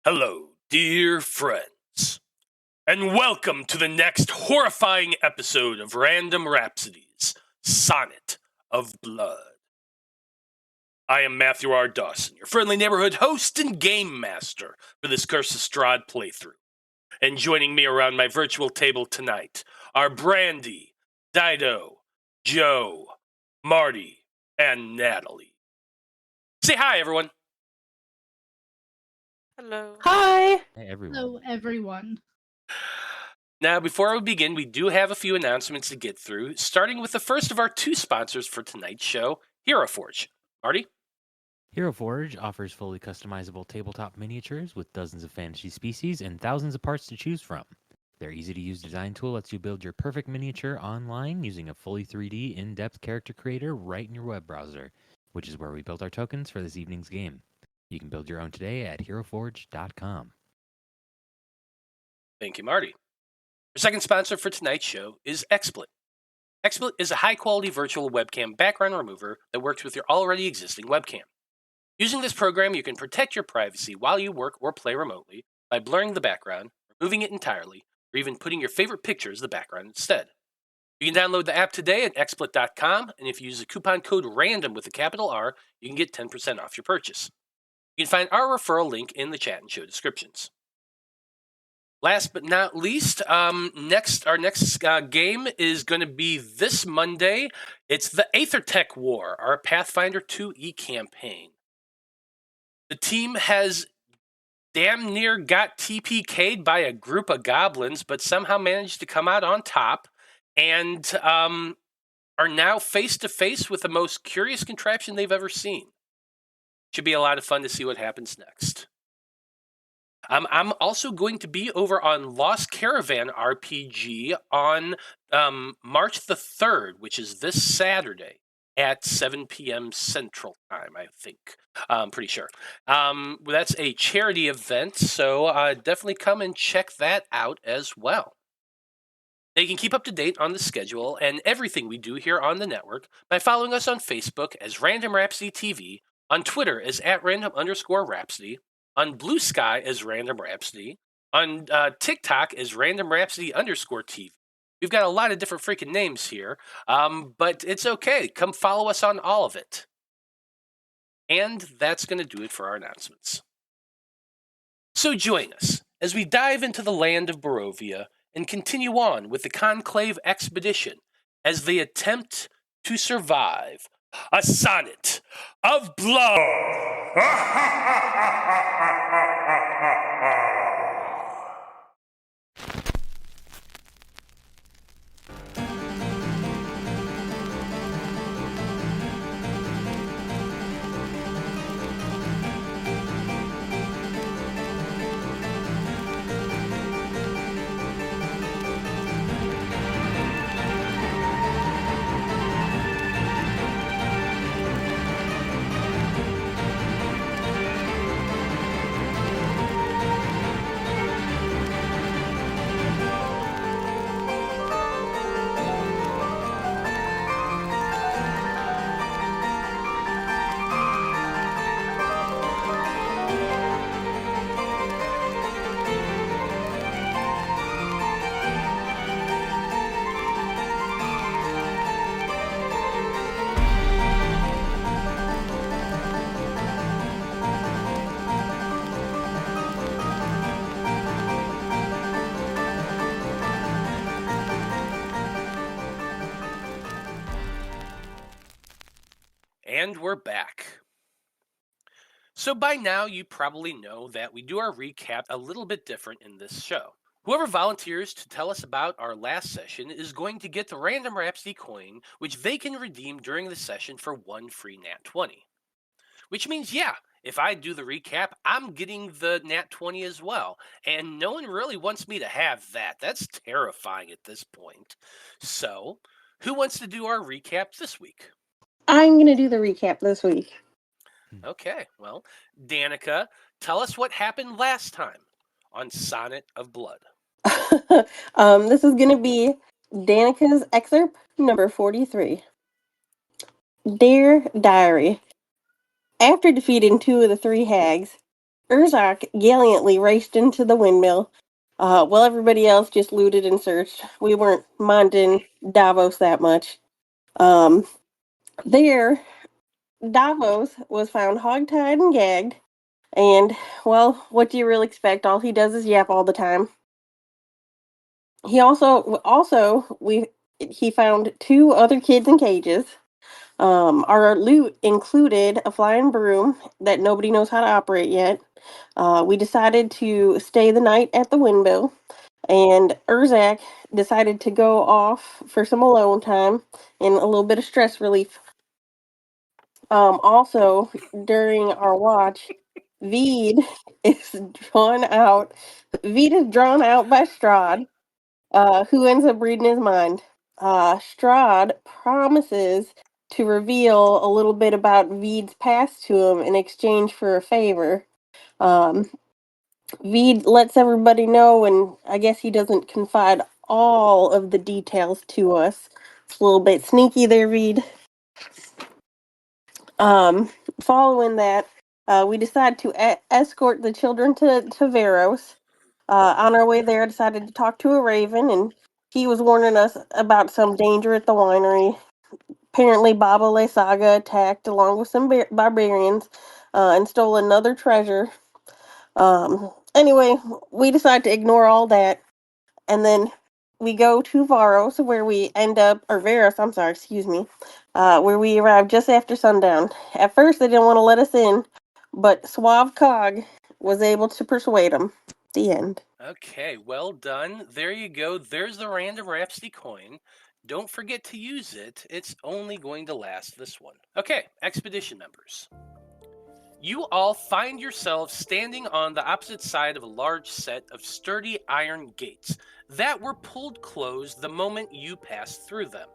Hello, dear friends, and welcome to the next horrifying episode of Random Rhapsodies, Sonnet of Blood. I am Matthew R. Dawson, your friendly neighborhood host and game master for this Curse of Strahd playthrough. And joining me around my virtual table tonight are Brandie, Dyto, Joe, Marty, and Natalie. Say hi, everyone. Hello. Hi! Hey, everyone. Hello, everyone. Now, before we begin, we do have a few announcements to get through, starting with the first of our two sponsors for tonight's show, Hero Forge. Marty? Hero Forge offers fully customizable tabletop miniatures with dozens of fantasy species and thousands of parts to choose from. Their easy-to-use design tool lets you build your perfect miniature online using a fully 3D in-depth character creator right in your web browser, which is where we built our tokens for this evening's game. You can build your own today at heroforge.com. Thank you, Marty. Our second sponsor for tonight's show is XSplit. XSplit is a high-quality virtual webcam background remover that works with your already existing webcam. Using this program, you can protect your privacy while you work or play remotely by blurring the background, removing it entirely, or even putting your favorite picture as the background instead. You can download the app today at xsplit.com, and if you use the coupon code RANDOM with a capital R, you can get 10% off your purchase. You can find our referral link in the chat and show descriptions. Last but not least, our next game is going to be this Monday. It's the Aethertech War, our Pathfinder 2e campaign. The team has damn near got TPK'd by a group of goblins, but somehow managed to come out on top, and are now face-to-face with the most curious contraption they've ever seen. Should be a lot of fun to see what happens next. I'm also going to be over on Lost Caravan RPG on March the 3rd, which is this Saturday at 7 p.m. Central Time, I think. I'm pretty sure. That's a charity event, so definitely come and check that out as well. Now, you can keep up to date on the schedule and everything we do here on the network by following us on Facebook as Random Rhapsody TV, on Twitter as @random_rhapsody, on Blue Sky as Random Rhapsody, on TikTok as Random Rhapsody_TV. We've got a lot of different freaking names here, but it's okay. Come follow us on all of it. And that's going to do it for our announcements. So join us as we dive into the land of Barovia and continue on with the Conclave Expedition as they attempt to survive a Sonnet of Blood. And we're back. So by now, you probably know that we do our recap a little bit different in this show. Whoever volunteers to tell us about our last session is going to get the Random Rhapsody coin, which they can redeem during the session for one free Nat 20. Which means, yeah, if I do the recap, I'm getting the Nat 20 as well. And no one really wants me to have that. That's terrifying at this point. So, who wants to do our recap this week? I'm going to do the recap this week. Okay, well, Danika, tell us what happened last time on Sonnet of Blood. This is going to be Danika's excerpt number 43. Dear Diary, after defeating 2 of the 3 hags, Urzak gallantly raced into the windmill, while everybody else just looted and searched. We weren't minding Davos that much. Um, there, Davos was found hogtied and gagged, and, well, what do you really expect? All he does is yap all the time. He found two other kids in cages. Our loot included a flying broom that nobody knows how to operate yet. We decided to stay the night at the windmill, and Urzak decided to go off for some alone time and a little bit of stress relief. Also, during our watch, Vide is drawn out. Vide is drawn out by Strahd, who ends up reading his mind. Strahd promises to reveal a little bit about Vide's past to him in exchange for a favor. Um, Vide lets everybody know, and I guess he doesn't confide all of the details to us. It's a little bit sneaky there, Vide. Um, Following that, we decided to escort the children to Veros. On our way there, I decided to talk to a raven, and he was warning us about some danger at the winery. Apparently, Baba Le Saga attacked along with some barbarians and stole another treasure. Anyway, we decided to ignore all that, and then we go to Varos, where we end up, or Veros, I'm sorry, excuse me, where we arrived just after sundown. At first, they didn't want to let us in, but Suave Cog was able to persuade them. The end. Okay, well done. There you go. There's the Random Rhapsody coin. Don't forget to use it. It's only going to last this one. Okay, expedition members. You all find yourselves standing on the opposite side of a large set of sturdy iron gates that were pulled closed the moment you passed through them,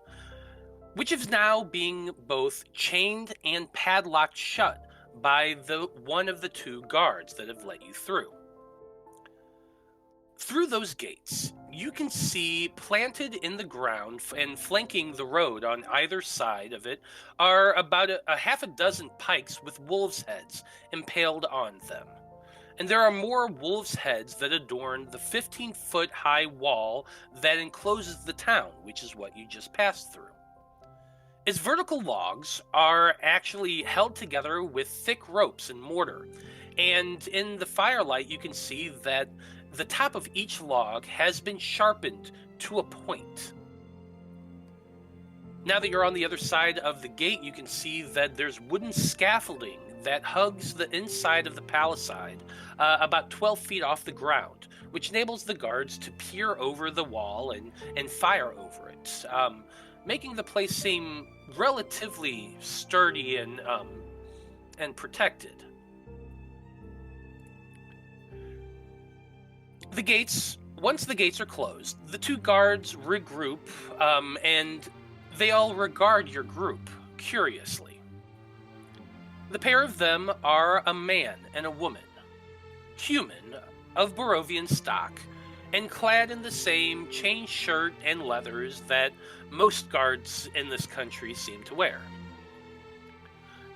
which is now being both chained and padlocked shut by the one of the two guards that have let you through. Through those gates, you can see planted in the ground and flanking the road on either side of it are about a half a dozen pikes with wolves' heads impaled on them. And there are more wolves' heads that adorn the 15-foot high wall that encloses the town, which is what you just passed through. Its vertical logs are actually held together with thick ropes and mortar, and in the firelight you can see that the top of each log has been sharpened to a point. Now that you're on the other side of the gate, you can see that there's wooden scaffolding that hugs the inside of the palisade about 12 feet off the ground, which enables the guards to peer over the wall and fire over it, making the place seem relatively sturdy and protected. Once the gates are closed, the two guards regroup, and they all regard your group curiously. The pair of them are a man and a woman, human, of Barovian stock, and clad in the same chain shirt and leathers that most guards in this country seem to wear.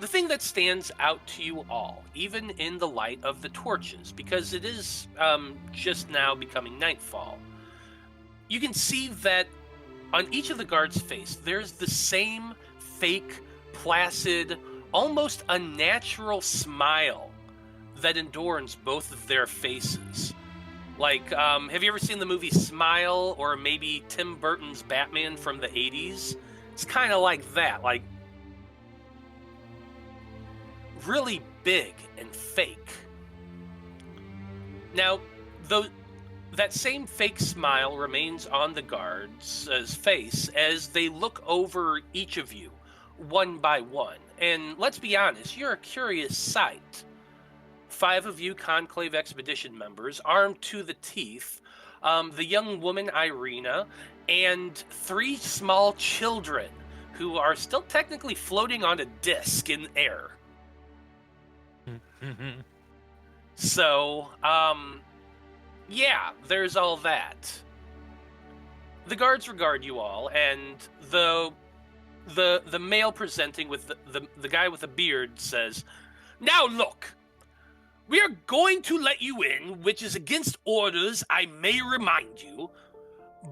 The thing that stands out to you all, even in the light of the torches, because it is just now becoming nightfall, you can see that on each of the guards' face, there's the same fake, placid, almost unnatural smile that adorns both of their faces. Like, have you ever seen the movie Smile, or maybe Tim Burton's Batman from the 80s? It's kind of like that, like, really big and fake. Now, though that same fake smile remains on the guards' face as they look over each of you, one by one. And let's be honest, you're a curious sight. 5 of you Conclave Expedition members, armed to the teeth, the young woman Irina, and 3 small children who are still technically floating on a disc in air. So, yeah, there's all that. The guards regard you all, and the male presenting with the guy with the beard says, "Now look, We are going to let you in, which is against orders, I may remind you.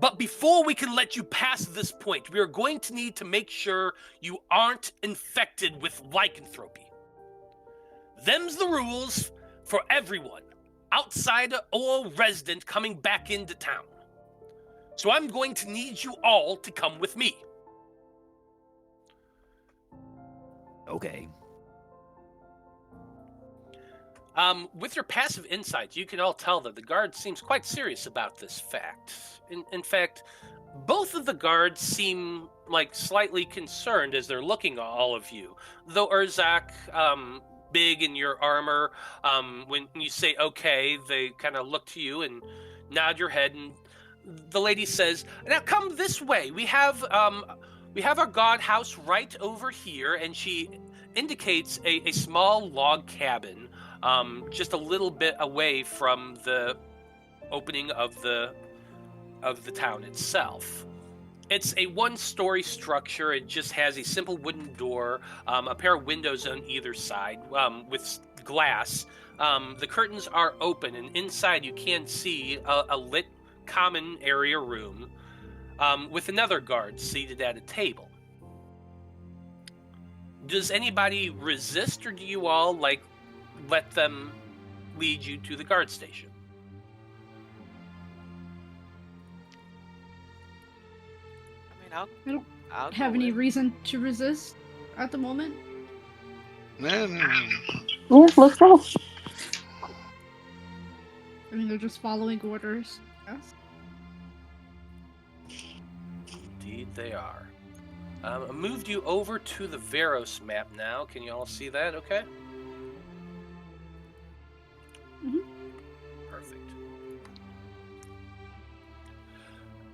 But before we can let you pass this point, we are going to need to make sure you aren't infected with lycanthropy. Them's the rules for everyone, outsider or resident coming back into town. So I'm going to need you all to come with me. Okay. With your passive insights, you can all tell that the guard seems quite serious about this fact. In fact, both of the guards seem like slightly concerned as they're looking at all of you. Though Urzak, big in your armor, when you say okay, they kind of look to you and nod your head, and the lady says, "Now come this way. We have our guard house right over here," and she indicates a small log cabin, just a little bit away from the opening of the town itself. It's a one-story structure. It just has a simple wooden door, a pair of windows on either side with glass. The curtains are open, and inside you can see a lit common area room with another guard seated at a table. Does anybody resist, or do you all let them lead you to the guard station? I mean, I'll Have go any with. reason to resist at the moment? Yeah, let's go. I mean, they're just following orders. Yes. Indeed they are. I moved you over to the Veros map now. Can you all see that okay? Mhm. Perfect.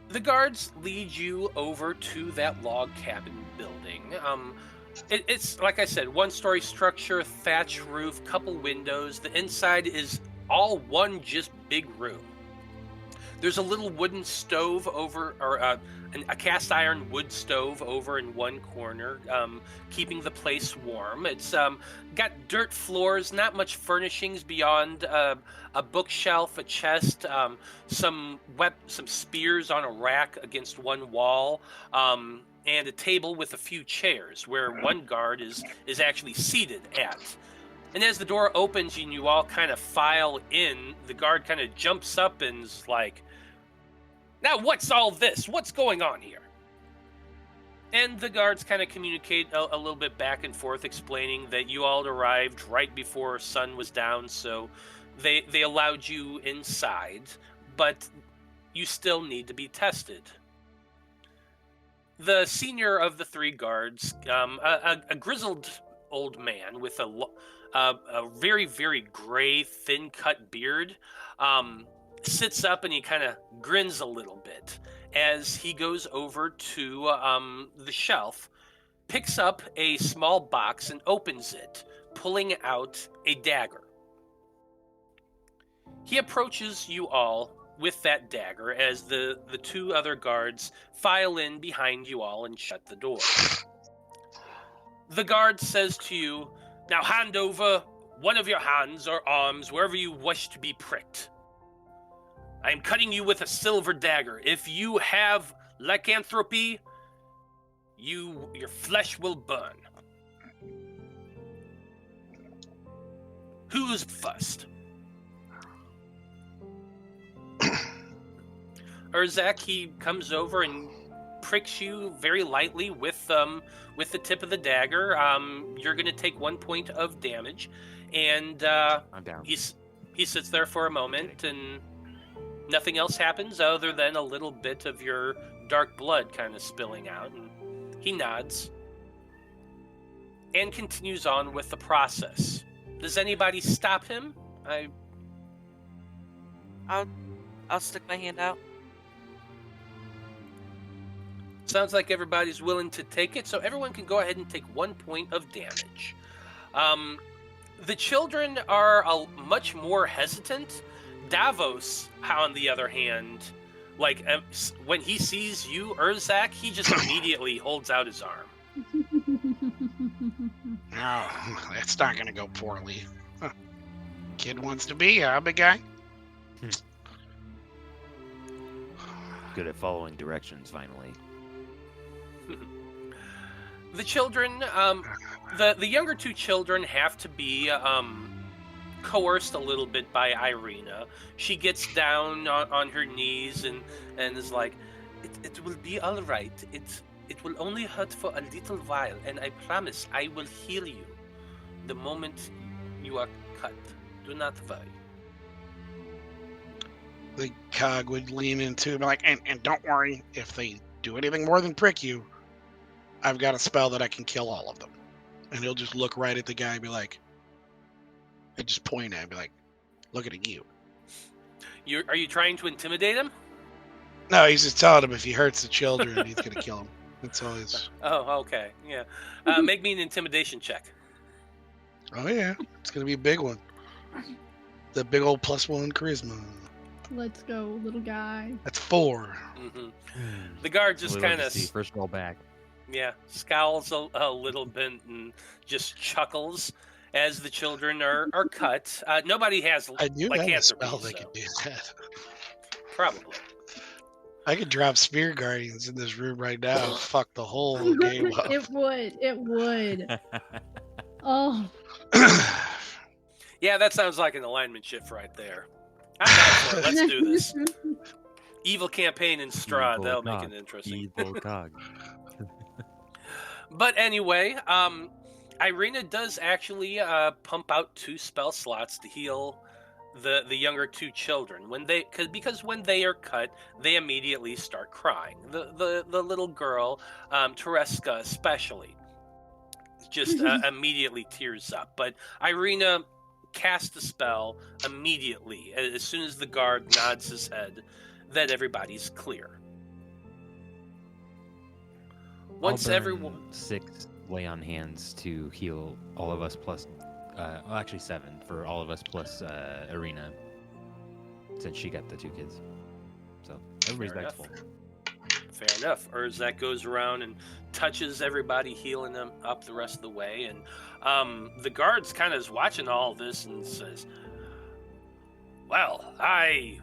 The guards lead you over to that log cabin building. It's, like I said, one-story structure, thatch roof, couple windows. The inside is all one just big room. There's a little wooden stove over, or a cast iron wood stove over in one corner, keeping the place warm. It's got dirt floors, not much furnishings beyond a bookshelf, a chest, some spears on a rack against one wall, and a table with a few chairs where one guard is actually seated at. And as the door opens and you all kind of file in, the guard kind of jumps up and is like, "Now what's all this? What's going on here?" And the guards kind of communicate a little bit back and forth, explaining that you all arrived right before sun was down, so they allowed you inside, but you still need to be tested. The senior of the three guards, a grizzled old man with a very, very gray, thin-cut beard, sits up and he kind of grins a little bit as he goes over to the shelf, picks up a small box and opens it, pulling out a dagger. He approaches you all with that dagger as the two other guards file in behind you all and shut the door. The guard says to you, "Now hand over one of your hands or arms wherever you wish to be pricked. I am cutting you with a silver dagger. If you have lycanthropy, your flesh will burn." Who's first? Urzak, he comes over and pricks you very lightly with the tip of the dagger. You're going to take 1 point of damage, and I'm down. he sits there for a moment, and nothing else happens other than a little bit of your dark blood kind of spilling out, and he nods and continues on with the process. Does anybody stop him? I'll stick my hand out. Sounds like everybody's willing to take it, so everyone can go ahead and take 1 point of damage. The children are much more hesitant. Davos, on the other hand, when he sees you, Urzak, he just immediately holds out his arm. No, it's not going to go poorly. Huh. kid wants to be, huh, big guy? Good at following directions, finally. The children, the younger two children have to be coerced a little bit by Irina. She gets down on her knees and is like, it will be all right. It will only hurt for a little while, and I promise I will heal you the moment you are cut. Do not worry. The cog would lean into him like, and don't worry, if they do anything more than prick you, I've got a spell that I can kill all of them. And he'll just look right at the guy and be like, and just point at him and be like, looking at you. Are you trying to intimidate him? No, he's just telling him if he hurts the children, he's going to kill him. That's all he's... Oh, okay. Yeah. Make me an intimidation check. Oh, yeah. It's going to be a big one. The big old +1 charisma. Let's go, little guy. That's 4. Mm-hmm. The guard just kind of... First roll back. Yeah, scowls a little bit and just chuckles as the children are cut. Nobody has I knew like that hands spell to read, they so. could do that. Probably. I could drop Spear Guardians in this room right now and fuck the whole game up. It would. Oh. Yeah, that sounds like an alignment shift right there. I'm down for it. Let's do this. Evil campaign in Strahd. That'll make it interesting. Evil cog. But anyway, Irina does actually pump out 2 spell slots to heal the younger 2 children because when they are cut, they immediately start crying. The little girl, Tereska especially, just immediately tears up. But Irina casts the spell immediately as soon as the guard nods his head that everybody's clear. Once everyone 6 lay on hands to heal all of us plus, well, actually 7 for all of us plus Irina, since she got the 2 kids. So everybody's back to full. Fair enough. Urzak goes around and touches everybody, healing them up the rest of the way, and the guard's kind of is watching all this and says, "Well, I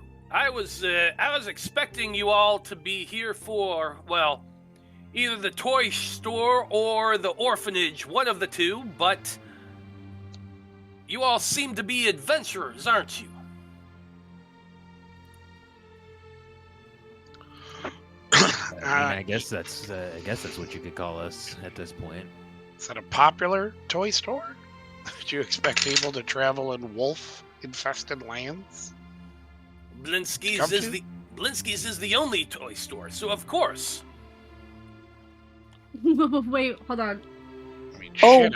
was expecting you all to be here for, well, either the toy store or the orphanage, one of the two, but you all seem to be adventurers, aren't you?" I guess that's what you could call us at this point. Is that a popular toy store? Did you expect people to travel in wolf-infested lands? Blinsky's is the only toy store, so of course. Wait, hold on. I mean, shit,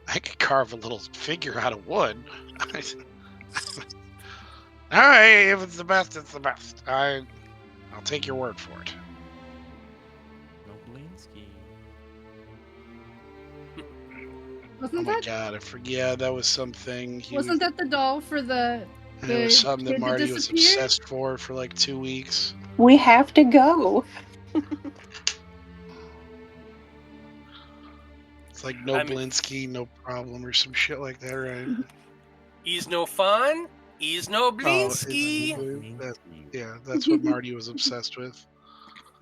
I could carve a little figure out of wood. Alright, if it's the best, it's the best. I'll take your word for it. Wasn't Oh my that? god, I forget. That was something. Wasn't that the doll for the? It was something that kid Marty was disappeared? obsessed for like 2 weeks. We have to go. It's like no Blinsky, no problem, or some shit like that, right? He's no fun. He's no Blinsky. Yeah, that's what Marty was obsessed with.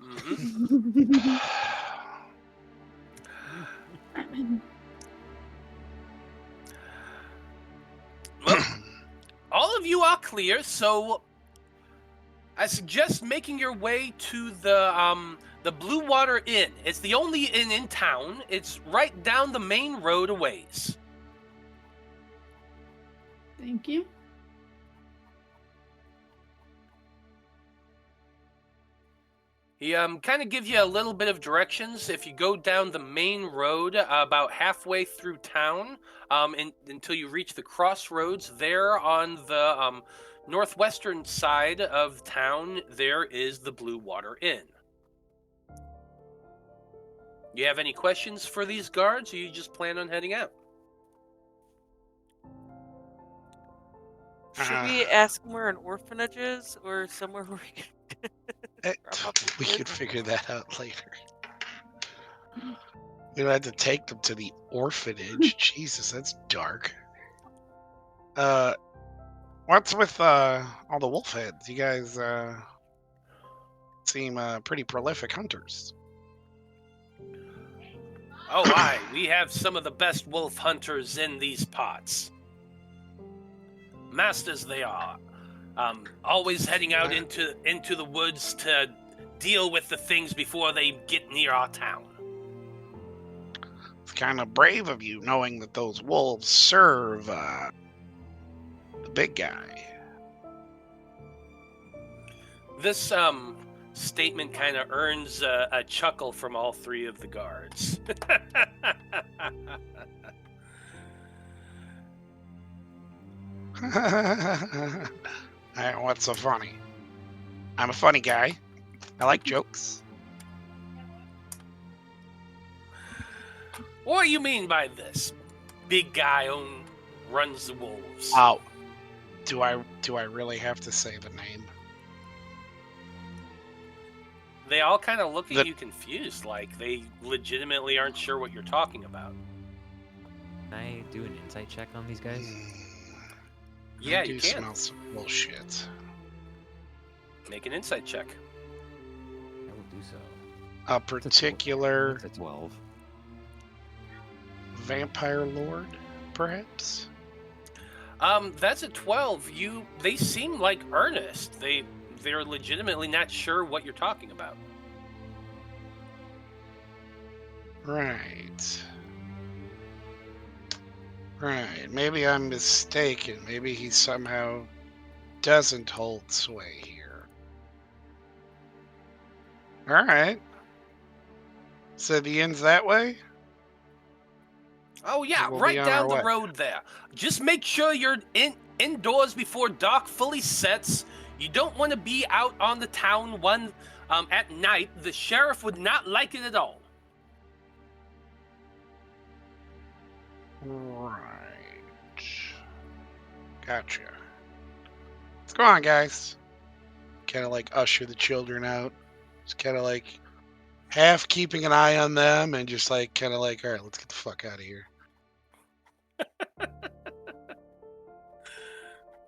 Mm-hmm. Well, all of you are clear, so I suggest making your way to the Blue Water Inn. It's the only inn in town. It's right down the main road a ways. Thank you. He kind of gives you a little bit of directions. If you go down the main road about halfway through town, until you reach the crossroads, there on the northwestern side of town, there is the Blue Water Inn. You have any questions for these guards, or you just plan on heading out? Should we ask them where an orphanage is, or somewhere where we can... We could figure that out later. We don't have to take them to the orphanage. Jesus, that's dark. What's with all the wolf heads? You guys seem pretty prolific hunters. Oh, aye, we have some of the best wolf hunters in these parts. Masters they are. Always heading out into the woods to deal with the things before they get near our town. It's kind of brave of you, knowing that those wolves serve the big guy. This statement kind of earns a chuckle from all three of the guards. What's so funny? I'm a funny guy. I like jokes. What do you mean by this? Big guy runs the wolves. Oh, do I really have to say the name? They all kind of look at you confused, like they legitimately aren't sure what you're talking about. Can I do an insight check on these guys? Yeah, I you do can. smell some bullshit. Make an insight check. I will do so. A particular It's a 12. vampire lord, perhaps? That's a 12. They seem like earnest. They're legitimately not sure what you're talking about. Right. Maybe I'm mistaken. Maybe he somehow doesn't hold sway here. Alright. So the inn's that way? Oh yeah, We'll right be on down our the way. road there. Just make sure you're indoors before dark fully sets. You don't want to be out on the town at night. The sheriff would not like it at all. Right. Gotcha. Let's go on, guys. Kind of like usher the children out. Just kind of like half keeping an eye on them and just like kind of like, all right, let's get the fuck out of here.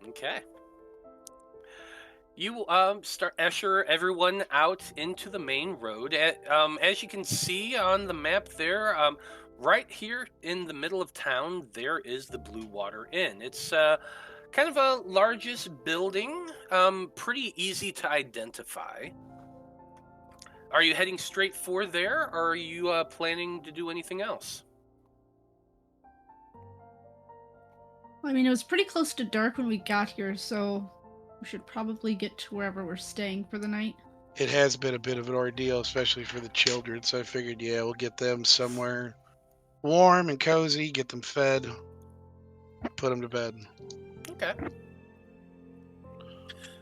Okay. You start usher everyone out into the main road. As you can see on the map there, right here in the middle of town, there is the Blue Water Inn. It's kind of a largest building, pretty easy to identify. Are you heading straight for there, or are you planning to do anything else? I mean, it was pretty close to dark when we got here, so we should probably get to wherever we're staying for the night. It has been a bit of an ordeal, especially for the children. So I figured, yeah, we'll get them somewhere warm and cozy, get them fed, put them to bed. Okay.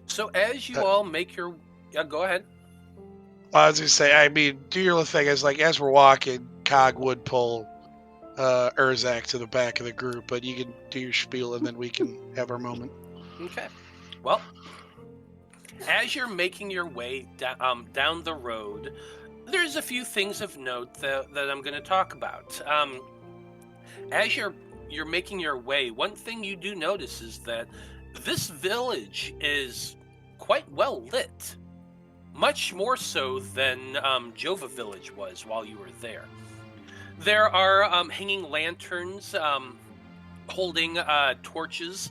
So as you all make your... go ahead. Well, I was going to say, I mean, do your little thing. As we're walking, Cog would pull Urzak to the back of the group, but you can do your spiel and then we can have our moment. Okay. Well, as you're making your way down the road, there's a few things of note that I'm going to talk about. As you're making your way, one thing you do notice is that this village is quite well lit. Much more so than Jova Village was while you were there. There are hanging lanterns holding torches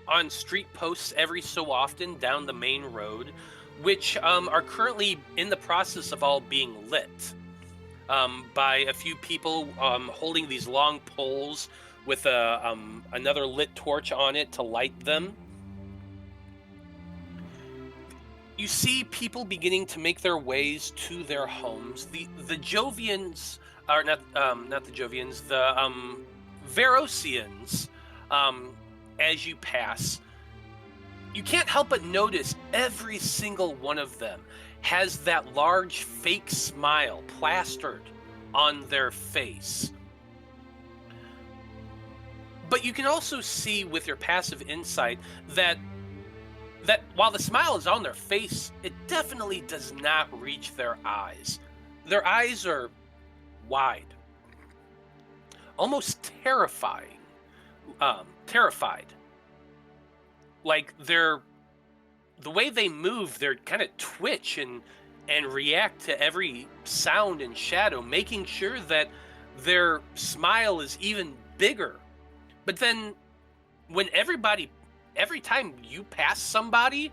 on street posts every so often down the main road, which are currently in the process of all being lit by a few people holding these long poles with another lit torch on it to light them. You see people beginning to make their ways to their homes. The Jovians are not the Jovians, the Verosians. As you pass, you can't help but notice every single one of them has that large fake smile plastered on their face. But you can also see with your passive insight that while the smile is on their face, it definitely does not reach their eyes. Their eyes are wide, almost terrified. like the way they move, they're kind of twitch and react to every sound and shadow, making sure that their smile is even bigger. But then when every time you pass somebody,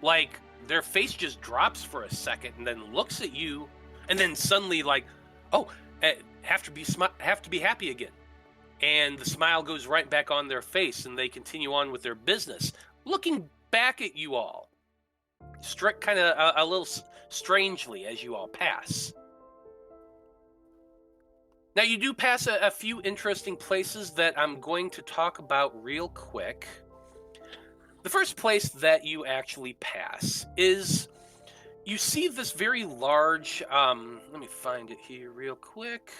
like their face just drops for a second and then looks at you, and then suddenly like, oh, have to be happy again, and the smile goes right back on their face, and they continue on with their business, looking back at you all, kind of a little strangely as you all pass. Now, you do pass a few interesting places that I'm going to talk about real quick. The first place that you actually pass is, you see this very large, let me find it here real quick.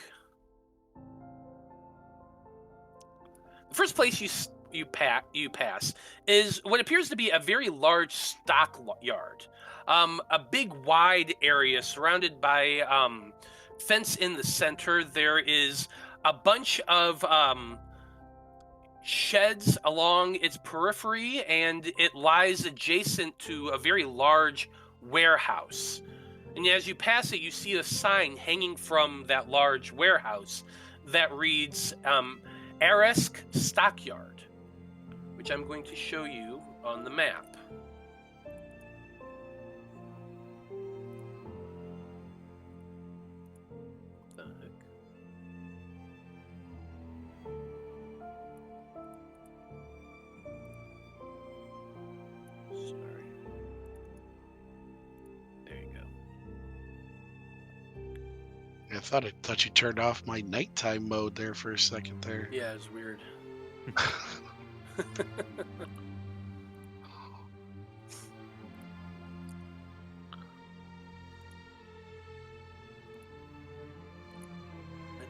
The first place you pass is what appears to be a very large stockyard. A big wide area surrounded by fence in the center. There is a bunch of sheds along its periphery, and it lies adjacent to a very large warehouse. And as you pass it, you see a sign hanging from that large warehouse that reads Aresk Stockyard, which I'm going to show you on the map. I thought you turned off my nighttime mode there for a second there. Yeah, it's weird. But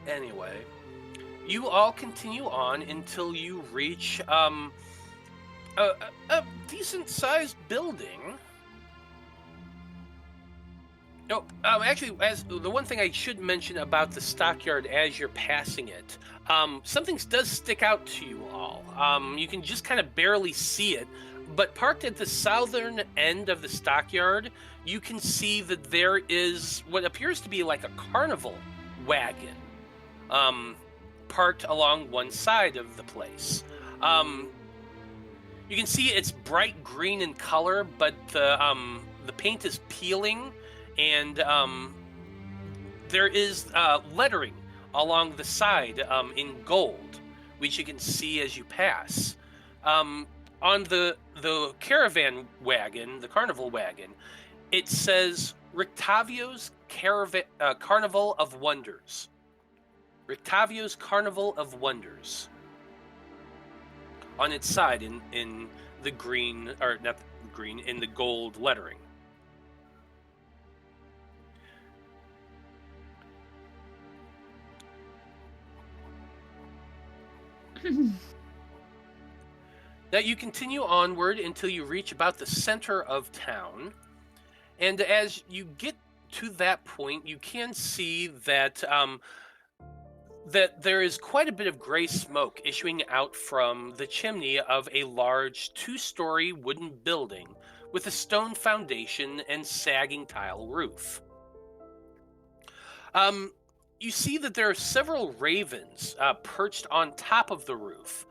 anyway, you all continue on until you reach a decent-sized building. No, actually, as the one thing I should mention about the stockyard as you're passing it, something does stick out to you all. You can just kind of barely see it, but parked at the southern end of the stockyard, you can see that there is what appears to be like a carnival wagon, parked along one side of the place. You can see it's bright green in color, but the paint is peeling. And there is lettering along the side in gold, which you can see as you pass. On the caravan wagon, the carnival wagon, it says Rictavio's Carnival of Wonders. Rictavio's Carnival of Wonders. On its side in the green, or not the green, in the gold lettering. Now you continue onward until you reach about the center of town, and as you get to that point, you can see that that there is quite a bit of gray smoke issuing out from the chimney of a large 2-story wooden building with a stone foundation and sagging tile roof. You see that there are several ravens perched on top of the roof,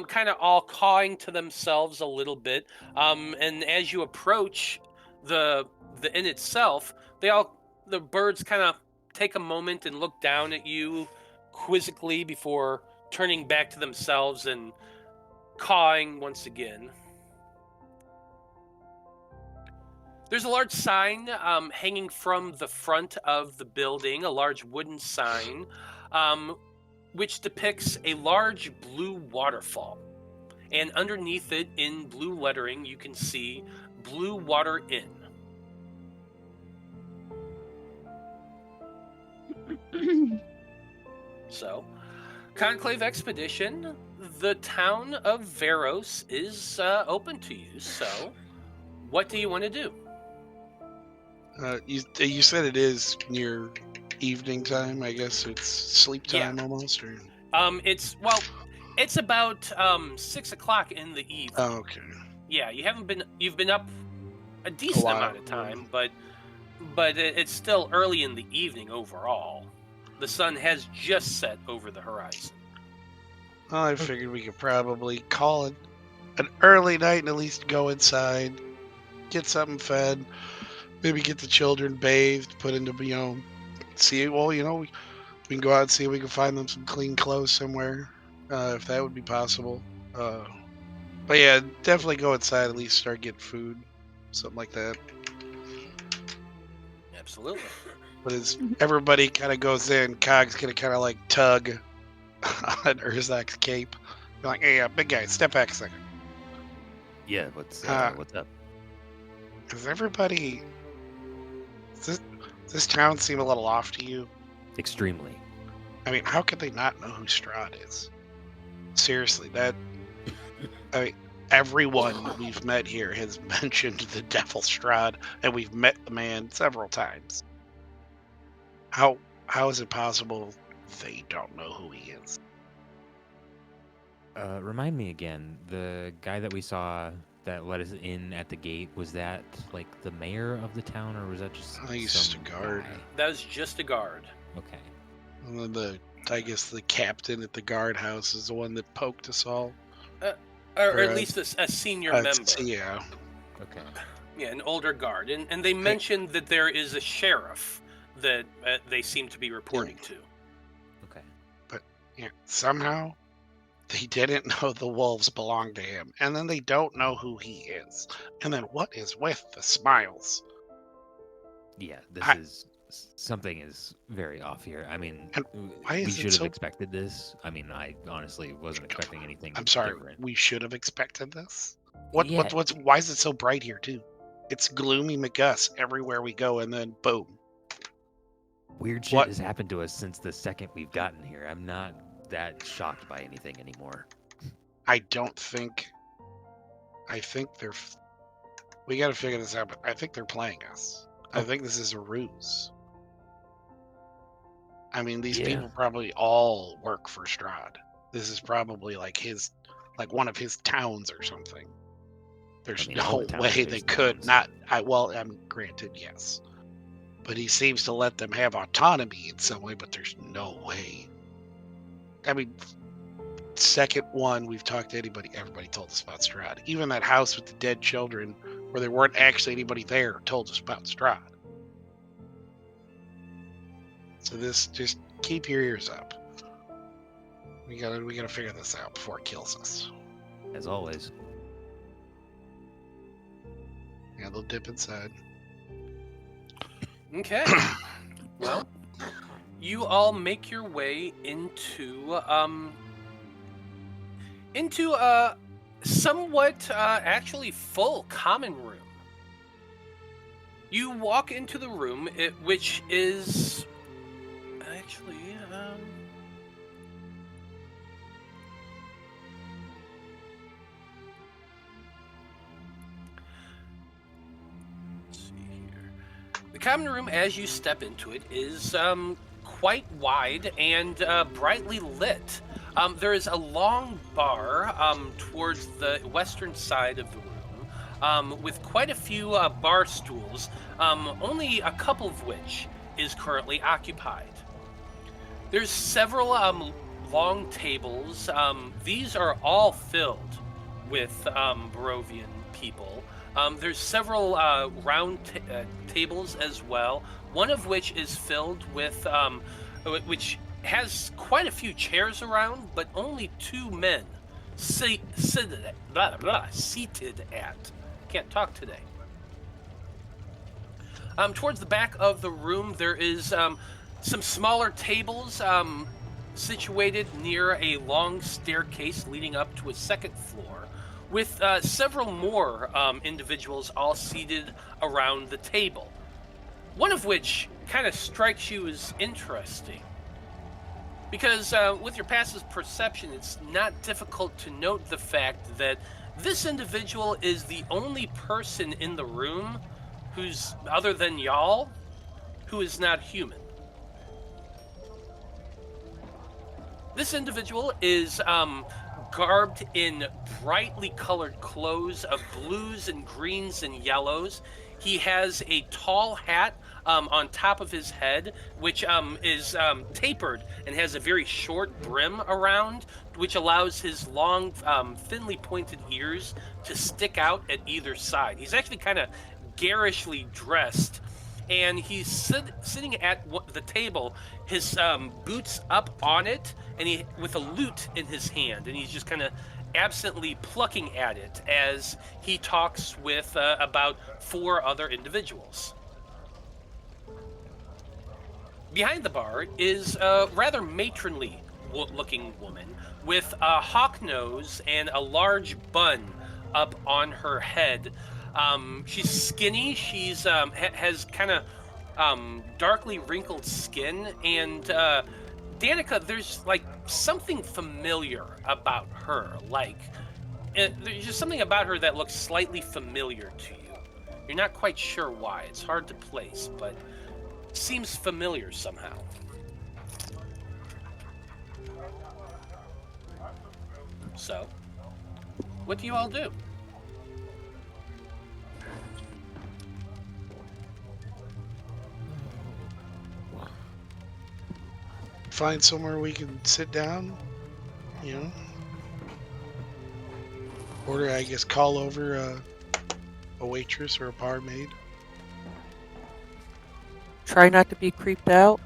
kind of all cawing to themselves a little bit. And as you approach the inn itself, the birds kind of take a moment and look down at you quizzically before turning back to themselves and cawing once again. There's a large sign hanging from the front of the building, a large wooden sign, which depicts a large blue waterfall. And underneath it, in blue lettering, you can see Blue Water Inn. So, Conclave Expedition, the town of Veros is open to you, so what do you want to do? You said it is near evening time, I guess it's sleep time almost, or? It's about 6 o'clock in the evening. Oh, okay. Yeah, you've been up a decent while. amount of time, but it's still early in the evening overall. The sun has just set over the horizon. Well, I figured we could probably call it an early night and at least go inside, get something fed, maybe get the children bathed, put into, see, well, we can go out and see if we can find them some clean clothes somewhere, if that would be possible. But yeah, definitely go inside, at least start getting food, something like that. Absolutely. But as everybody kind of goes in, Cog's going to kind of like tug on Urzak's cape. Be like, hey, big guy, step back a second. Yeah, what's up? Does everybody... Does this town seem a little off to you? Extremely. I mean, how could they not know who Strahd is? Seriously, everyone we've met here has mentioned the Devil Strahd, and we've met the man several times. How is it possible they don't know who he is? Remind me again, the guy that we saw that let us in at the gate, was that like the mayor of the town, or was that just I think he's just a guard. guy? That was just a guard. Okay. And then I guess the captain at the guardhouse is the one that poked us all. Or at least a senior member. Yeah. Okay. Yeah, an older guard. And they mentioned that there is a sheriff that they seem to be reporting to. Okay. But yeah, somehow they didn't know the wolves belong to him. And then they don't know who he is. And then what is with the smiles? Yeah, something is very off here. I mean, why we is it should have so- expected this. I mean, I honestly wasn't expecting anything I'm sorry, different. we should have expected this. Yeah. Why is it so bright here too? It's gloomy McGuss everywhere we go, and then boom. Weird shit What? has happened to us since the second we've gotten here. I'm not that shocked by anything anymore. I think they're. We got to figure this out, but I think they're playing us. I think this is a ruse. I mean, these Yeah. people probably all work for Strahd. This is probably like one of his towns or something. There's I mean, all no the towns way are they his could towns. not. I'm granted, yes, but he seems to let them have autonomy in some way. But there's no way. I mean, second one we've talked to everybody told us about Strahd. Even that house with the dead children, where there weren't actually anybody there, told us about Strahd. So just keep your ears up. We gotta figure this out before it kills us. As always. Yeah, they'll dip inside. Okay. Well, you all make your way into a somewhat actually full common room. You walk into the room, which is actually let's see here. The common room, as you step into it, is quite wide and brightly lit. There is a long bar towards the western side of the room, with quite a few bar stools, only a couple of which is currently occupied. There's several long tables. These are all filled with Barovian people. There's several round tables as well, one of which is filled with, which has quite a few chairs around, but only two men seated at. Can't talk today. Towards the back of the room, there is some smaller tables situated near a long staircase leading up to a second floor, with several more individuals all seated around the table. One of which kind of strikes you as interesting, because with your passive perception, it's not difficult to note the fact that this individual is the only person in the room who's, other than y'all, who is not human. This individual is garbed in brightly colored clothes of blues and greens and yellows. He has a tall hat on top of his head, which is tapered and has a very short brim around, which allows his long, thinly pointed ears to stick out at either side. He's actually kind of garishly dressed, and he's sitting at the table, his boots up on it, and he with a lute in his hand, and he's just kind of absently plucking at it as he talks with about 4 other individuals. Behind the bar is a rather matronly looking woman with a hawk nose and a large bun up on her head. She's skinny. She's has kind of darkly wrinkled skin, and Danika, there's like something familiar about her. Like there's just something about her that looks slightly familiar to you. You're not quite sure why. It's hard to place, but it seems familiar somehow. So, what do you all do? Find somewhere we can sit down, you know. Order, I guess, call over a waitress or a barmaid. Try not to be creeped out.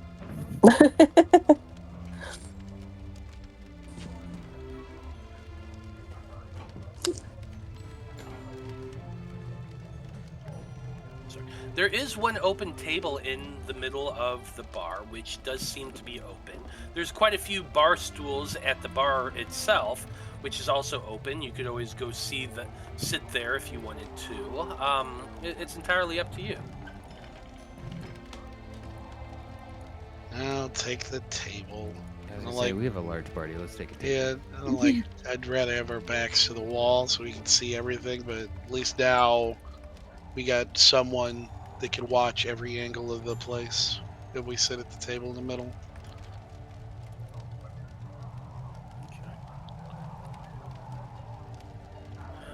There is one open table in the middle of the bar, which does seem to be open. There's quite a few bar stools at the bar itself, which is also open. You could always go sit there if you wanted to. It's entirely up to you. I'll take the table. I was gonna say, we have a large party. Let's take a table. Yeah, I don't like. I'd rather have our backs to the wall so we can see everything. But at least now we got someone that can watch every angle of the place if we sit at the table in the middle.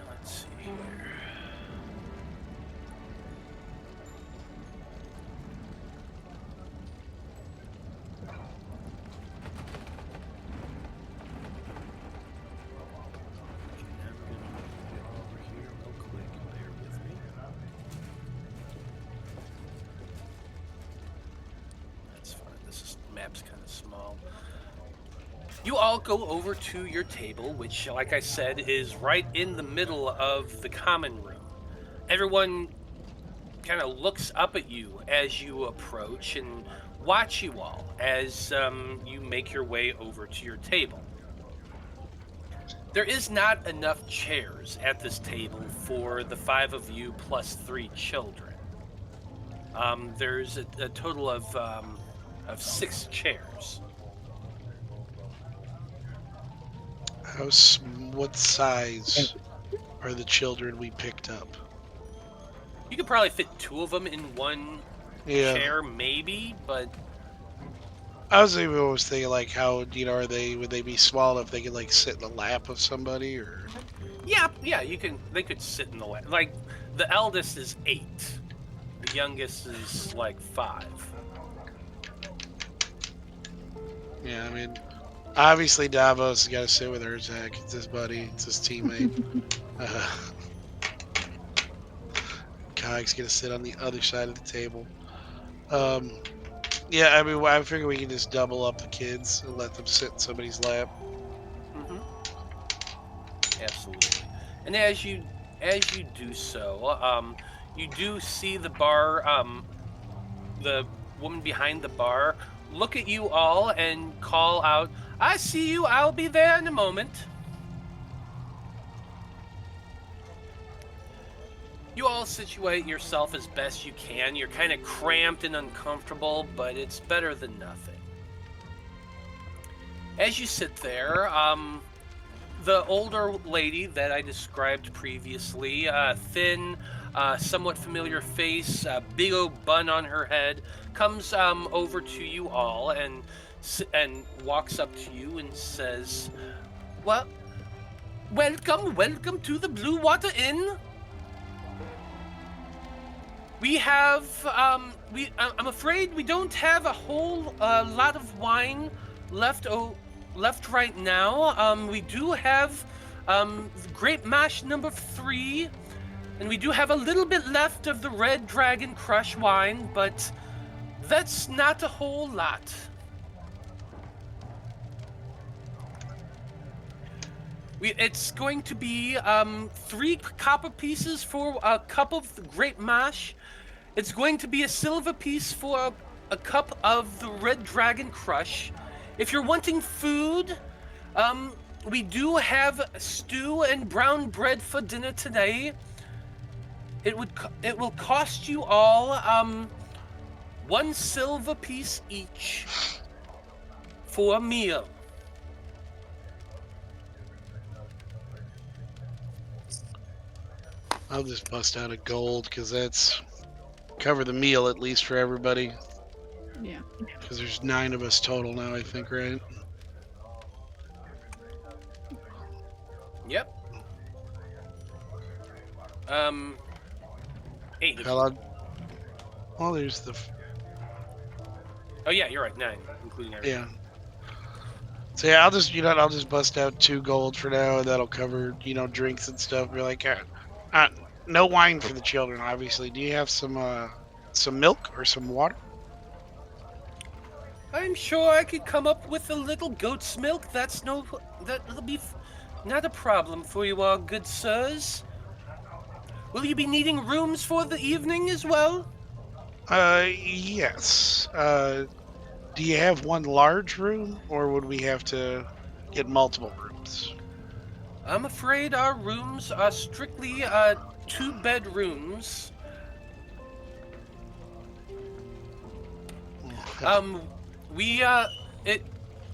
Let's see here. Map's kind of small. You all go over to your table, which, like I said, is right in the middle of the common room. Everyone kind of looks up at you as you approach and watch you all as you make your way over to your table. There is not enough chairs at this table for the 5 of you plus 3 children. There's a total of 6 chairs. What size are the children we picked up? You could probably fit 2 of them in one chair, maybe, but I was even always thinking, like, how, you know, would they be small enough they could, like, sit in the lap of somebody, or? Yeah, they could sit in the lap. Like, the eldest is 8. The youngest is, like, 5. Yeah, I mean, obviously Davos has got to sit with Urzak. It's his buddy. It's his teammate. Kag's going to sit on the other side of the table. Yeah, I mean, I figure we can just double up the kids and let them sit in somebody's lap. Mm-hmm. Absolutely. And as you do so, you do see the bar, the woman behind the bar look at you all and call out, "I see you, I'll be there in a moment." You all situate yourself as best you can. You're kind of cramped and uncomfortable, but it's better than nothing. As you sit there, the older lady that I described previously, thin, somewhat familiar face, big old bun on her head, comes over to you all and walks up to you and says, "Well, Welcome to the Blue Water Inn. We have, I'm afraid we don't have a whole lot of wine left right now. We do have grape mash number 3, and we do have a little bit left of the Red Dragon Crush wine, but that's not a whole lot. It's going to be 3 copper pieces for a cup of grape mash. It's going to be a silver piece for a cup of the Red Dragon Crush. If you're wanting food, we do have stew and brown bread for dinner today. It will cost you all 1 silver piece each for a meal. I'll just bust out a gold because that's cover the meal at least for everybody. Yeah. Because there's 9 of us total now, I think, right? Yep. 8. Well, there's the. Oh yeah, you're right. 9, including everything. Yeah. So yeah, I'll just bust out 2 gold for now, and that'll cover drinks and stuff. Be like, no wine for the children, obviously. Do you have some milk or some water? I'm sure I could come up with a little goat's milk. That'll be not a problem for you all, good sirs. Will you be needing rooms for the evening as well? Yes. Do you have one large room, or would we have to get multiple rooms? I'm afraid our rooms are strictly 2 bedrooms.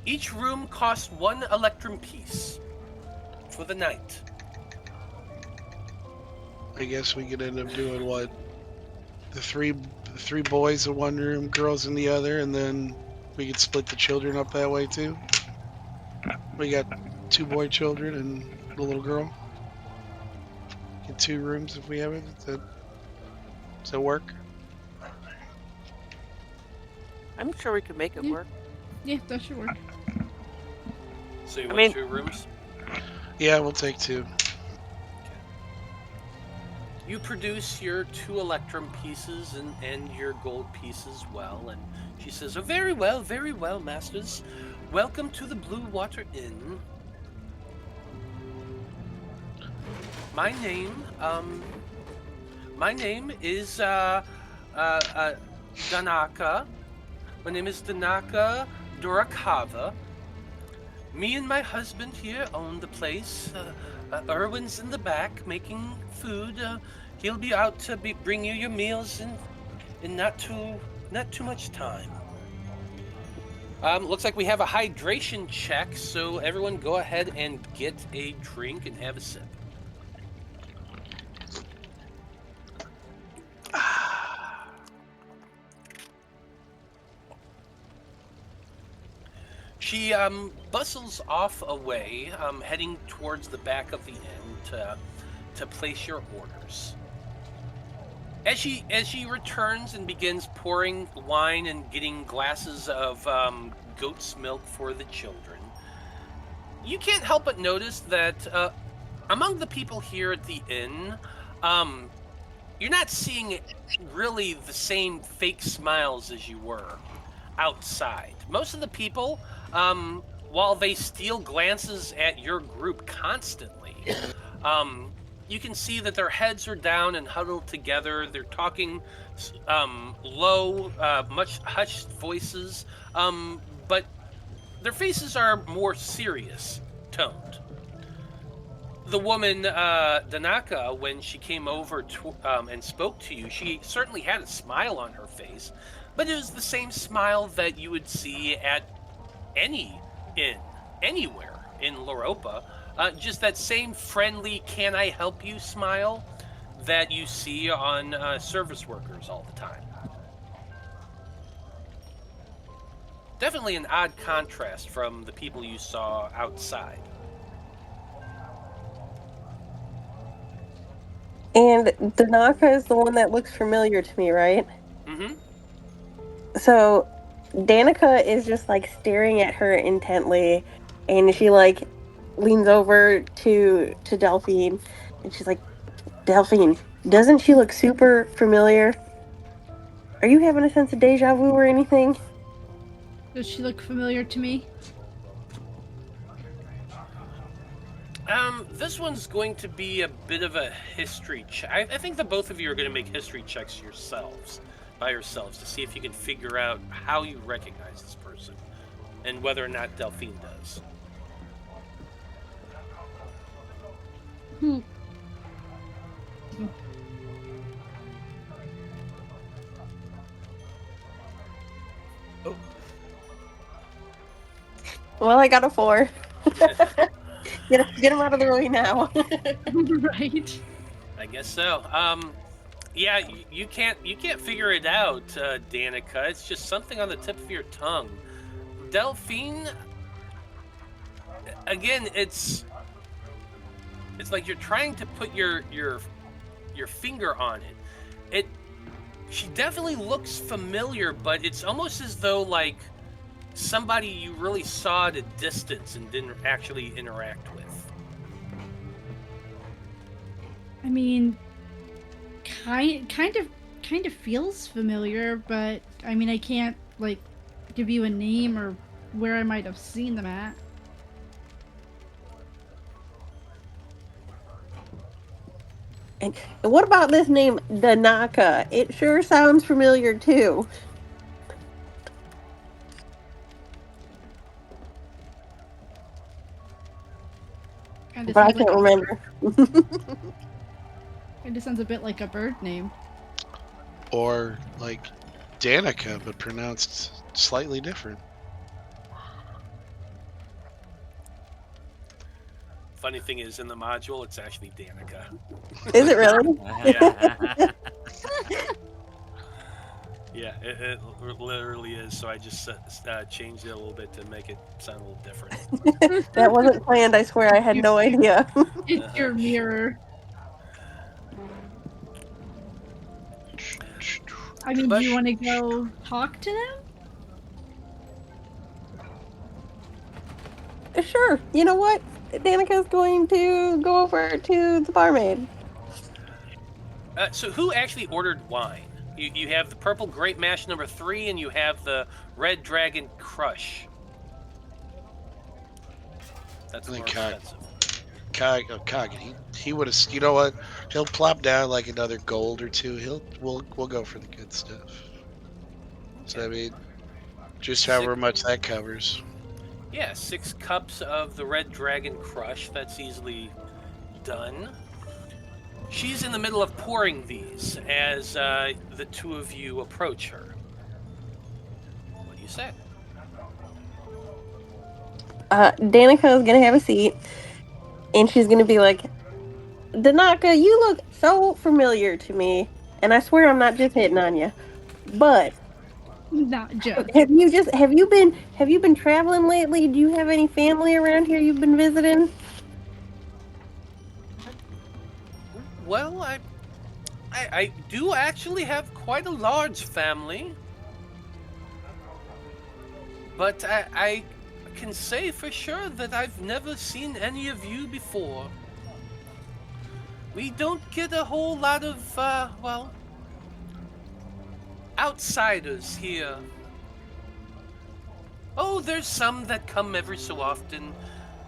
Each room costs 1 electrum piece for the night. I guess we could end up doing what? The three boys in one room, girls in the other, and then we could split the children up that way too. We got 2 boy children and a little girl. Get 2 rooms if we have it. Does that work? I'm sure we could make it work. Yeah, that should work. So you want 2 rooms? Yeah, we'll take 2. You produce your 2 electrum pieces and your gold piece as well, and she says, "Oh, very well, masters. Welcome to the Blue Water Inn. My name is Danika. My name is Danika Durakava. Me and my husband here own the place. Erwin's in the back making food. He'll be out to bring you your meals in not too much time. Looks like we have a hydration check, so everyone go ahead and get a drink and have a sip. She bustles off away, heading towards the back of the inn to place your orders. As she returns and begins pouring wine and getting glasses of goat's milk for the children, you can't help but notice that among the people here at the inn, you're not seeing really the same fake smiles as you were outside. Most of the people, while they steal glances at your group constantly, you can see that their heads are down and huddled together. They're talking low, much hushed voices, but their faces are more serious toned. The woman, Danika, when she came over and spoke to you, she certainly had a smile on her face, but it was the same smile that you would see at any inn, anywhere in Loropa. Just that same friendly, can I help you smile that you see on service workers all the time. Definitely an odd contrast from the people you saw outside. And Danika is the one that looks familiar to me, right? Mm-hmm. So Danika is just like staring at her intently, and she like leans over to Delphine, and she's like, Delphine, doesn't she look super familiar? Are you having a sense of deja vu or anything? Does she look familiar to me? This one's going to be a bit of a history check. I think the both of you are going to make history checks by yourselves, to see if you can figure out how you recognize this person, and whether or not Delphine does. Oh. Well, I got a 4. Get him out of the way now. Right. I guess so. Yeah, you can't figure it out, Danika. It's just something on the tip of your tongue. Delphine, again, it's like you're trying to put your finger on it. She definitely looks familiar, but it's almost as though like somebody you really saw at a distance and didn't actually interact with. I mean, kind of feels familiar, but I mean, I can't like give you a name or where I might have seen them at. And what about this name, Danika? It sure sounds familiar too. But I can't remember. It sounds a bit like a bird name. Or like Danika, but pronounced slightly different. Funny thing is, in the module, it's actually Danika. Is it really? Yeah, it literally is. So I just changed it a little bit to make it sound a little different. That wasn't planned. I swear, I had no idea. It's your mirror. I mean, do you want to go talk to them? Sure. You know what? Danika's going to go over to the barmaid. So who actually ordered wine? You have the purple grape mash number 3, and you have the red dragon crush. That's more expensive. Cog, he would have. You know what? He'll plop down like another gold or 2. We'll go for the good stuff. So I mean, just however much that covers. Yeah, 6 cups of the red dragon crush. That's easily done. She's in the middle of pouring these as the two of you approach her. What do you say? Danika is gonna have a seat, and she's gonna be like, Danika, you look so familiar to me, and I swear I'm not just hitting on you, but Not just. have you been traveling lately? Do you have any family around here you've been visiting? Well, I do actually have quite a large family, but I can say for sure that I've never seen any of you before. We don't get a whole lot of, outsiders here. Oh, there's some that come every so often.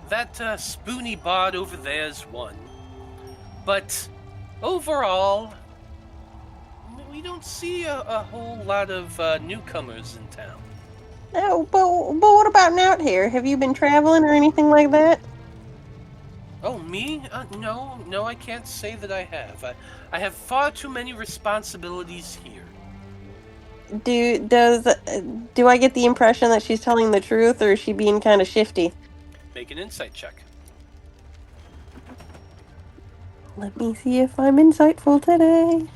That spoony bard over there's one. But overall, we don't see a whole lot of newcomers in town. No, but what about out here? Have you been traveling or anything like that? Oh, me? No, I can't say that I have. I have far too many responsibilities here. Do I get the impression that she's telling the truth, or is she being kind of shifty? Make an insight check. Let me see if I'm insightful today.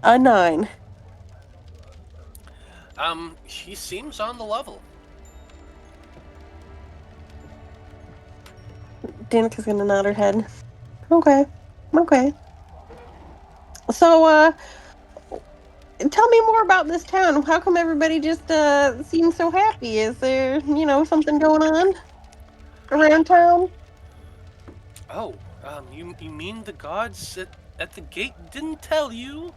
A 9. She seems on the level. Danika's gonna nod her head. Okay. Okay. So, tell me more about this town. How come everybody just seems so happy? Is there, something going on around town? Oh, you mean the gods at the gate didn't tell you?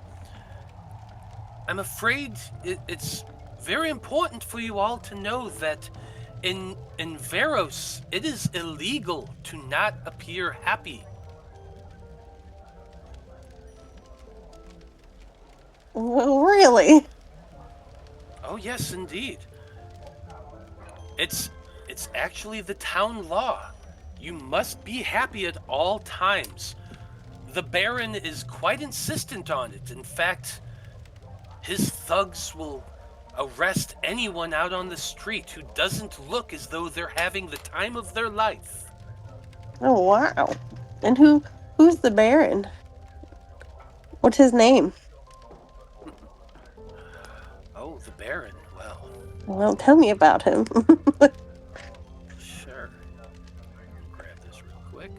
I'm afraid it's very important for you all to know that in Veros, it is illegal to not appear happy. Well, really? Oh yes, indeed. It's actually the town law. You must be happy at all times. The Baron is quite insistent on it. In fact, his thugs will arrest anyone out on the street who doesn't look as though they're having the time of their life. Oh, wow. And who's the Baron? What's his name? Oh, the Baron. Well, tell me about him. Sure. Grab this real quick.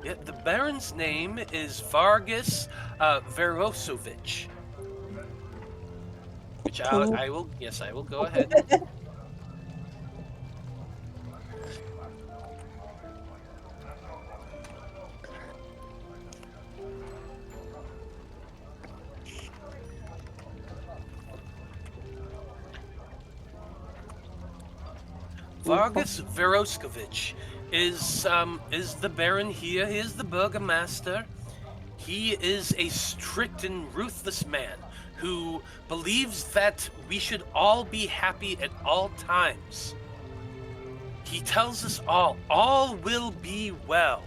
Yeah, the Baron's name is Vargas Verosovich. Which I will go ahead. Vargas Veroskovich is the Baron here. He is the Burgomaster. He is a strict and ruthless man who believes that we should all be happy at all times. He tells us all will be well,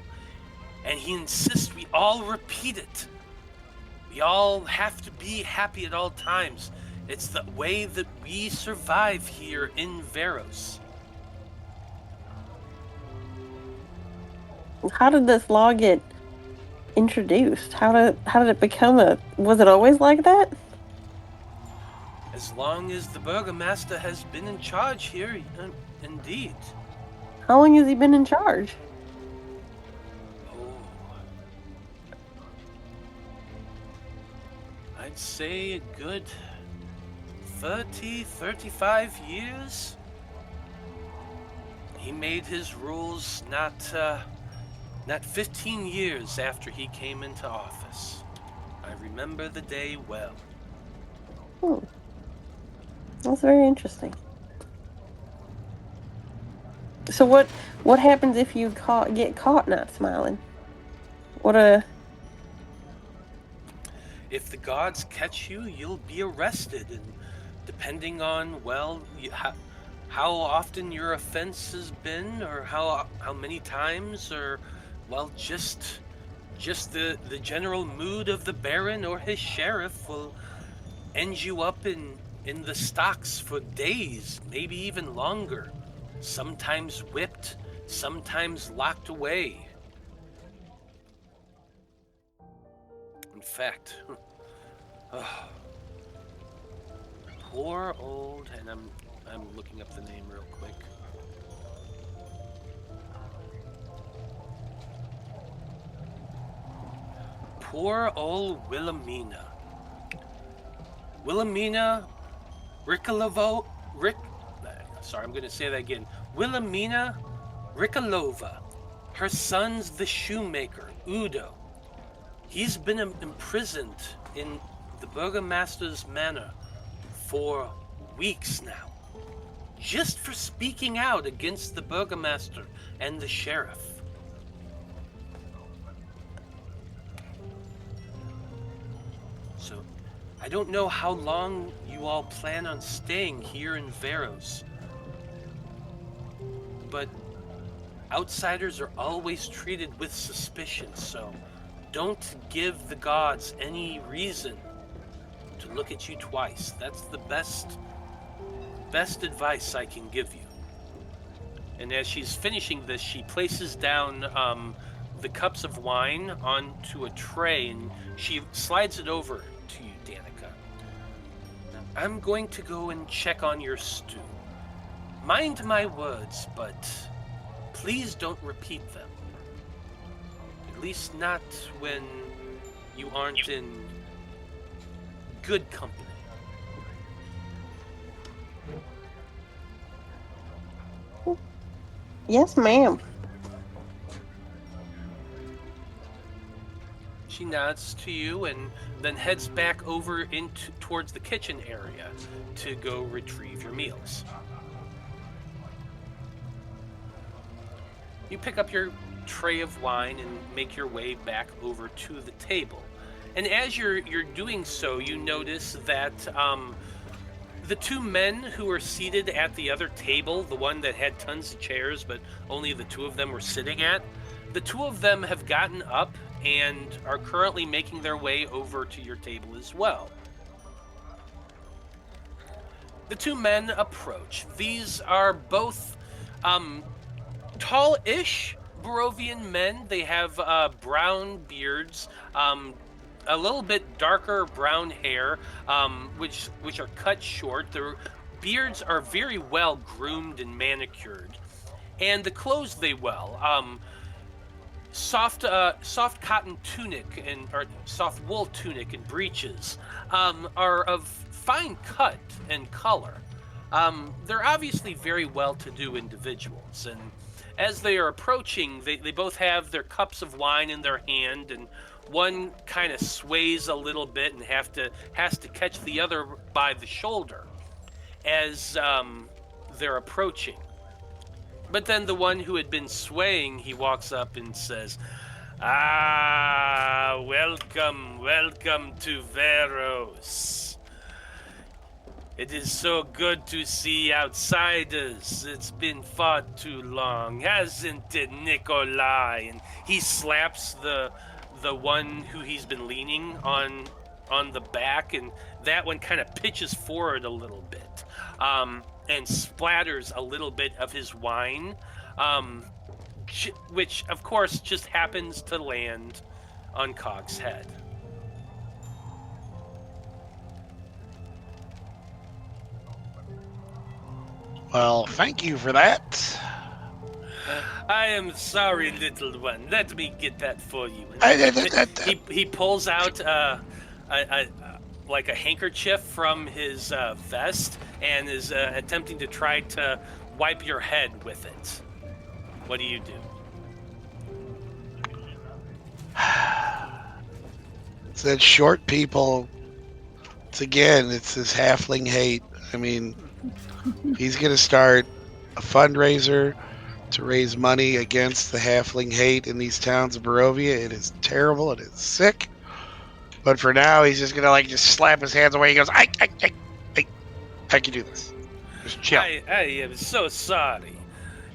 and he insists we all repeat it. We all have to be happy at all times. It's the way that we survive here in Veros. How did this law get introduced? How did it become was it always like that? As long as the Burgomaster has been in charge here, indeed. How long has he been in charge? Oh. I'd say a good 35 years. He made his rules not 15 years after he came into office. I remember the day well. That's very interesting. So what happens if you get caught not smiling? If the gods catch you, you'll be arrested, and depending on how often your offense has been, or how many times, or just the general mood of the Baron or his sheriff will end you up in the stocks for days, maybe even longer. Sometimes whipped, sometimes locked away. In fact, poor old, and I'm looking up the name real quick. Poor old Wilhelmina. Wilhelmina I'm going to say that again. Wilhelmina Rikolova. Her son's the shoemaker, Udo. He's been imprisoned in the Burgomaster's manor for weeks now, just for speaking out against the Burgomaster and the sheriff. So, I don't know how long you all plan on staying here in Veros, but outsiders are always treated with suspicion, so don't give the gods any reason to look at you twice. That's the best advice I can give you. And as she's finishing this, she places down the cups of wine onto a tray, and she slides it over to you, Danika. Now, I'm going to go and check on your stew. Mind my words, but please don't repeat them. At least not when you aren't in good company. Yes, ma'am. She nods to you and then heads back over towards the kitchen area to go retrieve your meals. You pick up your tray of wine and make your way back over to the table. And as you're doing so, you notice that the two men who were seated at the other table, the one that had tons of chairs but only the two of them were sitting at, the two of them have gotten up and are currently making their way over to your table as well. The two men approach. These are both tall-ish Barovian men. They have brown beards, a little bit darker brown hair, which are cut short. Their beards are very well groomed and manicured, and the clothes they well. Soft cotton tunic or soft wool tunic and breeches are of fine cut and color. They're obviously very well-to-do individuals, and as they are approaching, they both have their cups of wine in their hand, and one kind of sways a little bit and has to catch the other by the shoulder as they're approaching. But then the one who had been swaying, he walks up and says, "Ah, welcome to Veros. It is so good to see outsiders. It's been far too long, hasn't it, Nikolai?" And he slaps the one who he's been leaning on the back, and that one kind of pitches forward a little bit. And splatters a little bit of his wine, which, of course, just happens to land on Cog's head. Well, thank you for that. I am sorry, little one. Let me get that for you. He pulls out like a handkerchief from his vest and is attempting to try to wipe your head with it. What do you do? It's that short people. It's this halfling hate. I mean, he's going to start a fundraiser to raise money against the halfling hate in these towns of Barovia. It is terrible. It is sick. But for now, he's just going to just slap his hands away. He goes, I can do this. Just chill. I am so sorry.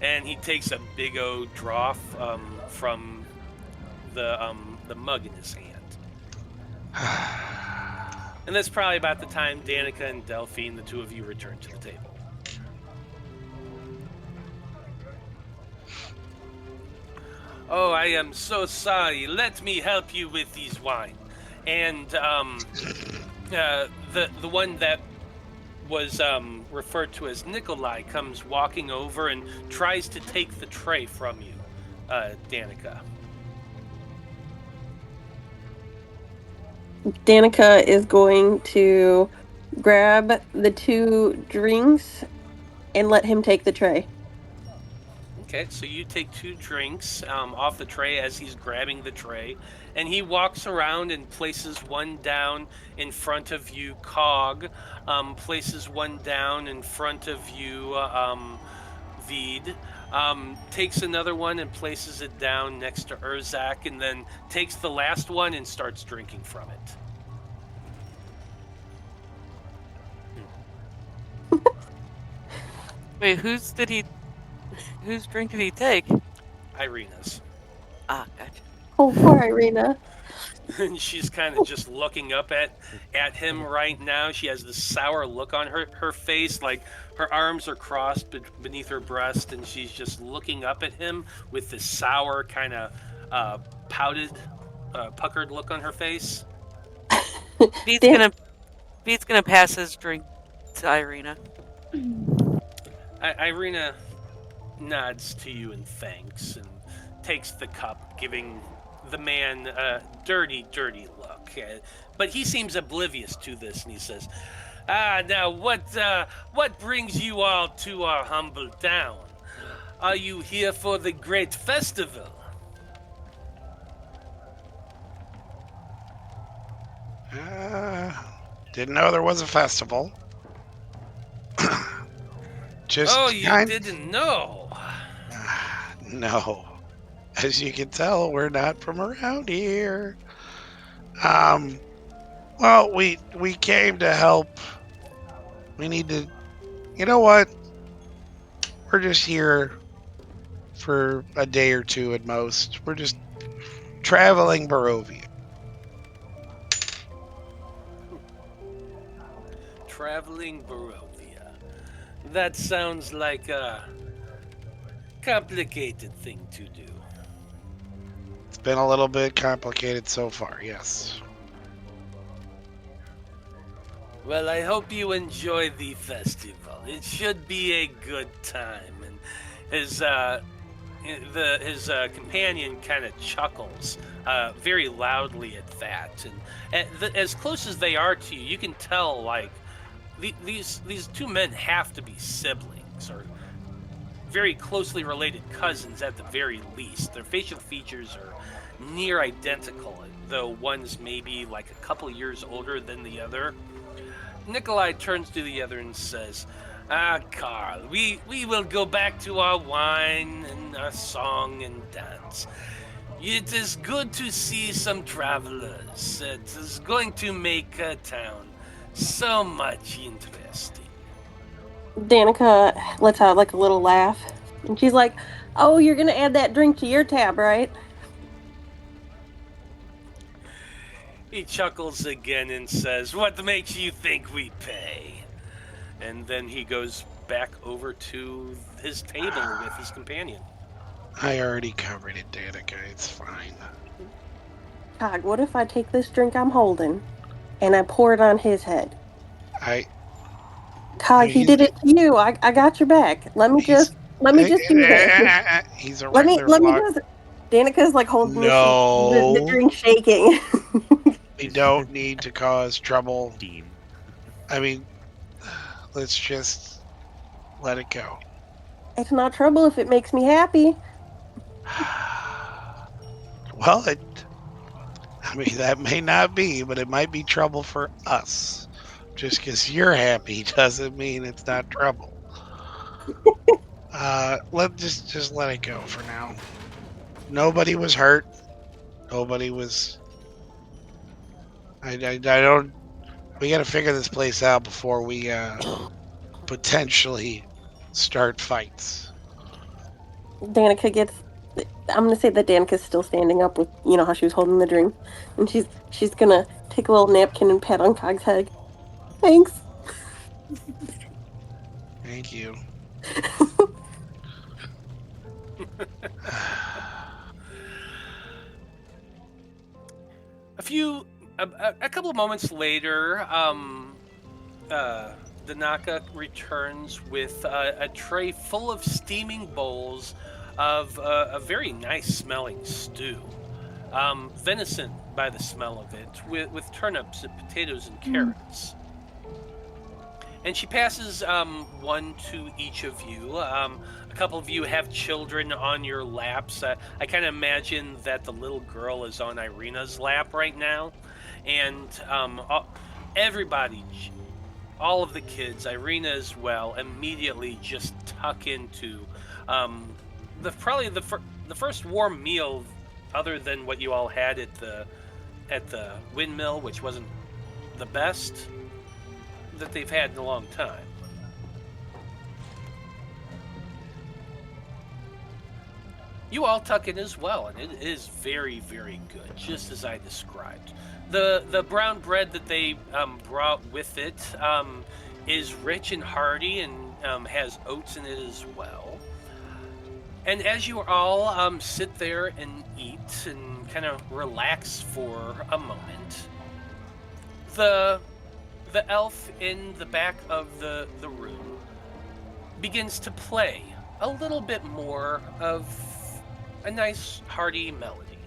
And he takes a big old draught from the mug in his hand. And that's probably about the time Danika and Delphine, the two of you, return to the table. Oh, I am so sorry. Let me help you with these wine. And the one that was referred to as Nikolai comes walking over and tries to take the tray from you, Danika. Danika is going to grab the two drinks and let him take the tray. Okay, so you take two drinks off the tray as he's grabbing the tray, and he walks around and places one down in front of you, Cog, places one down in front of you, Vide, takes another one and places it down next to Urzak, and then takes the last one and starts drinking from it. Wait, whose drink did he take? Irina's. Ah, gotcha. Oh, poor Irina. And she's kind of just looking up at him right now. She has this sour look on her face, like her arms are crossed beneath her breast, and she's just looking up at him with this sour kind of puckered look on her face. Pete's gonna pass his drink to Irina. Irina, nods to you in thanks and takes the cup, giving the man a dirty, dirty look. But he seems oblivious to this, and he says, now what brings you all to our humble town? Are you here for the great festival? Didn't know there was a festival. Just Oh, you didn't know? No. As you can tell, we're not from around here. Well, we came to help. We need to... You know what? We're just here for a day or two at most. We're just traveling Barovia. Traveling Barovia. That sounds like a complicated thing to do. It's been a little bit complicated so far, yes. Well, I hope you enjoy the festival. It should be a good time. And his companion kind of chuckles very loudly at that. And as close as they are to you, you can tell like these two men have to be siblings or very closely related cousins at the very least. Their facial features are near identical, though one's maybe like a couple years older than the other. Nikolai turns to the other and says, Carl, we will go back to our wine and our song and dance. It is good to see some travelers. It is going to make a town so much interesting. Danika lets out like a little laugh. And she's like, oh, you're going to add that drink to your tab, right? He chuckles again and says, what makes you think we pay? And then he goes back over to his table with his companion. I already covered it, Danika. It's fine. Cog, what if I take this drink I'm holding and I pour it on his head? Cog, he did it to you. I got your back. Let me just do this. He's a let me regular just. Danika's like holding the drink shaking. We don't need to cause trouble. Dean. I mean, let's just let it go. It's not trouble if it makes me happy. Well, that may not be, but it might be trouble for us. Just because you're happy doesn't mean it's not trouble. Just let it go for now. Nobody was hurt. Nobody was. I don't. We got to figure this place out before we potentially start fights. Danika gets. I'm gonna say that Danika's still standing up with how she was holding the drink, and she's gonna take a little napkin and pat on Cog's head. Thanks. Thank you. A couple of moments later, Danika returns with a tray full of steaming bowls of a very nice smelling stew. Venison by the smell of it, with turnips and potatoes and carrots. And she passes one to each of you. A couple of you have children on your laps. I kind of imagine that the little girl is on Irina's lap right now. And everybody, all of the kids, Irina as well, immediately just tuck into the first warm meal other than what you all had at the windmill, which wasn't the best that they've had in a long time. You all tuck in as well, and it is very, very good, just as I described. The brown bread that they brought with it is rich and hearty and has oats in it as well. And as you all sit there and eat and kind of relax for a moment, the elf in the back of the room begins to play a little bit more of a nice, hearty melody.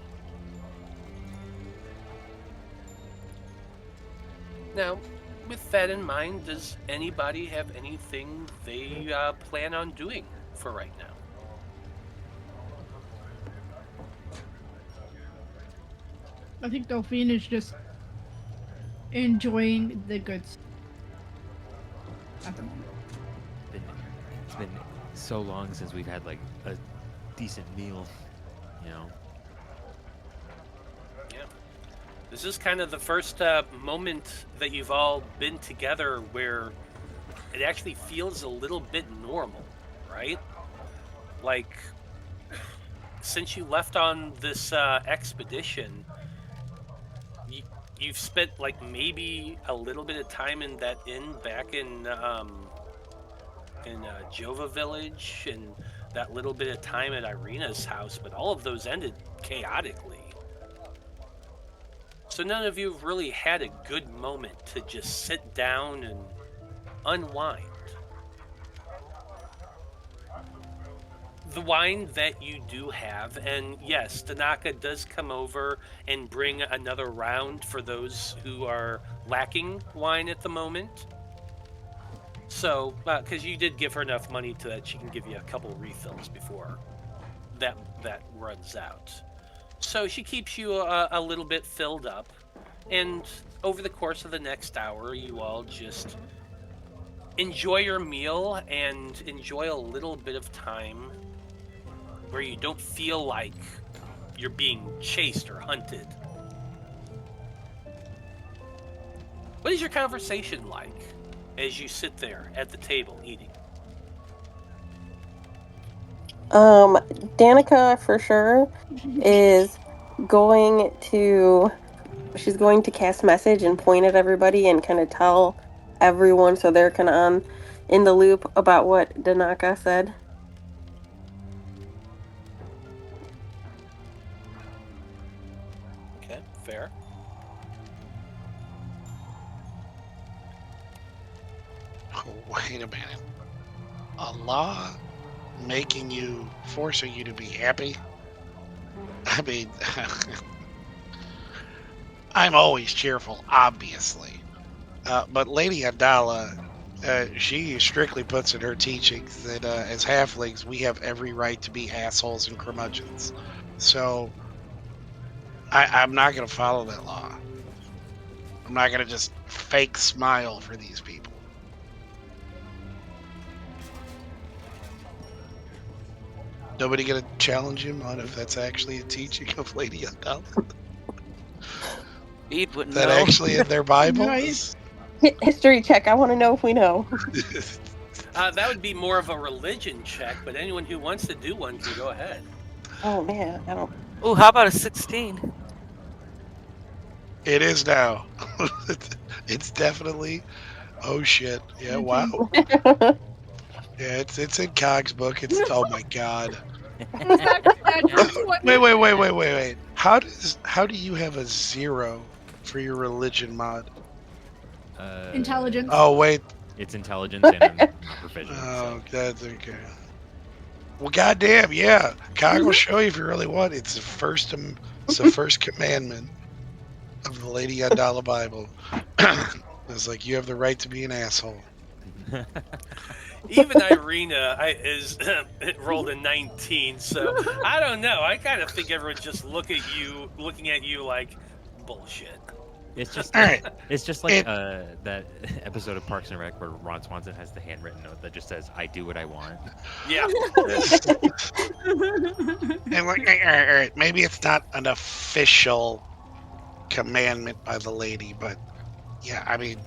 Now, with that in mind, does anybody have anything they plan on doing for right now? I think Delphine is just enjoying the goods at the moment. It's been so long since we've had like a decent meal, you know. Yeah. This is kind of the first moment that you've all been together where it actually feels a little bit normal, right? Like, since you left on this expedition, you've spent like maybe a little bit of time in that inn back in Jova Village, and that little bit of time at Irina's house, but all of those ended chaotically. So none of you have really had a good moment to just sit down and unwind. The wine that you do have, and yes, Danika does come over and bring another round for those who are lacking wine at the moment. So, because you did give her enough money to that she can give you a couple refills before that runs out. So she keeps you a little bit filled up, and over the course of the next hour, you all just enjoy your meal and enjoy a little bit of time where you don't feel like you're being chased or hunted. What is your conversation like as you sit there at the table eating? Danika for sure is she's going to cast message and point at everybody and kind of tell everyone so they're kind of in the loop about what Danika said. Okay, fair. Oh, wait a minute. A law forcing you to be happy? I mean, I'm always cheerful, obviously. But Lady Adala, she strictly puts in her teachings that as halflings, we have every right to be assholes and curmudgeons. So, I'm not going to follow that law. I'm not going to just fake smile for these people. Nobody gonna challenge him on if that's actually a teaching of Lady Adala? Vide wouldn't That know. actually in their Bible? Nice. History check. I want to know if we know. That would be more of a religion check, but anyone who wants to do one can go ahead. Oh man, I don't. Oh, how about a 16? It is now. It's definitely. Oh shit! Yeah, wow. Yeah, it's in Cog's book. It's oh my god. Was that Wait. How do you have a 0 for your religion mod? Intelligence. Oh wait. It's intelligence and I'm not proficient. Oh, that's okay. Well, goddamn, yeah. Cog will show you if you really want. It's the first commandment of the Lady Adala Bible. It's like you have the right to be an asshole. Even Irina it rolled a 19, so I don't know. I kind of think everyone's just looking at you like bullshit. It's just All right. It's just like that episode of Parks and Rec where Ron Swanson has the handwritten note that just says, "I do what I want." Yeah. And like, all right, maybe it's not an official commandment by the lady, but yeah, I mean,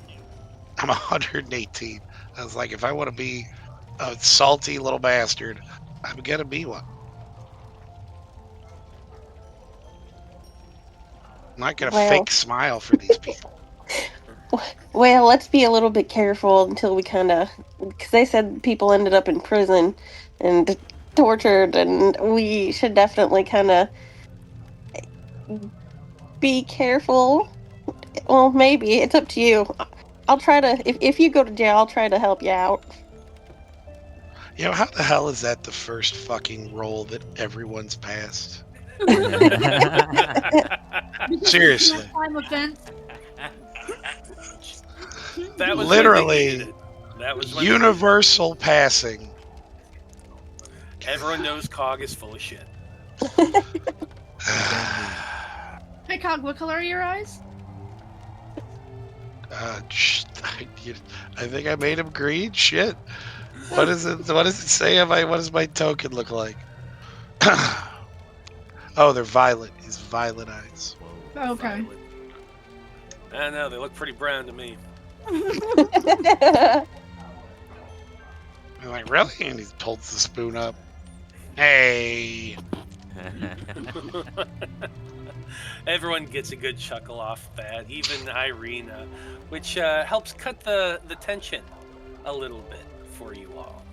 I'm 118. I was like, if I want to be a salty little bastard, I'm gonna be one. I'm not gonna fake smile for these people. Well, let's be a little bit careful until we kind of, because they said people ended up in prison and tortured, and we should definitely kind of be careful. Well, maybe it's up to you. I'll try to, if you go to jail, I'll try to help you out. You know, how the hell is that the first fucking roll that everyone's passed? Seriously. Time event. That was Literally, when they needed it. That was when universal passing. everyone knows Cog is full of shit. Hey, Cog, what color are your eyes? I think I made him green. Shit. What is it? What does it say? What does my token look like? Oh, they're violet. His violet eyes. Oh, okay. Violet. I know, they look pretty brown to me. I'm like, really? And he pulls the spoon up. Hey. Everyone gets a good chuckle off that, even Irina, which helps cut the tension a little bit for you all.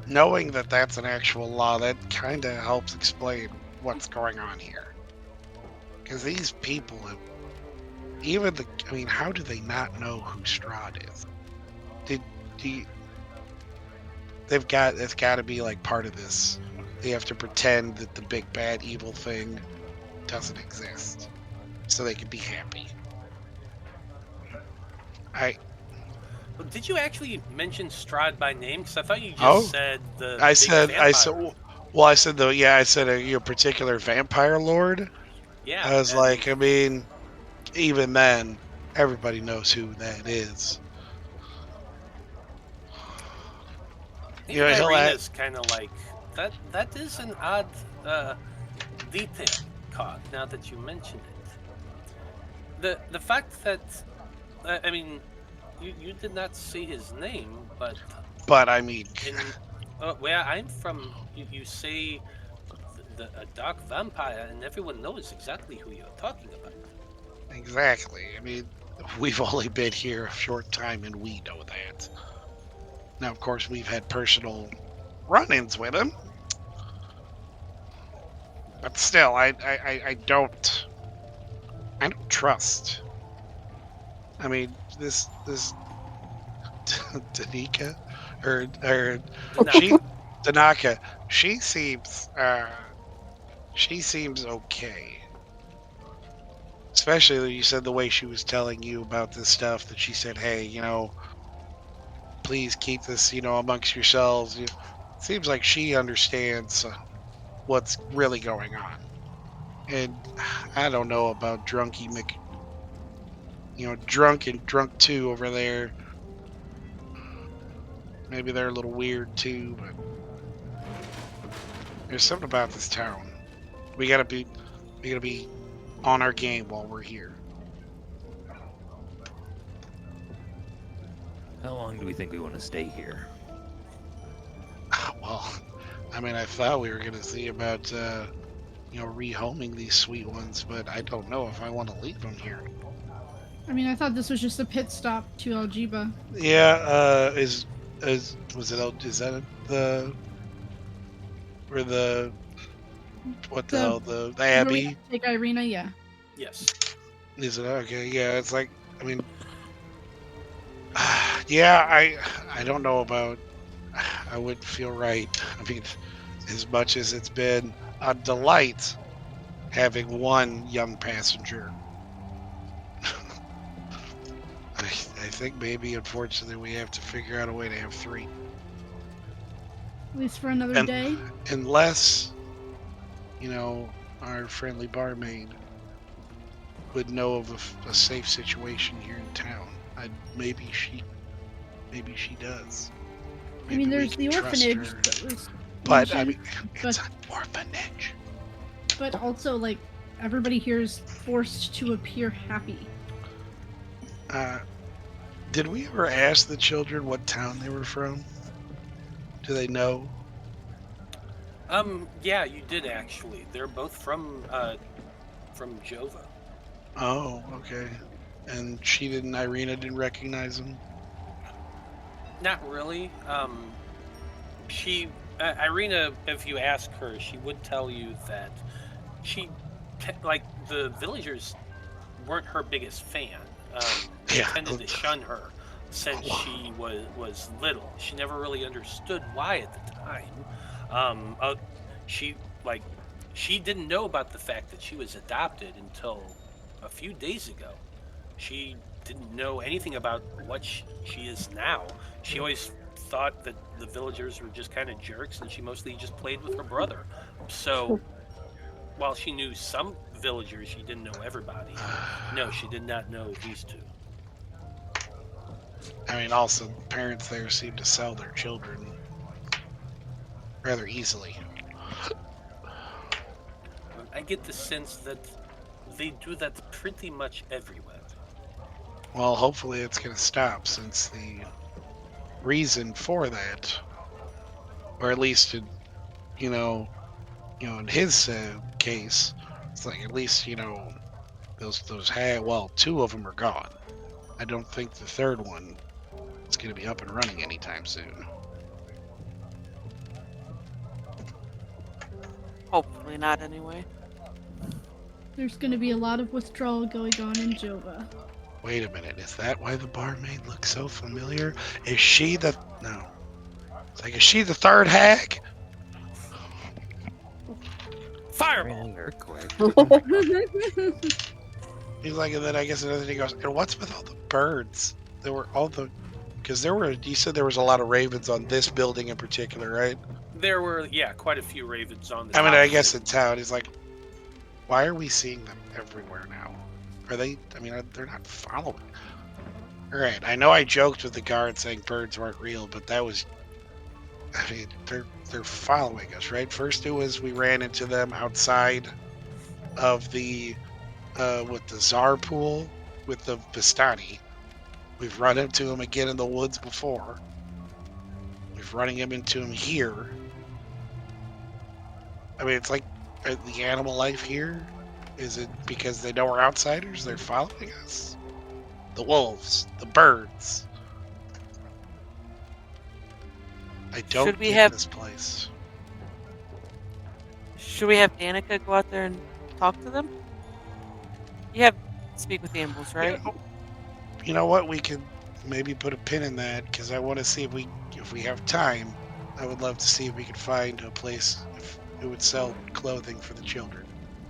Knowing that that's an actual law, that kind of helps explain what's going on here. Because these people have, how do they not know who Strahd is? It's got to be like part of this. They have to pretend that the big bad evil thing doesn't exist, so they can be happy. Did you actually mention Strahd by name? Because I thought you just said the. I said your particular vampire lord. Yeah. I was like, even then, everybody knows who that is. You know, Irina's kind of like that. That is an odd detail, Cog. Now that you mention it, the fact that you did not say his name, but where I'm from, you say a dark vampire, and everyone knows exactly who you're talking about. Exactly. We've only been here a short time, and we know that. Now, of course, we've had personal run-ins with him, but still, I don't trust. This Danika or Danika, she seems okay. Especially you said the way she was telling you about this stuff, that she said, hey, please keep this, amongst yourselves. It seems like she understands what's really going on. And I don't know about Drunky Drunk and Drunk 2 over there. Maybe they're a little weird too, but there's something about this town. We gotta be on our game while we're here. How long do we think we want to stay here? Well, I thought we were gonna see about rehoming these sweet ones, but I don't know if I want to leave them here. I thought this was just a pit stop to Algiba. Yeah, is that the Abbey? Take Irina, yeah. Yes. Is it okay? Yeah, it's like, yeah, I don't know about. I wouldn't feel right. As much as it's been a delight having one young passenger, I think maybe, unfortunately, we have to figure out a way to have 3. At least for another day. Unless, our friendly barmaid would know of a safe situation here in town. Maybe she does. Maybe there's the orphanage that was. But it's an orphanage. But also, everybody here is forced to appear happy. Did we ever ask the children what town they were from? Do they know? Yeah, you did actually. They're both from Jova. Oh, okay. And Irina didn't recognize them? Not really. Irina, if you ask her, she would tell you that the villagers weren't her biggest fan. They tended to shun her since she was little. She never really understood why at the time. She didn't know about the fact that she was adopted until a few days ago. She didn't know anything about what she is now. She always thought that the villagers were just kind of jerks, and she mostly just played with her brother. So, while she knew some villagers, she didn't know everybody. No, she did not know these two. I mean, also, parents there seem to sell their children rather easily. I get the sense that they do that pretty much everywhere. Well, hopefully it's going to stop, since the reason for that, or at least in, in his case, it's like at least those two of them are gone. I don't think the third one is going to be up and running anytime soon. Hopefully not, anyway. There's going to be a lot of withdrawal going on in Jova. Wait a minute, is that why the barmaid looks so familiar? Is she the... No. It's like, is she the third hag? Fireball! Earthquake. He's like, and then I guess another thing goes, and what's with all the birds? There were all the... Because you said there was a lot of ravens on this building in particular, right? There were, quite a few ravens on the I mean, top I of guess it. in town, he's like, why are we seeing them everywhere now? Are they, they're not following. Alright, I know I joked with the guard saying birds weren't real, but that was, they're following us, right? First it was we ran into them outside of the, with the Tsar pool, with the Vistani. We've run into them again in the woods before. We've running into them here. I mean, it's like, the animal life here? Is it because they know we're outsiders? They're following us? The wolves, the birds. I don't get this place. Should we have Danika go out there and talk to them? You have speak with the animals, right? You know what? We could maybe put a pin in that, because I want to see if we have time. I would love to see if we could find a place who would sell clothing for the children.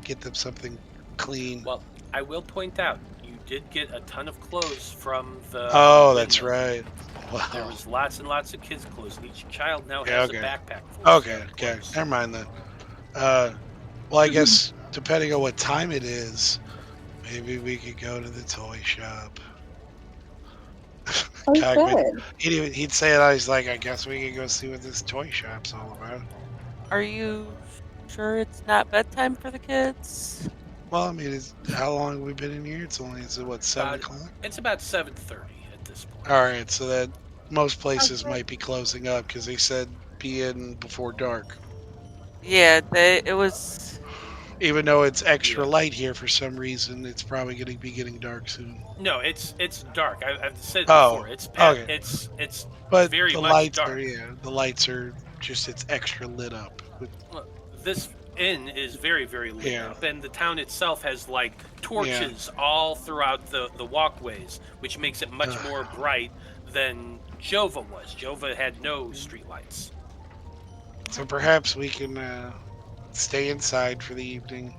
Get them something clean. Well, I will point out, you did get a ton of clothes from the... Oh, that's right. Wow. There was lots and lots of kids' clothes, and each child now Yeah, has okay. a backpack full of Okay. clothes. Never mind then. Well, I guess depending on what time it is, maybe we could go to the toy shop. Oh, good. He'd say it. I was like, I guess we could go see what this toy shop's all about. Are you sure it's not bedtime for the kids? Well, I mean, how long have we been in here? It's 7 o'clock? It's about 7:30 at this point. Alright, so that most places might be closing up, because they said be in before dark. Yeah, it was... Even though it's extra light here for some reason, it's probably going to be getting dark soon. No, it's dark. I've said it Oh, before. It's okay. It's But very the much lights dark. the lights are just, it's extra lit up. This inn is very, very lit Yeah. up, and the town itself has like torches all throughout the walkways, which makes it much more bright than Jova was. Jova had no streetlights. So perhaps we can stay inside for the evening.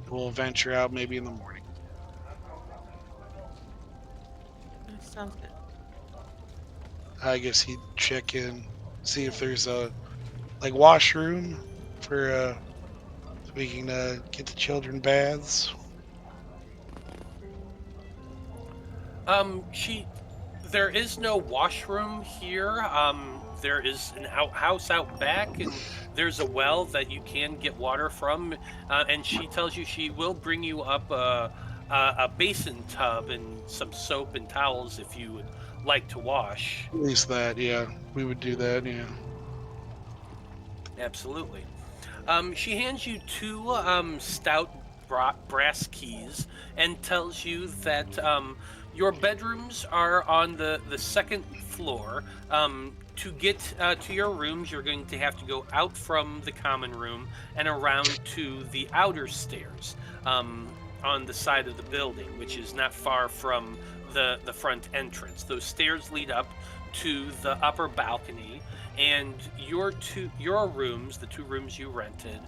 We'll venture out maybe in the morning. Sounds good. I guess he'd check in, see if there's a washroom for so we can get the children baths. There is no washroom here. There is an outhouse out back, and there's a well that you can get water from. And she tells you she will bring you up a basin tub and some soap and towels if you would like to wash. At least that, yeah. We would do that, yeah. Absolutely. She hands you two stout brass keys and tells you that your bedrooms are on the second floor. To get to your rooms, you're going to have to go out from the common room and around to the outer stairs. on the side of the building, which is not far from the front entrance. Those stairs lead up to the upper balcony, and your rooms, the 2 rooms you rented,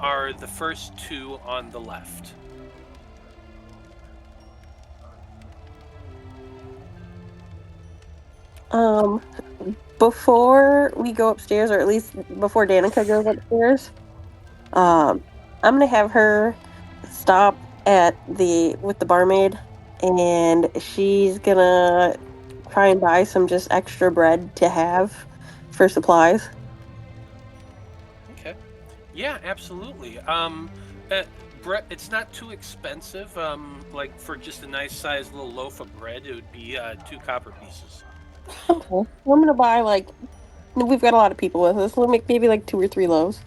are the first 2 on the left. Before we go upstairs, or at least before Danika goes upstairs, I'm gonna have her stop with the barmaid, and she's gonna try and buy some just extra bread to have for supplies. Okay. Yeah, absolutely. It's not too expensive. Like for just a nice sized little loaf of bread, it would be 2 copper pieces. Okay. I'm gonna buy we've got a lot of people with us. We'll make maybe 2 or 3 loaves.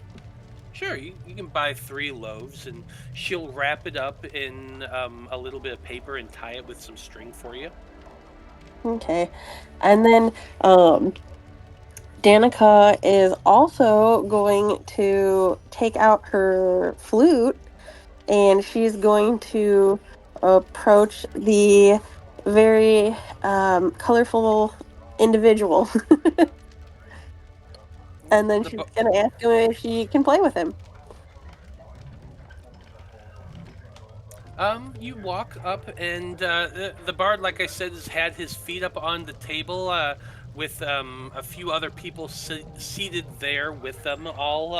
Sure, you can buy 3 loaves, and she'll wrap it up in a little bit of paper and tie it with some string for you. Okay. And then Danika is also going to take out her flute, and she's going to approach the very colorful individual. And then she's going to ask him if she can play with him. You walk up, and the bard, like I said, has had his feet up on the table with a few other people seated there with them, all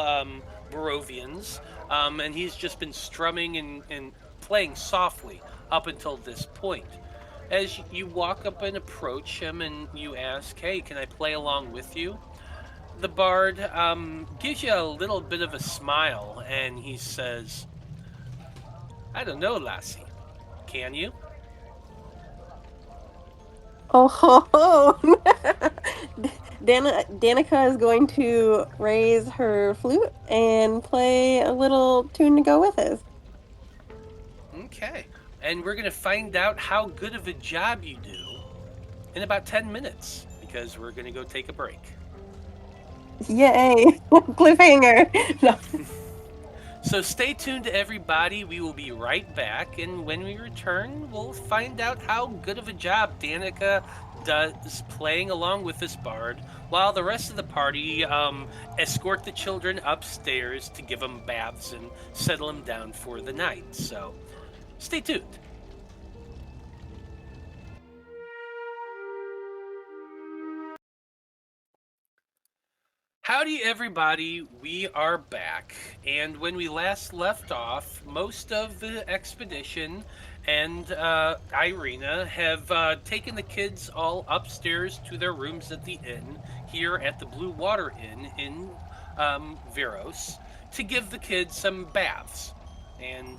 Barovians, and he's just been strumming and playing softly up until this point. As you walk up and approach him and you ask, "Hey, can I play along with you?" The bard gives you a little bit of a smile, and he says, "I don't know, lassie. Can you?" Oh ho ho! Danika is going to raise her flute and play a little tune to go with it. Okay. And we're going to find out how good of a job you do in about 10 minutes, because we're going to go take a break. Yay! Cliffhanger! No. So stay tuned, everybody. We will be right back, and when we return, we'll find out how good of a job Danika does playing along with this bard, while the rest of the party escort the children upstairs to give them baths and settle them down for the night. So stay tuned. Howdy, everybody. We are back. And when we last left off, most of the expedition and Irina have taken the kids all upstairs to their rooms at the inn here at the Blue Water Inn in Veros to give the kids some baths and,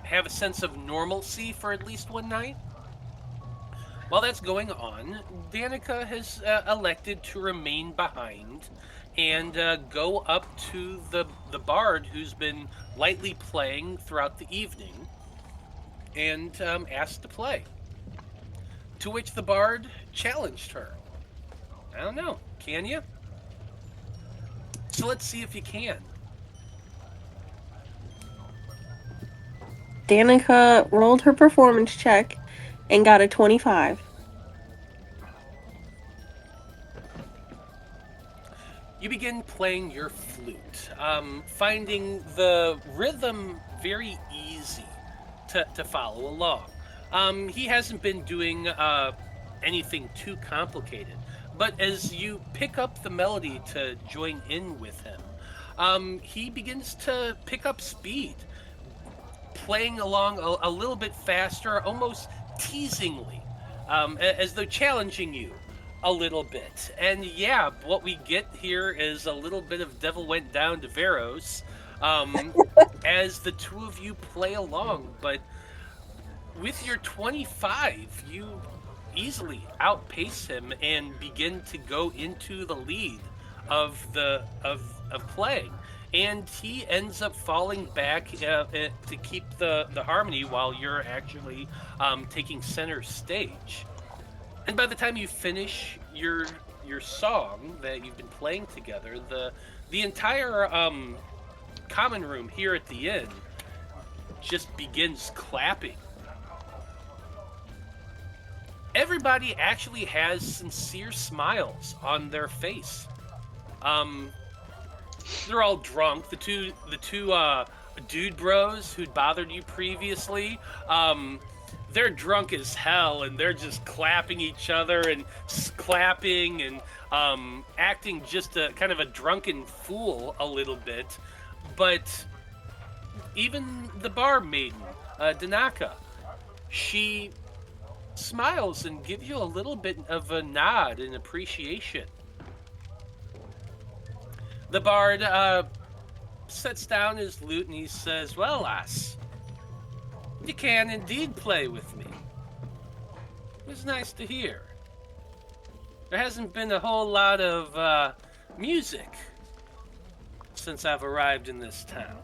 have a sense of normalcy for at least one night. While that's going on, Danika has elected to remain behind and go up to the bard who's been lightly playing throughout the evening and asked to play. To which the bard challenged her. I don't know, can you? So let's see if you can. Danika rolled her performance check and got a 25. You begin playing your flute, finding the rhythm very easy to follow along. He hasn't been doing anything too complicated, but as you pick up the melody to join in with him, he begins to pick up speed, playing along a little bit faster, almost teasingly, as though challenging you a little bit. And yeah, what we get here is a little bit of Devil Went Down to Veros as the two of you play along. But with your 25, you easily outpace him and begin to go into the lead of playing. And he ends up falling back to keep the harmony while you're actually taking center stage. And by the time you finish your song that you've been playing together, the entire common room here at the inn just begins clapping. Everybody actually has sincere smiles on their face. They're all drunk. The two dude bros who'd bothered you previously, they're drunk as hell, and they're just clapping each other and clapping and acting just a kind of a drunken fool a little bit. But even the bar maiden, Danika, she smiles and gives you a little bit of a nod in appreciation. The bard sets down his lute and he says, "Well, lass, you can indeed play with me. It was nice to hear. There hasn't been a whole lot of music since I've arrived in this town,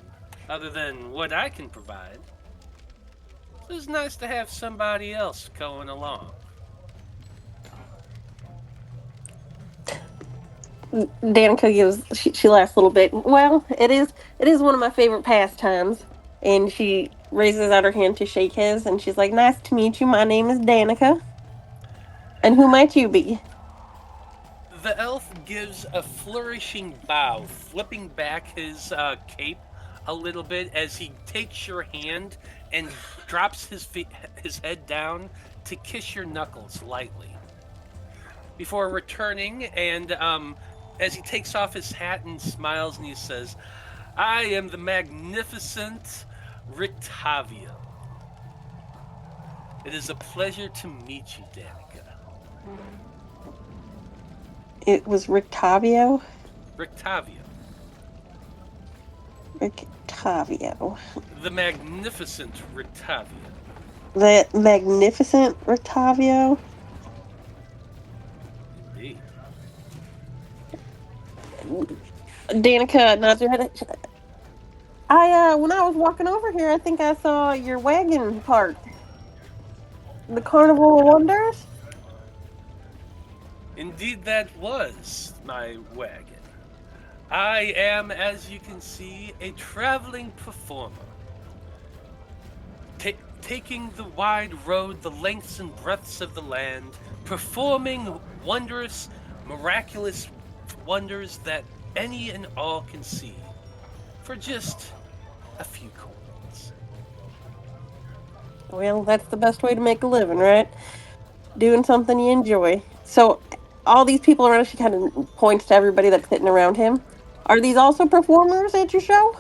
other than what I can provide. So it's nice to have somebody else going along." Danica she laughs a little bit. Well, it is one of my favorite pastimes. And she raises out her hand to shake his, and she's like, "Nice to meet you. My name is Danica. And who might you be?" The elf gives a flourishing bow, flipping back his cape a little bit as he takes your hand and drops his head down to kiss your knuckles lightly. Before returning, and as he takes off his hat and smiles, and he says, "I am the magnificent Rictavio. It is a pleasure to meet you, Danika." It was Rictavio? Rictavio. Rictavio. The magnificent Rictavio. The magnificent Rictavio? Indeed. Danica nods her head. When I was walking over here, I think I saw your wagon parked. The Carnival of Wonders? Indeed, that was my wagon. I am, as you can see, a traveling performer. Taking the wide road, the lengths and breadths of the land, performing wondrous, miraculous wonders that any and all can see for just a few coins. Well, that's the best way to make a living, right? Doing something you enjoy. So, all these people around, she kind of points to everybody that's sitting around him. Are these also performers at your show?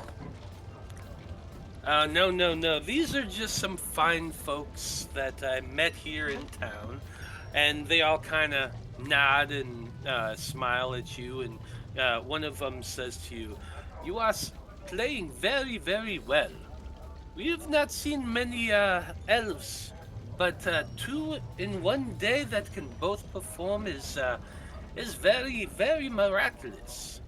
No. These are just some fine folks that I met here in town, and they all kind of nod and smile at you, and one of them says to you, "You are playing very, very well. We have not seen many elves, but two in one day that can both perform is very, very miraculous."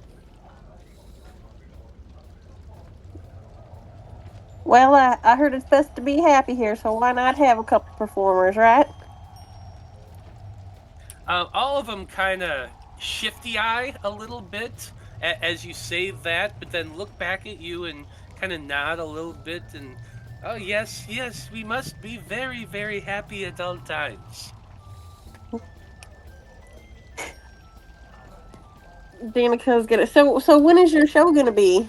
Well, I heard it's best to be happy here, so why not have a couple performers, right? All of them kind of shifty eye a little bit as you say that, but then look back at you and kind of nod a little bit and, "Oh, yes, we must be very, very happy at all times." Danica's gonna. So when is your show gonna be?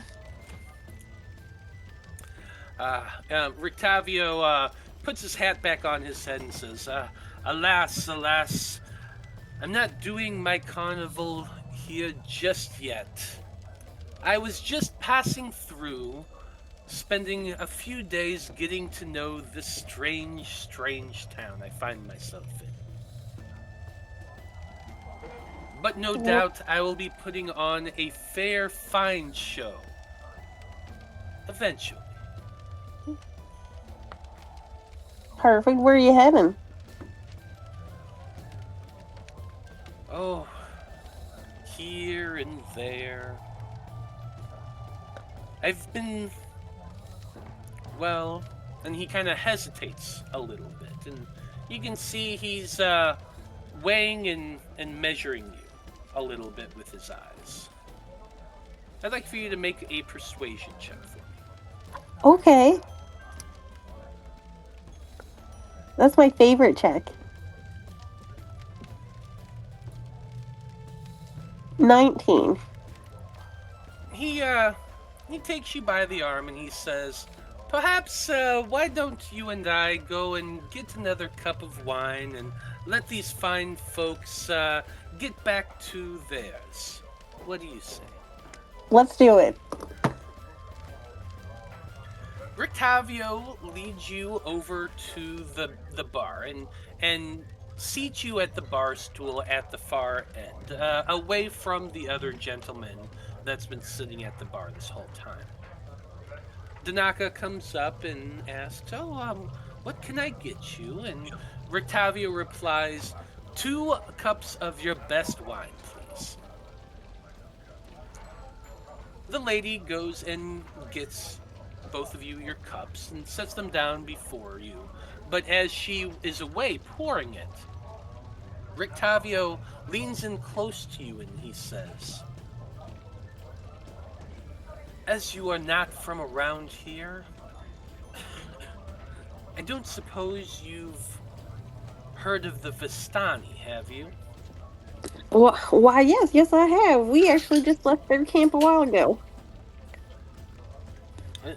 Rictavio puts his hat back on his head and says, alas, I'm not doing my carnival here just yet. I was just passing through, spending a few days getting to know this strange town I find myself in. But no doubt I will be putting on a fair, fine show. Eventually. Perfect. Where are you heading? Oh, here and there. I've been, well, and he kind of hesitates a little bit, and you can see he's weighing and measuring you a little bit with his eyes. I'd like for you to make a persuasion check for me. Okay. That's my favorite check. 19. He takes you by the arm and he says, "Perhaps why don't you and I go and get another cup of wine and let these fine folks get back to theirs? What do you say?" Let's do it. Rictavio leads you over to the bar and seats you at the bar stool at the far end, away from the other gentleman that's been sitting at the bar this whole time. Danika comes up and asks, what can I get you? And Rictavio replies, 2 cups of your best wine, please. The lady goes and gets both of you your cups and sets them down before you. But as she is away pouring it, Rictavio leans in close to you and he says, "As you are not from around here, I don't suppose you've heard of the Vistani, have you?" Why, yes, I have. We actually just left their camp a while ago.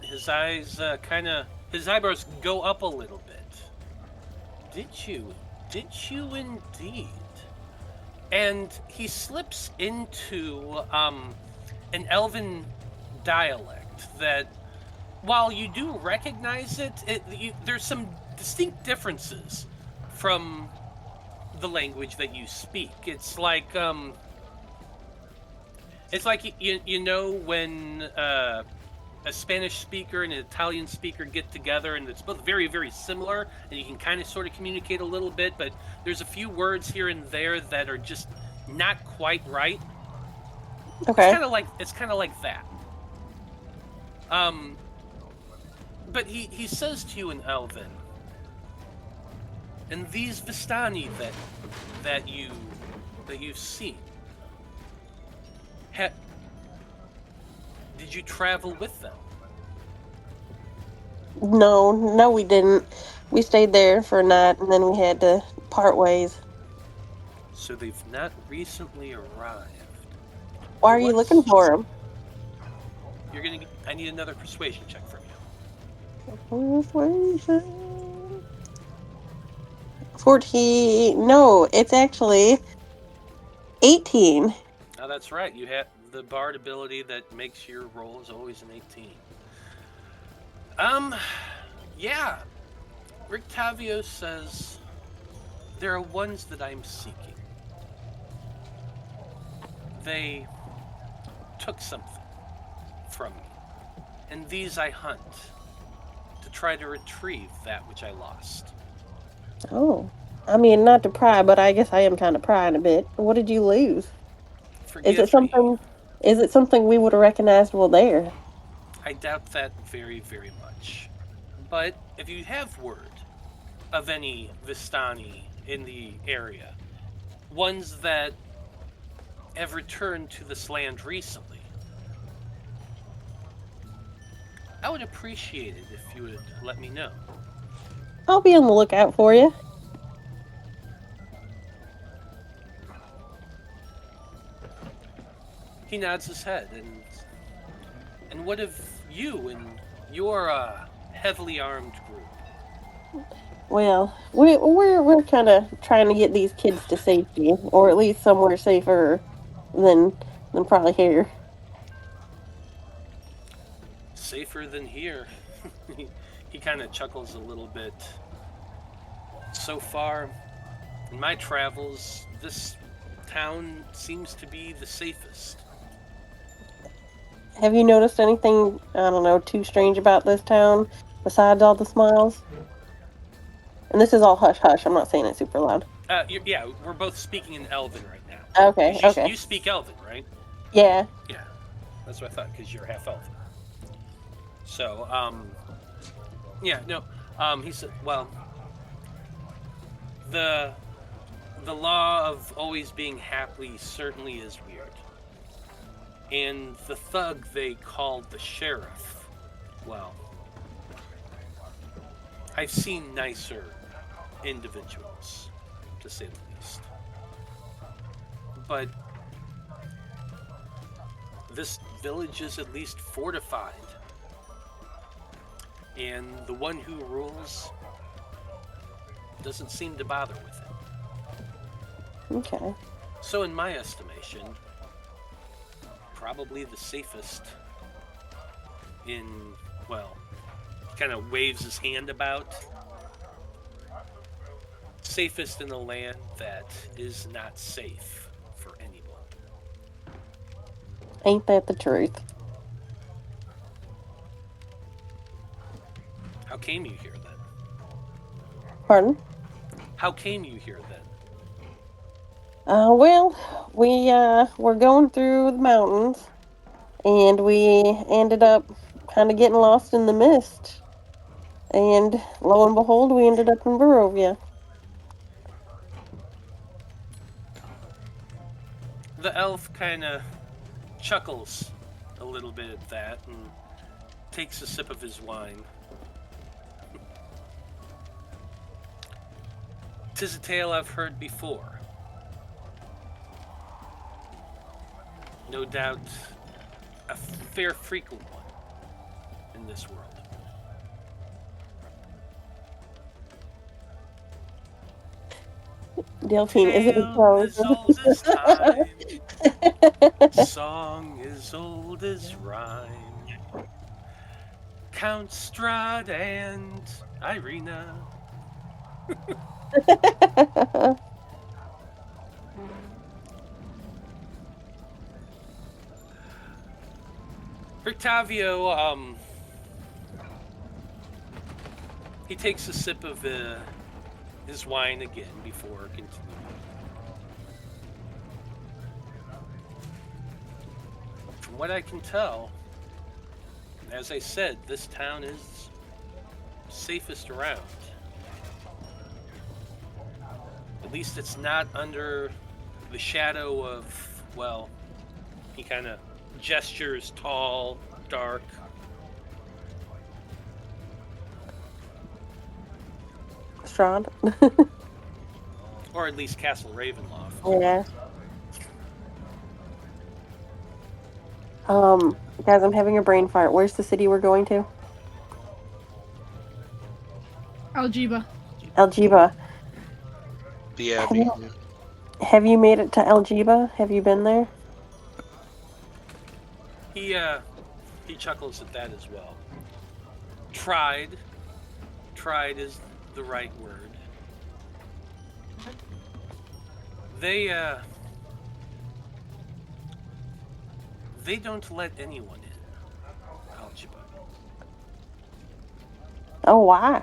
His eyes his eyebrows go up a little bit. Did you indeed? And he slips into an elven dialect that, while you do recognize it, there's some distinct differences from the language that you speak. It's like you know when a Spanish speaker and an Italian speaker get together and it's both very, very similar and you can kind of sort of communicate a little bit, but there's a few words here and there that are just not quite right. Okay. It's kind of like that. But he says to you in Elven, "And these Vistani that you've seen, did you travel with them?" No, we didn't. We stayed there for a night and then we had to part ways. So they've not recently arrived. Why are you looking for them? I need another persuasion check from you. Persuasion. 14. No, it's actually 18. Oh, that's right. You have the bard ability that makes your roll is always an 18. Yeah. Rictavio says, "There are ones that I'm seeking. They took something from me, and these I hunt to try to retrieve that which I lost." Oh. I mean, not to pry, but I guess I am kind of prying a bit. What did you lose? Forgive Is it something? me. Is it something we would have recognized while there? I doubt that very, very much. But if you have word of any Vistani in the area, ones that have returned to this land recently, I would appreciate it if you would let me know. I'll be on the lookout for you. He nods his head, and what of you and your heavily armed group? Well, we're kind of trying to get these kids to safety, or at least somewhere safer than probably here. Safer than here. He kind of chuckles a little bit. So far, in my travels, this town seems to be the safest. Have you noticed anything, I don't know, too strange about this town, besides all the smiles? And this is all hush-hush, I'm not saying it super loud. Yeah, we're both speaking in Elven right now. Okay, You- okay. You speak Elven, right? Yeah. Yeah, that's what I thought, because you're half Elven. So, yeah, no, he said, well, the law of always being happy certainly is weird. And the thug they called the sheriff, well, I've seen nicer individuals, to say the least. But this village is at least fortified, and the one who rules doesn't seem to bother with it. Okay. So in my estimation, probably the safest in, well, kind of waves his hand about. Safest in a land that is not safe for anyone. Ain't that the truth? How came you here then? Pardon? How came you here then? Well, we were going through the mountains, and we ended up kind of getting lost in the mist. And lo and behold, we ended up in Barovia. The elf kind of chuckles a little bit at that and takes a sip of his wine. 'Tis a tale I've heard before. No doubt a fair frequent one in this world. Delphine isn't Tale as close. old as time. Song as old as rhyme. Count Strahd and Irina. Rictavio, he takes a sip of his wine again before continuing. From what I can tell, as I said, this town is safest around. At least it's not under the shadow of, well, he kind of gestures tall, dark. Strahd? Or at least Castle Ravenloft. Yeah. Guys, I'm having a brain fart. Where's the city we're going to? Algiba. Algiba. The Abbey. Have you made it to Algiba? Have you been there? He chuckles at that as well. Tried is the right word. They don't let anyone in Algiba. Oh, why?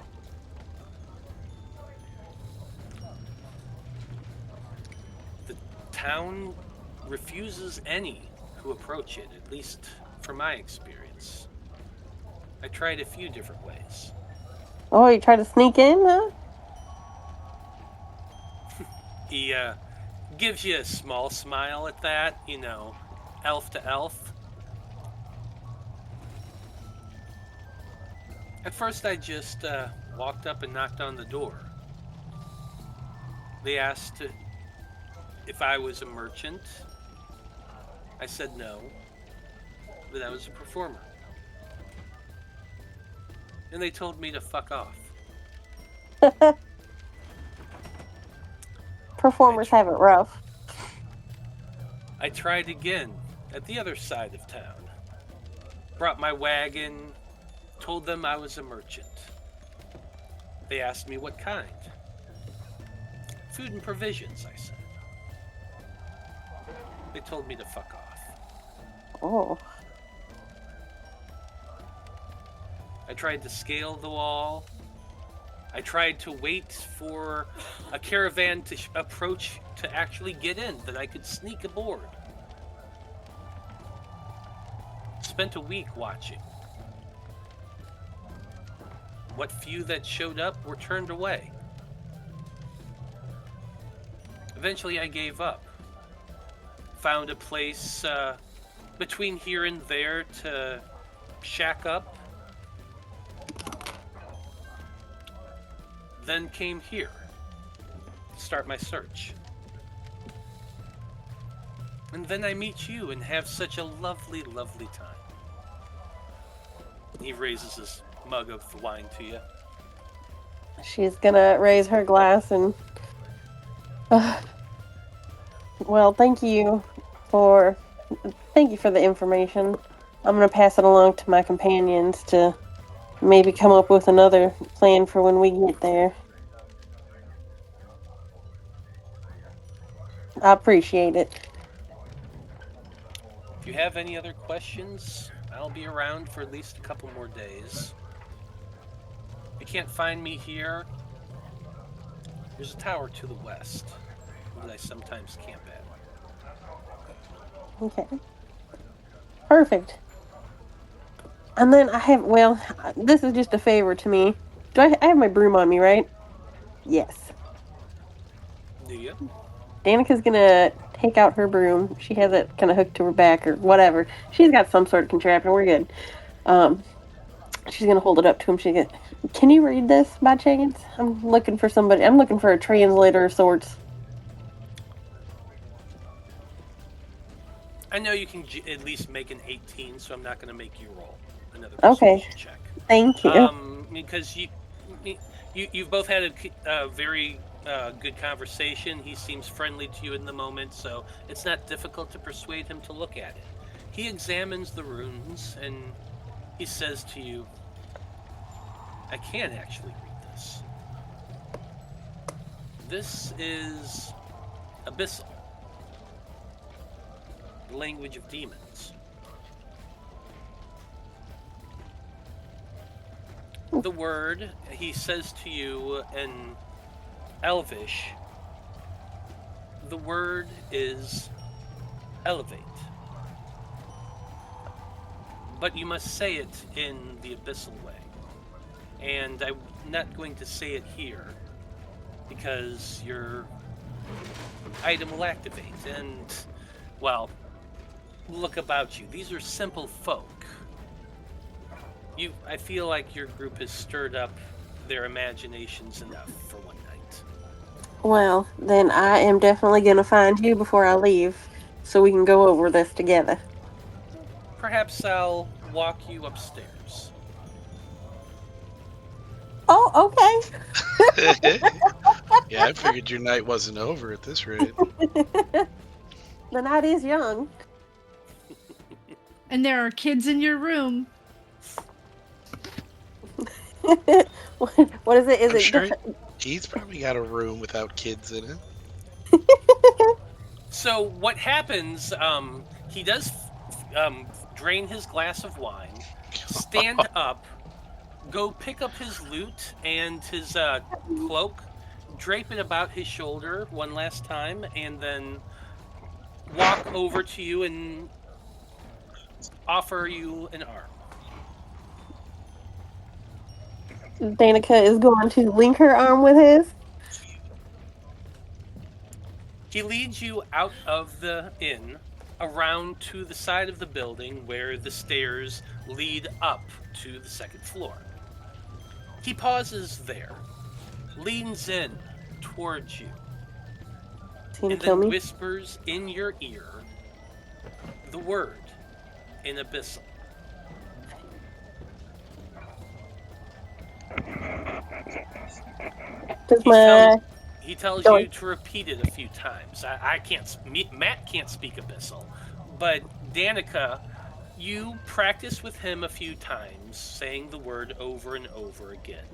The town refuses any who approach it, at least from my experience. I tried a few different ways. Oh, you tried to sneak in, huh? He gives you a small smile at that, you know, elf to elf. At first I just walked up and knocked on the door. They asked if I was a merchant. I said no, that I was a performer. And they told me to fuck off. Performers have it rough. I tried again at the other side of town. Brought my wagon, told them I was a merchant. They asked me what kind. Food and provisions, I said. They told me to fuck off. Oh. I tried to scale the wall. I tried to wait for a caravan to approach to actually get in, that I could sneak aboard. Spent a week watching. What few that showed up were turned away. Eventually I gave up. Found a place between here and there to shack up. Then came here. start my search. And then I meet you and have such a lovely, lovely time. He raises his mug of wine to you. She's gonna raise her glass and... well, thank you for the information. I'm gonna pass it along to my companions to maybe come up with another plan for when we get there. I appreciate it. If you have any other questions, I'll be around for at least a couple more days. If you can't find me here, there's a tower to the west that I sometimes camp at. Okay. Perfect. And then I have, well, this is just a favor to me. I have my broom on me, right? Yes. Do you? Danica's gonna take out her broom. She has it kind of hooked to her back or whatever. She's got some sort of contraption. We're good. She's gonna hold it up to him. Can you read this by chance? I'm looking for somebody. I'm looking for a translator of sorts. I know you can at least make an 18, so I'm not going to make you roll another Okay. persuasion check. Thank you. Because you've both had a very good conversation. He seems friendly to you in the moment, so it's not difficult to persuade him to look at it. He examines the runes and he says to you, I can actually read this. This is Abyssal, the language of demons. The word, he says to you in Elvish, the word is elevate. But you must say it in the Abyssal way. And I'm not going to say it here because your item will activate. And, well, look about you. These are simple folk. I feel like your group has stirred up their imaginations enough for one night. Well, then I am definitely gonna find you before I leave, so we can go over this together. Perhaps I'll walk you upstairs. Oh, okay. Yeah, I figured your night wasn't over at this rate. The night is young. And there are kids in your room. What is it? I'm sure he's probably got a room without kids in it. So what happens, he does drain his glass of wine, stand up, go pick up his lute and his cloak, drape it about his shoulder one last time, and then walk over to you and offer you an arm. Danika is going to link her arm with his. He leads you out of the inn, around to the side of the building where the stairs lead up to the second floor. He pauses there, leans in towards you, and then whispers in your ear the word in Abyssal. He tells you to repeat it a few times. I can't. Matt can't speak Abyssal, but Danika, you practice with him a few times, saying the word over and over again.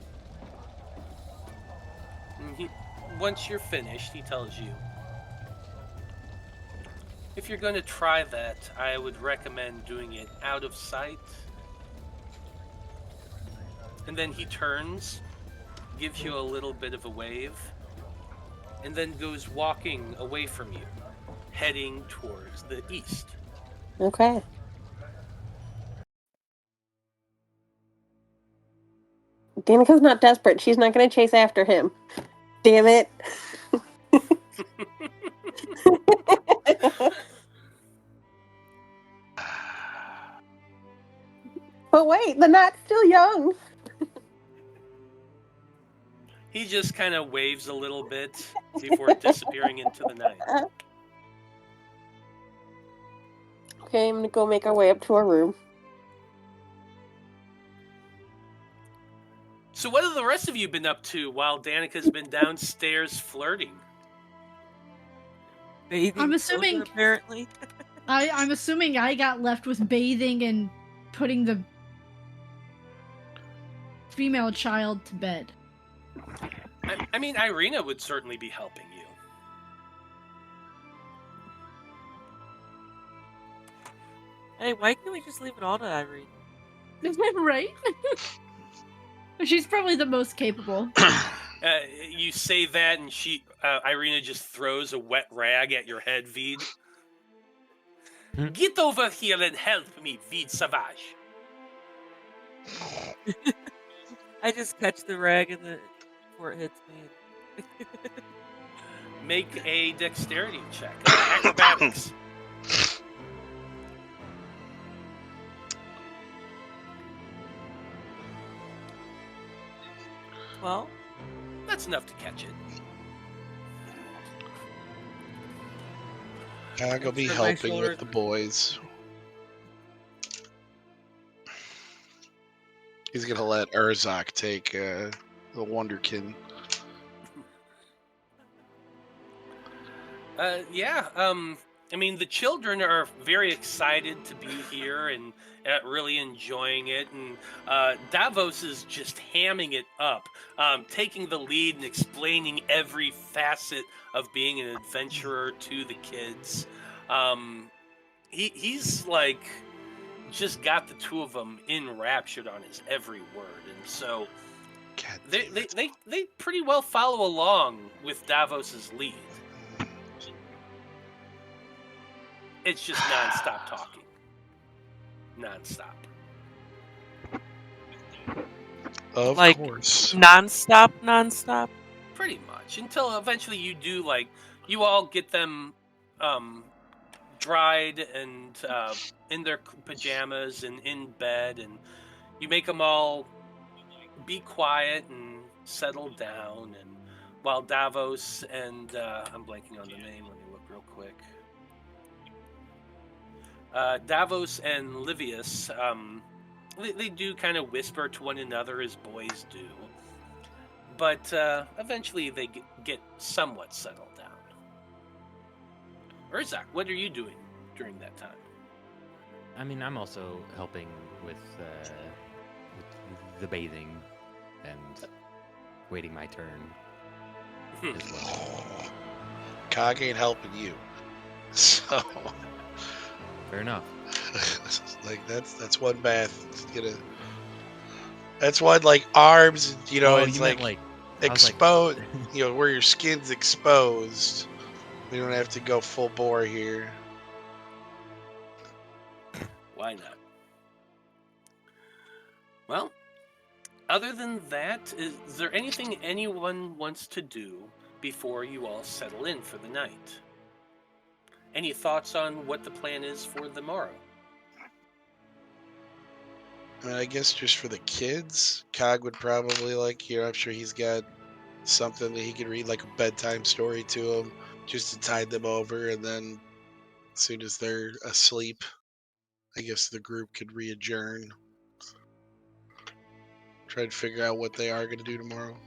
And once you're finished, he tells you, if you're going to try that, I would recommend doing it out of sight. And then he turns, gives you a little bit of a wave, and then goes walking away from you, heading towards the east. Okay. Danika's not desperate. She's not going to chase after him. Damn it. But wait, the night's still young. He just kind of waves a little bit before disappearing into the night. Okay, I'm gonna go make our way up to our room. So what have the rest of you been up to while Danika's been downstairs flirting? Bathing I'm children, assuming- apparently. I'm assuming I got left with bathing and putting the female child to bed. I mean, Irina would certainly be helping you. Hey, why can't we just leave it all to Irene? Right? She's probably the most capable. You say that, and Irina just throws a wet rag at your head, Vide. Get over here and help me, Vide Sauvage. I just catch the rag before it hits me. Make a dexterity check. Acrobatics. Well, That's enough to catch it. I'm gonna be Extra my helping shoulder. with the boys. He's gonna let Urzak take the Wonderkin. I mean, the children are very excited to be here and really enjoying it. And Davos is just hamming it up, taking the lead and explaining every facet of being an adventurer to the kids. He's like just got the two of them enraptured on his every word, and so God they damn it. they pretty well follow along with Davos's lead. It's just nonstop talking. Nonstop. Of Like, course. nonstop. Pretty much. Until eventually you all get them dried and in their pajamas and in bed, and you make them all be quiet and settle down. And while Davos and I'm blanking on the name, let me look real quick. Davos and Livius, they do kind of whisper to one another as boys do, but eventually they get somewhat settled down. Urzak, what are you doing during that time? I mean, I'm also helping with the bathing and waiting my turn as well. Cog ain't helping you. So Fair enough. like that's one bath. That's one like arms, you know, Oh, it's you meant, like I was like- exposed, you know, where your skin's exposed. We don't have to go full bore here. Why not? Well, other than that, is there anything anyone wants to do before you all settle in for the night? Any thoughts on what the plan is for the morrow? I mean, I guess just for the kids, Cog would probably like here. I'm sure he's got something that he could read, like a bedtime story to them, just to tide them over. And then, as soon as they're asleep, I guess the group could re-adjourn. Try to figure out what they are going to do tomorrow.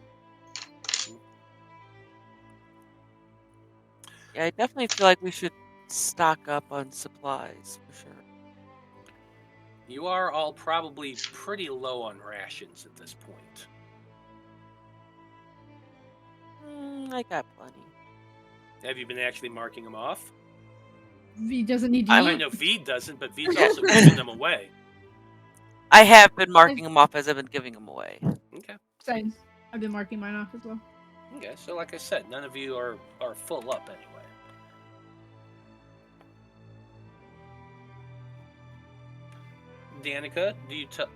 Yeah, I definitely feel like we should stock up on supplies for sure. You are all probably pretty low on rations at this point. I got plenty. Have you been actually marking them off? V doesn't need to I'm- I eat. know Vide doesn't, but Vide's also giving them away. I have been marking them off as I've been giving them away. Okay. Same. I've been marking mine off as well. Okay, so like I said, none of you are full up anyway. Danika,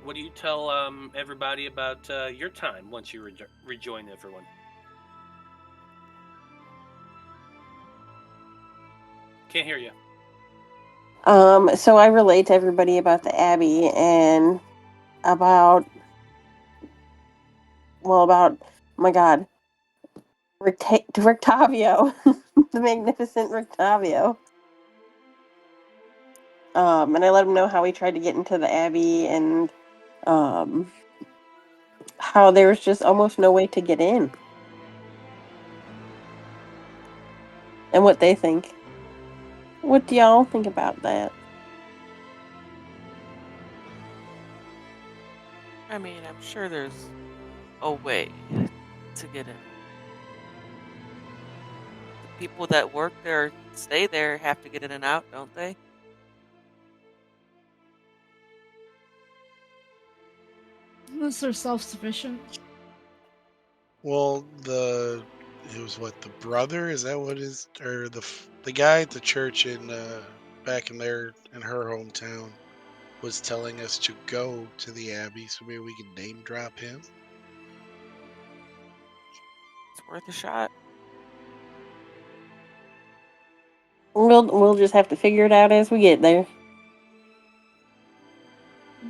what do you tell everybody about your time once you rejoin everyone? Can't hear you. So I relate to everybody about the Abbey and about, oh my God, Rictavio, the magnificent Rictavio. And I let him know how we tried to get into the Abbey and how there was just almost no way to get in. And what they think. What do y'all think about that? I mean, I'm sure there's a way to get in. The people that work there, stay there, have to get in and out, don't they? Unless they're self-sufficient. Well, it was what, the brother? Is that what is, or the guy at the church in back in her hometown was telling us to go to the Abbey, so maybe we can name drop him. It's worth a shot. We'll just have to figure it out as we get there.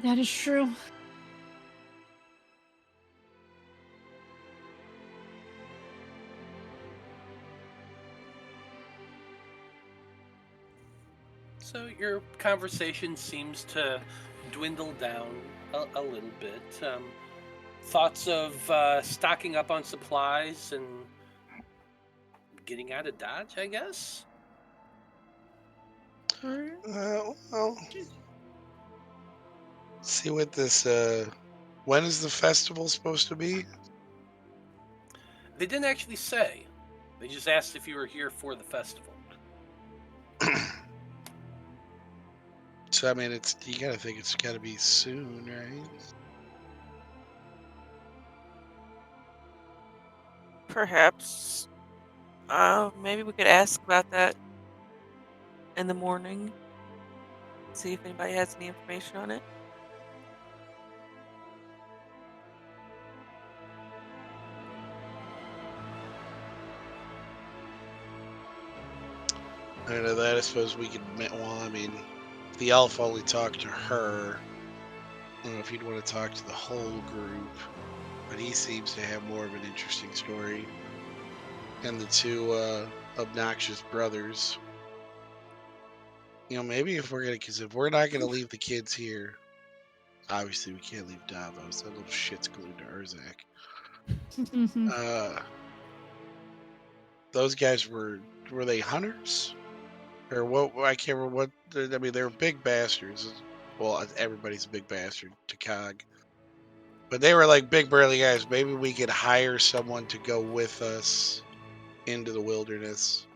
That is true. So your conversation seems to dwindle down a little bit. Thoughts of stocking up on supplies and getting out of Dodge, I guess? Well, see what this. When is the festival supposed to be? They didn't actually say. They just asked if you were here for the festival. So I mean, you gotta think it's gotta be soon, right? Perhaps. Maybe we could ask about that in the morning. See if anybody has any information on it. I don't know that. I suppose we could. Well, I mean, the elf only talked to her. I don't know if you'd want to talk to the whole group, but he seems to have more of an interesting story. And the two obnoxious brothers. Maybe if we're not gonna leave the kids here, obviously we can't leave Davos. That little shit's glued to Urzak. Those guys were they hunters? Or what? I can't remember what. I mean, they were big bastards. Well, everybody's a big bastard to Cog. But they were like big burly guys. Maybe we could hire someone to go with us into the wilderness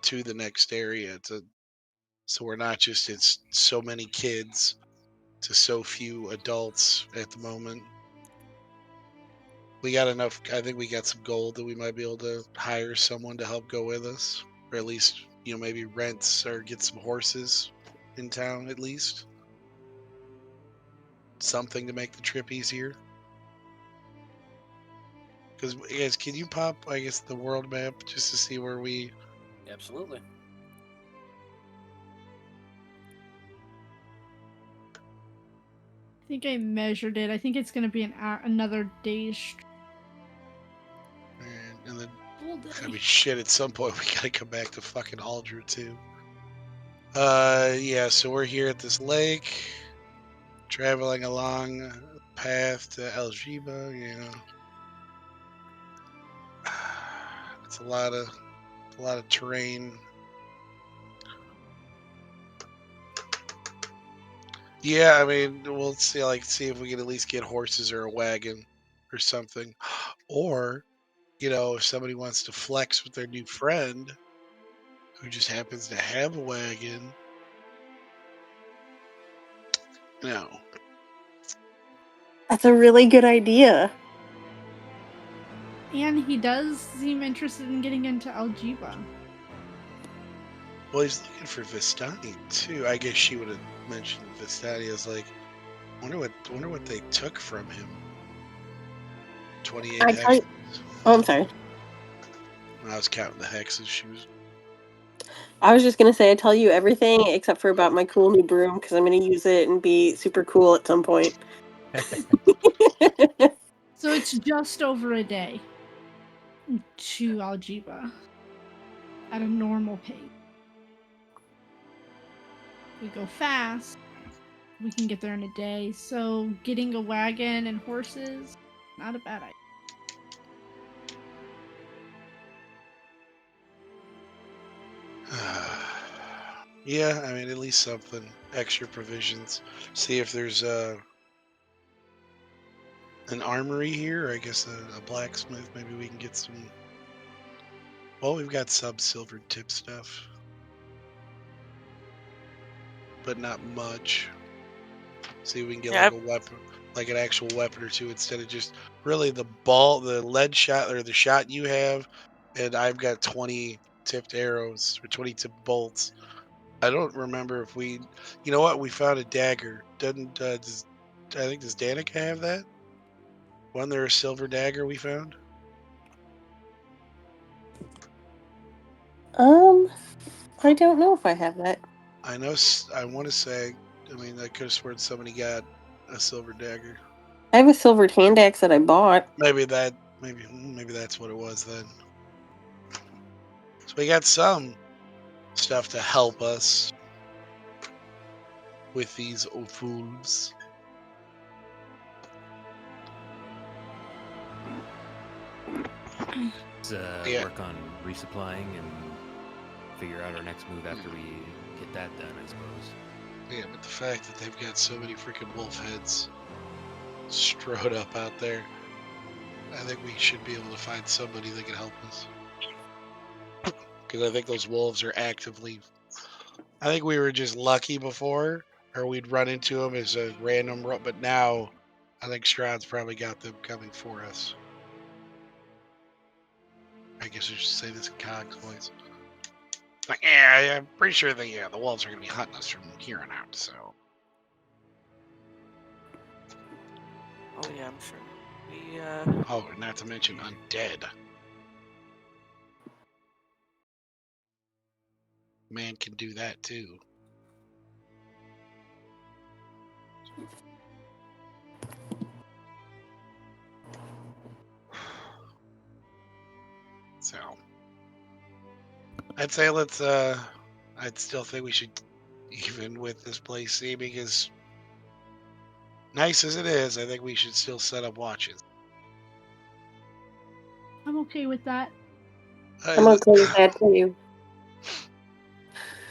to the next area so we're not just it's so many kids to so few adults at the moment. We got enough. I think we got some gold that we might be able to hire someone to help go with us, or at least maybe rent or get some horses in town at least. Something to make the trip easier. Because guys, can you pop the world map just to see where we? Absolutely. I think I measured it. I think it's going to be another day's. And then, I mean, shit. At some point, we gotta come back to fucking Aldra too. Yeah. So we're here at this lake, traveling along the path to Algiba. It's a lot of terrain. Yeah, I mean, we'll see if we can at least get horses or a wagon or something. Or, if somebody wants to flex with their new friend who just happens to have a wagon. That's a really good idea. And he does seem interested in getting into Algiba. Well, he's looking for Vistani too. I guess she would have mentioned Vistani. I was like, wonder what they took from him. 28 hexes. Oh, I'm sorry. I was counting the hexes. I was just gonna say I tell you everything except for about my cool new broom because I'm gonna use it and be super cool at some point. So it's just over a day. to Aljiba at a normal pace. We go fast. We can get there in a day. So getting a wagon and horses, not a bad idea. Yeah, I mean, at least something. Extra provisions. See if there's an armory here, or I guess a blacksmith. Maybe we can get some. Well, we've got sub-silver tip stuff, but not much. See if we can get like a weapon, like an actual weapon or two, instead of just really the lead shot, or the shot you have, and I've got 20 tipped arrows or 20 tipped bolts. I don't remember if we, you know what, we found a dagger. I think does Danika have that? Wasn't there a silver dagger we found? I don't know if I have that. I know. I want to say. I mean, I could have sworn somebody got a silver dagger. I have a silver hand axe that I bought. Maybe that's what it was then. So we got some stuff to help us with these fools. Let's work on resupplying and figure out our next move after we get that done, I suppose. Yeah, but the fact that they've got so many freaking wolf heads strode up out there, I think we should be able to find somebody that can help us. Because I think those wolves are actively... I think we were just lucky before, or we'd run into them as a random... But now, I think Strahd's probably got them coming for us. I guess I should say this in Cog's voice. Like, yeah, I'm pretty sure the wolves are going to be hunting us from here on out, so... Oh yeah, I'm sure. Oh, not to mention undead. Man can do that too. So, I'd say let's. I'd still think we should, even with this place seeming as nice as it is, I think we should still set up watches. I'm okay with that. I'm okay with that too.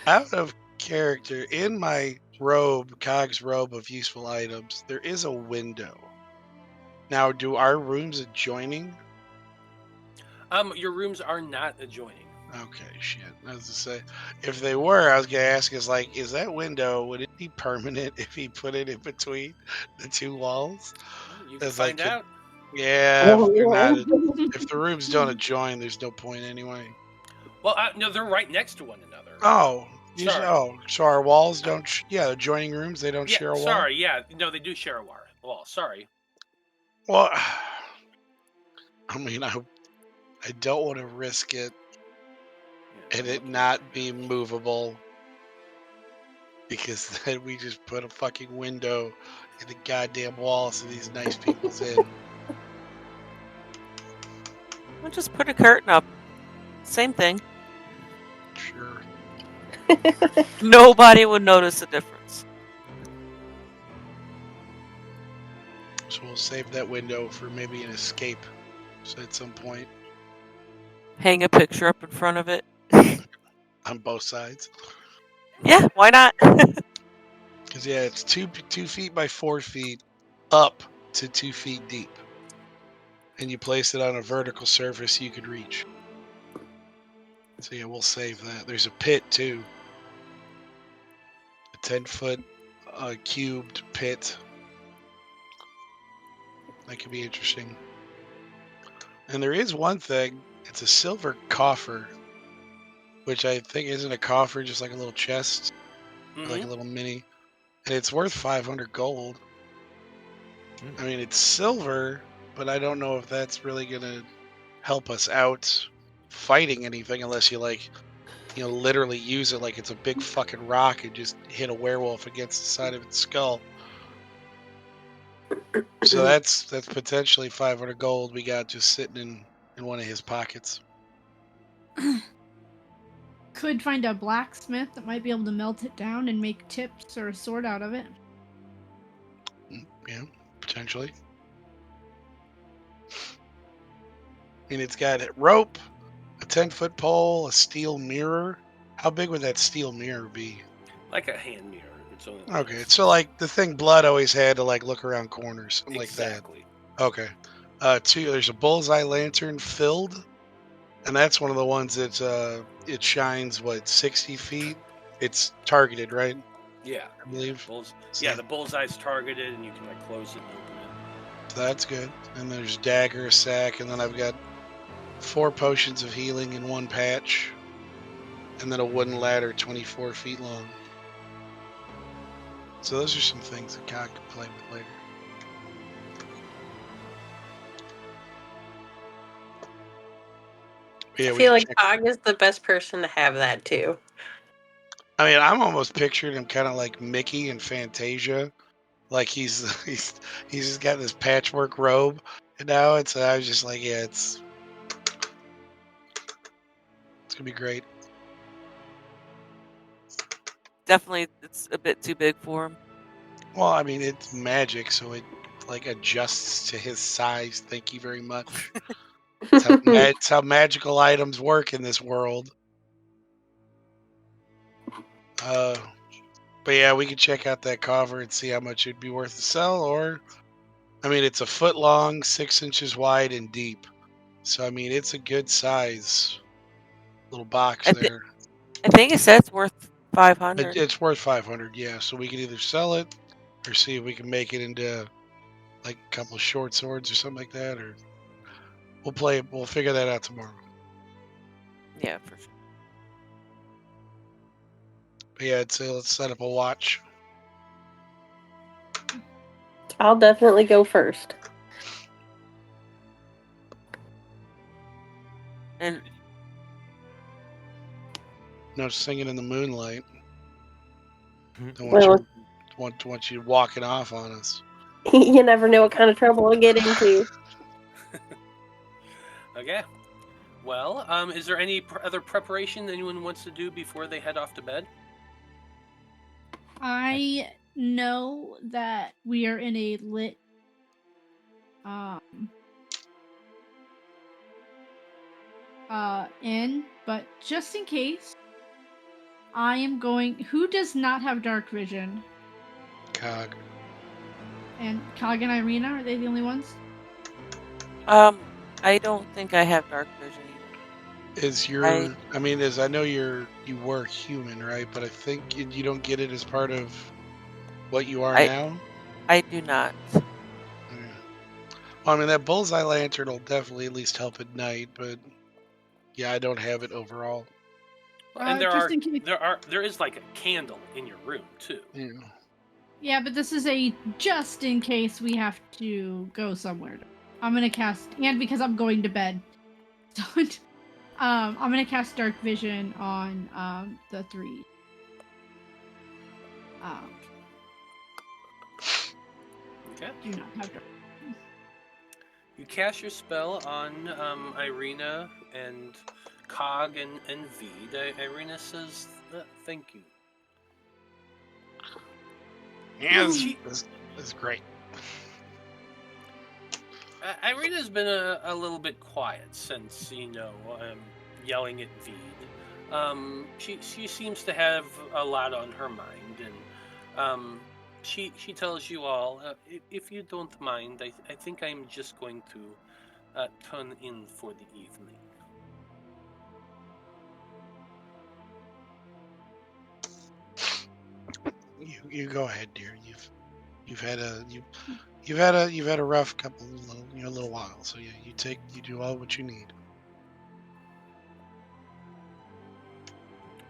Out of character, in my robe, Cog's robe of useful items, there is a window. Now, do our rooms adjoining? Your rooms are not adjoining. Okay, shit. I was to say, if they were, I was gonna ask, is that window, would it be permanent if he put it in between the two walls? You can find out. Yeah, if the rooms don't adjoin, there's no point anyway. Well, no, they're right next to one another. Oh, sorry. So our walls don't. Adjoining rooms, they don't share a wall. Sorry, yeah, no, they do share a wall. Sorry. Well, I mean, I don't want to risk it and it not be movable, because then we just put a fucking window in the goddamn wall so these nice people's in. We'll just put a curtain up. Same thing. Sure. Nobody would notice the difference. So we'll save that window for maybe an escape. So at some point. Hang a picture up in front of it. On both sides. Yeah, why not? Because it's 2 feet by 4 feet up to 2 feet deep. And you place it on a vertical surface you could reach. So yeah, we'll save that. There's a pit too. A 10-foot cubed pit. That could be interesting. And there is one thing. It's a silver coffer. Which I think isn't a coffer, just like a little chest. Mm-hmm. Like a little mini. And it's worth 500 gold. I mean, it's silver, but I don't know if that's really going to help us out fighting anything unless you, literally use it like it's a big fucking rock and just hit a werewolf against the side of its skull. So that's potentially 500 gold we got just sitting in in one of his pockets. Could find a blacksmith that might be able to melt it down and make tips or a sword out of it. Yeah, potentially. And it's got a rope, a 10-foot pole, a steel mirror. How big would that steel mirror be? Like a hand mirror. It's only like Okay, so like the thing Blood always had to like look around corners, something exactly. like that. Okay. There's a bullseye lantern filled, and that's one of the ones that it shines 60 feet. It's targeted, right? Yeah. I believe. Yeah, the bullseye's targeted, and you can like close it and open it. So that's good. And there's dagger, a sack, and then I've got 4 potions of healing in one patch, and then a wooden ladder 24 feet long. So those are some things that Cog can play with later. Yeah, I feel like Cog is the best person to have that too. I mean, I'm almost picturing him kind of like Mickey in Fantasia. Like he's just got this patchwork robe, and now I was just like, yeah, it's gonna be great. Definitely, it's a bit too big for him. Well, I mean, it's magic, so it like adjusts to his size. Thank you very much. It's how magical items work in this world. But yeah, we could check out that cover and see how much it'd be worth to sell. Or, I mean, it's a foot long, 6 inches wide, and deep. So I mean, it's a good size little box there. I think it says it's worth 500. It's worth 500, yeah. So we can either sell it or see if we can make it into like a couple of short swords or something like that, or we'll figure that out tomorrow. Yeah, for sure. But yeah, I'd say let's set up a watch. I'll definitely go first. And No singing in the moonlight. Don't want you walking off on us. You never know what kind of trouble I'll get into. Okay. Well, is there any other preparation anyone wants to do before they head off to bed? I know that we are in a lit inn, but just in case, I am going. Who does not have dark vision? Cog. And Cog and Irina, are they the only ones? I don't think I have dark vision either. I know you were human, right? But I think you don't get it as part of what you are now. I do not. Yeah. Well, I mean, that bullseye lantern will definitely at least help at night, but yeah, I don't have it overall. And there is like a candle in your room too. Yeah. Yeah, but this is a just in case we have to go somewhere. I'm gonna cast, and because I'm going to bed, so I'm gonna cast Dark Vision on the 3. Okay. Do not have dark. You cast your spell on Irina and Cog and Vide. Irina says, "Thank you." Yeah, this is great. Irina's been a little bit quiet since, yelling at Vide. She seems to have a lot on her mind, and she tells you all, if you don't mind, I think I'm just going to turn in for the evening. You go ahead, dear. You've had a rough little while. So yeah, you do all what you need.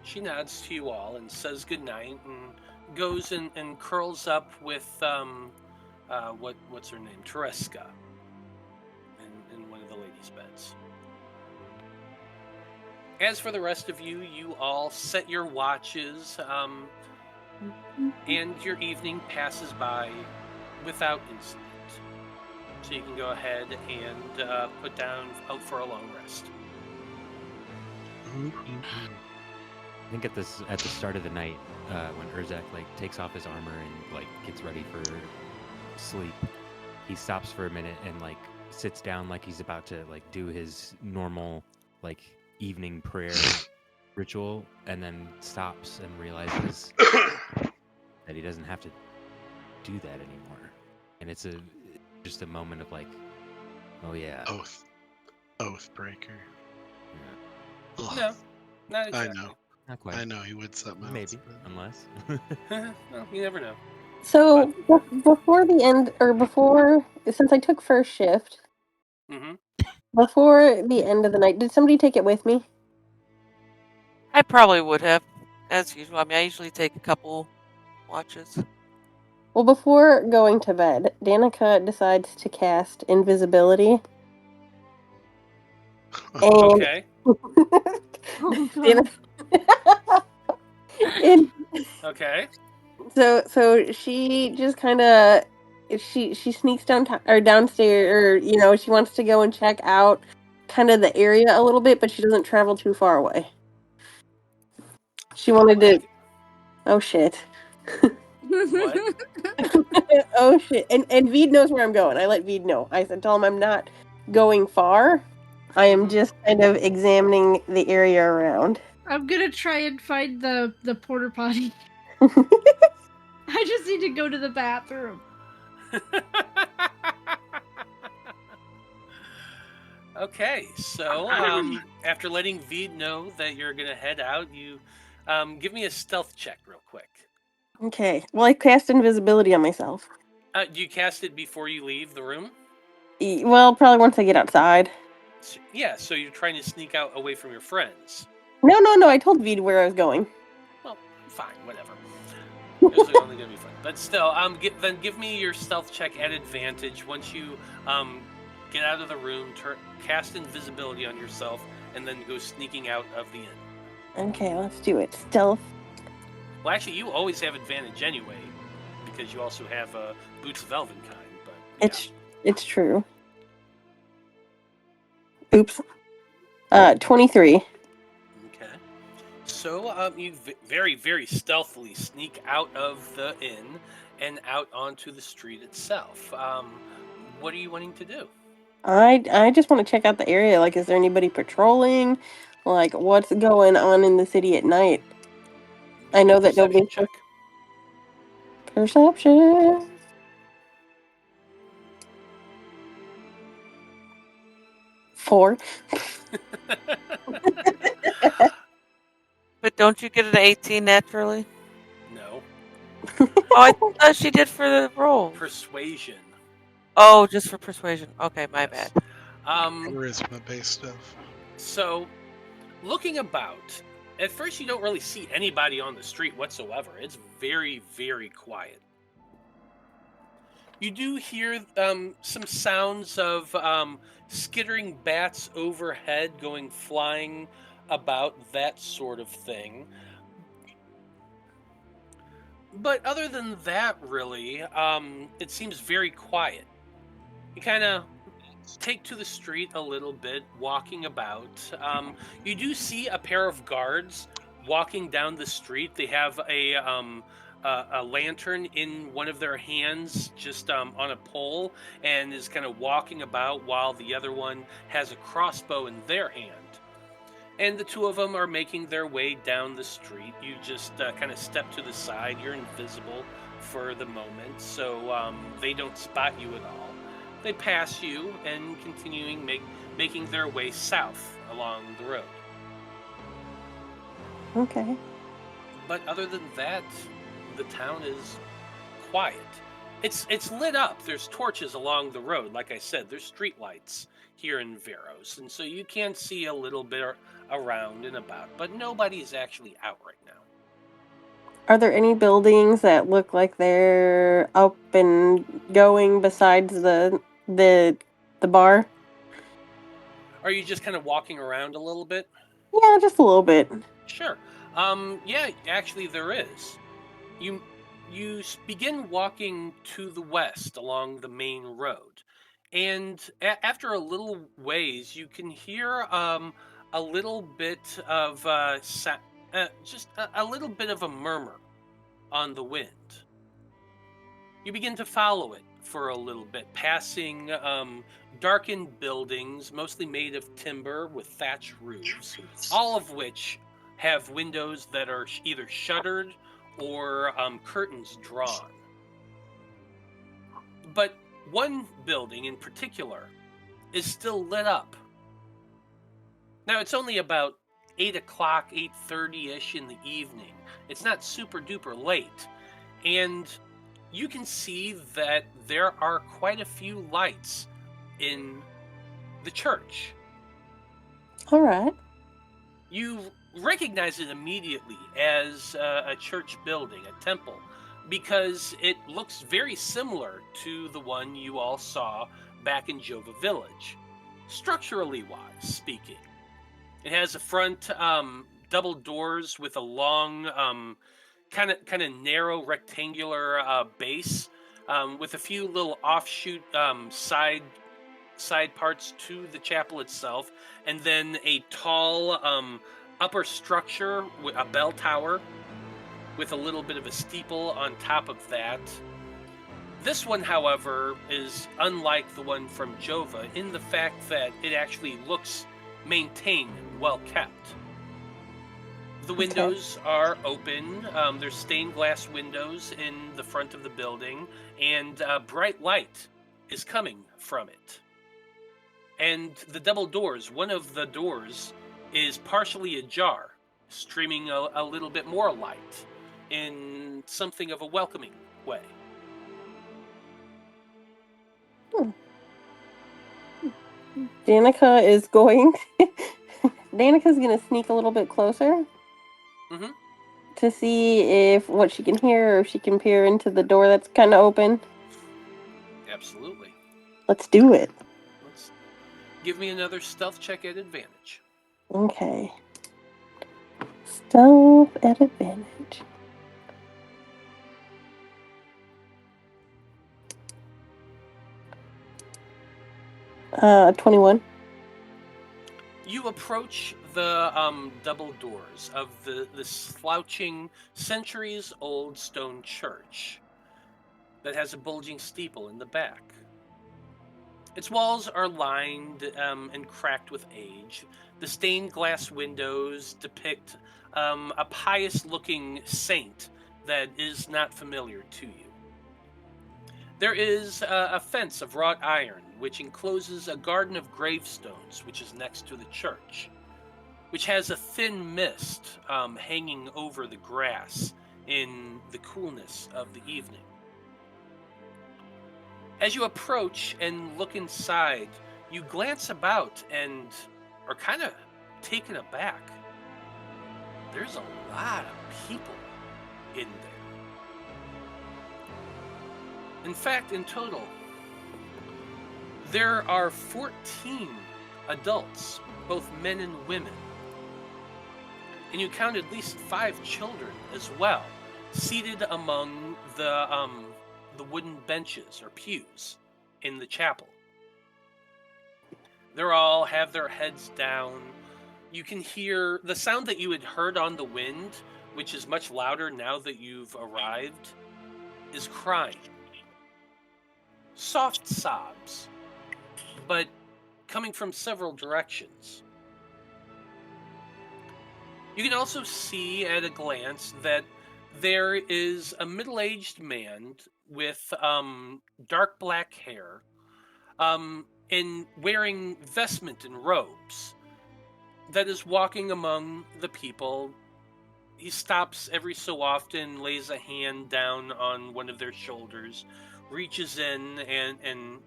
She nods to you all and says goodnight and goes and curls up with what's her name, Tereska, in one of the ladies' beds. As for the rest of you, you all set your watches, and your evening passes by without incident. So you can go ahead and put down out for a long rest. I think at the start of the night, when Urzak takes off his armor and gets ready for sleep, he stops for a minute and sits down like he's about to do his normal evening prayer ritual, and then stops and realizes that he doesn't have to do that anymore. And it's just a moment of oh yeah, oath breaker. Yeah. Ugh. No, not exactly. I know. Not quite. I know he would something else. Maybe, unless. Well, you never know. So before the end, or before, since I took first shift, Mm-hmm. before the end of the night, did somebody take it with me? I probably would have, as usual. I mean, I usually take a couple watches. Well, before going to bed, Danika decides to cast invisibility. And Okay. Oh, God. and Okay. so she just kind of she sneaks downstairs, or she wants to go and check out kind of the area a little bit, but she doesn't travel too far away. She wanted to. Oh shit. What? Oh shit. And Vide knows where I'm going. I let Vide know. I said, tell him I'm not going far. I am just kind of examining the area around. I'm gonna try and find the porta potty. I just need to go to the bathroom. Okay, so after letting Vide know that you're gonna head out, you give me a stealth check real quick. Okay. Well, I cast invisibility on myself. Do you cast it before you leave the room? Well, probably once I get outside. Yeah, so you're trying to sneak out away from your friends. No. I told Vide where I was going. Well, fine, whatever. It was only gonna be fun, but still, then give me your stealth check at advantage once you get out of the room, cast invisibility on yourself, and then go sneaking out of the inn. Okay, let's do it. Stealth. Well, actually, you always have advantage anyway, because you also have Boots of Elvenkind. But yeah. It's true. Oops. 23. Okay. So you very, very stealthily sneak out of the inn and out onto the street itself. What are you wanting to do? I just want to check out the area. Is there anybody patrolling? What's going on in the city at night? I know that Perception nobody. check. Perception. Four. But don't you get an 18 naturally? No. Oh, I thought she did for the roll. Persuasion. Oh, just for persuasion. Okay, my bad. Charisma-based stuff. So, looking about, at first you don't really see anybody on the street whatsoever. It's very, very quiet. You do hear some sounds of skittering bats overhead going flying about, that sort of thing. But other than that, really, it seems very quiet. You kind of take to the street a little bit, walking about. You do see a pair of guards walking down the street. They have a lantern in one of their hands, just on a pole, and is kind of walking about while the other one has a crossbow in their hand. And the two of them are making their way down the street. You just kind of step to the side. You're invisible for the moment, so they don't spot you at all. They pass you and continuing making their way south along the road. Okay. But other than that, the town is quiet. It's lit up. There's torches along the road. Like I said, there's street lights here in Veros, and so you can see a little bit around and about, but nobody's actually out right now. Are there any buildings that look like they're up and going besides the bar? Are you just kind of walking around a little bit? Yeah, just a little bit. Sure. Yeah, actually there is. You begin walking to the west along the main road, And after a little ways, you can hear a little bit of just a little bit of a murmur on the wind. You begin to follow it for a little bit, passing darkened buildings, mostly made of timber with thatch roofs, all of which have windows that are either shuttered or curtains drawn. But one building in particular is still lit up. Now, it's only about 8 o'clock, 8:30-ish in the evening. It's not super duper late. And you can see that there are quite a few lights in the church. All right. You recognize it immediately as a church building, a temple, because it looks very similar to the one you all saw back in Jova Village, structurally wise speaking. It has a front double doors with a long, kind of narrow rectangular base, with a few little offshoot side parts to the chapel itself, and then a tall upper structure with a bell tower with a little bit of a steeple on top of that. This one, however, is unlike the one from Jova in the fact that it actually looks maintained and well kept. The windows are open. There's stained glass windows in the front of the building, and bright light is coming from it. And the double doors, one of the doors is partially ajar, streaming a little bit more light in something of a welcoming way. Danika is going. Danika's going to sneak a little bit closer to see if what she can hear, or if she can peer into the door that's kind of open. Absolutely. Let's do it. Give me another stealth check at advantage. Okay. Stealth at advantage. Uh, 21. You approach the double doors of the slouching, centuries-old stone church that has a bulging steeple in the back. Its walls are lined and cracked with age. The stained glass windows depict a pious-looking saint that is not familiar to you. There is a fence of wrought iron, which encloses a garden of gravestones, which is next to the church, which has a thin mist hanging over the grass in the coolness of the evening. As you approach and look inside, you glance about and are kind of taken aback. There's a lot of people in there. In fact, in total, there are 14 adults, both men and women. And you count at least 5 children as well, seated among the wooden benches or pews in the chapel. They all have their heads down. You can hear the sound that you had heard on the wind, which is much louder now that you've arrived, is crying. Soft sobs, but coming from several directions. You can also see at a glance that there is a middle-aged man with dark black hair and wearing vestment and robes that is walking among the people. He stops every so often, lays a hand down on one of their shoulders, reaches in and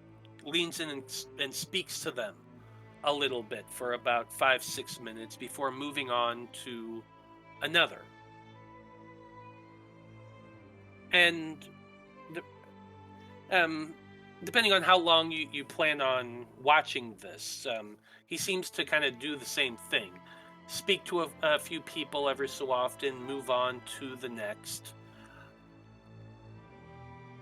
leans in and speaks to them a little bit for about 5-6 minutes before moving on to another. And depending on how long you plan on watching this, he seems to kind of do the same thing. Speak to a few people every so often, move on to the next.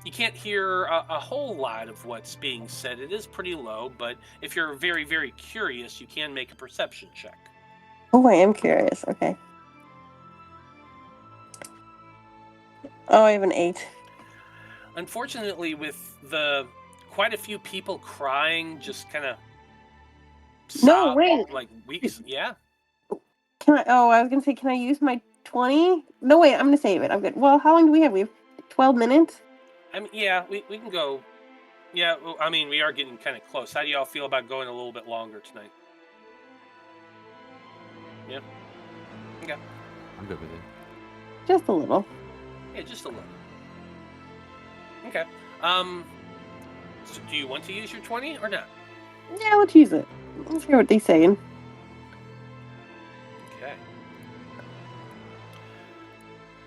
You can't hear a whole lot of what's being said. It is pretty low, but if you're very, very curious, you can make a perception check. Oh, I am curious. Okay. Oh, I have an 8. Unfortunately, with the quite a few people crying, just kind of No, wait. like weeks. Yeah. Can I? Oh, I was gonna say, can I use my 20? No, wait. I'm gonna save it. I'm good. Well, how long do we have? We have 12 minutes. I mean, yeah, we can go. Yeah, well, I mean, we are getting kind of close. How do y'all feel about going a little bit longer tonight? Yeah. Okay. I'm good with it. Just a little. Yeah, just a little. Okay. So do you want to use your 20 or not? Yeah, let's use it. Let's hear what they're saying. Okay.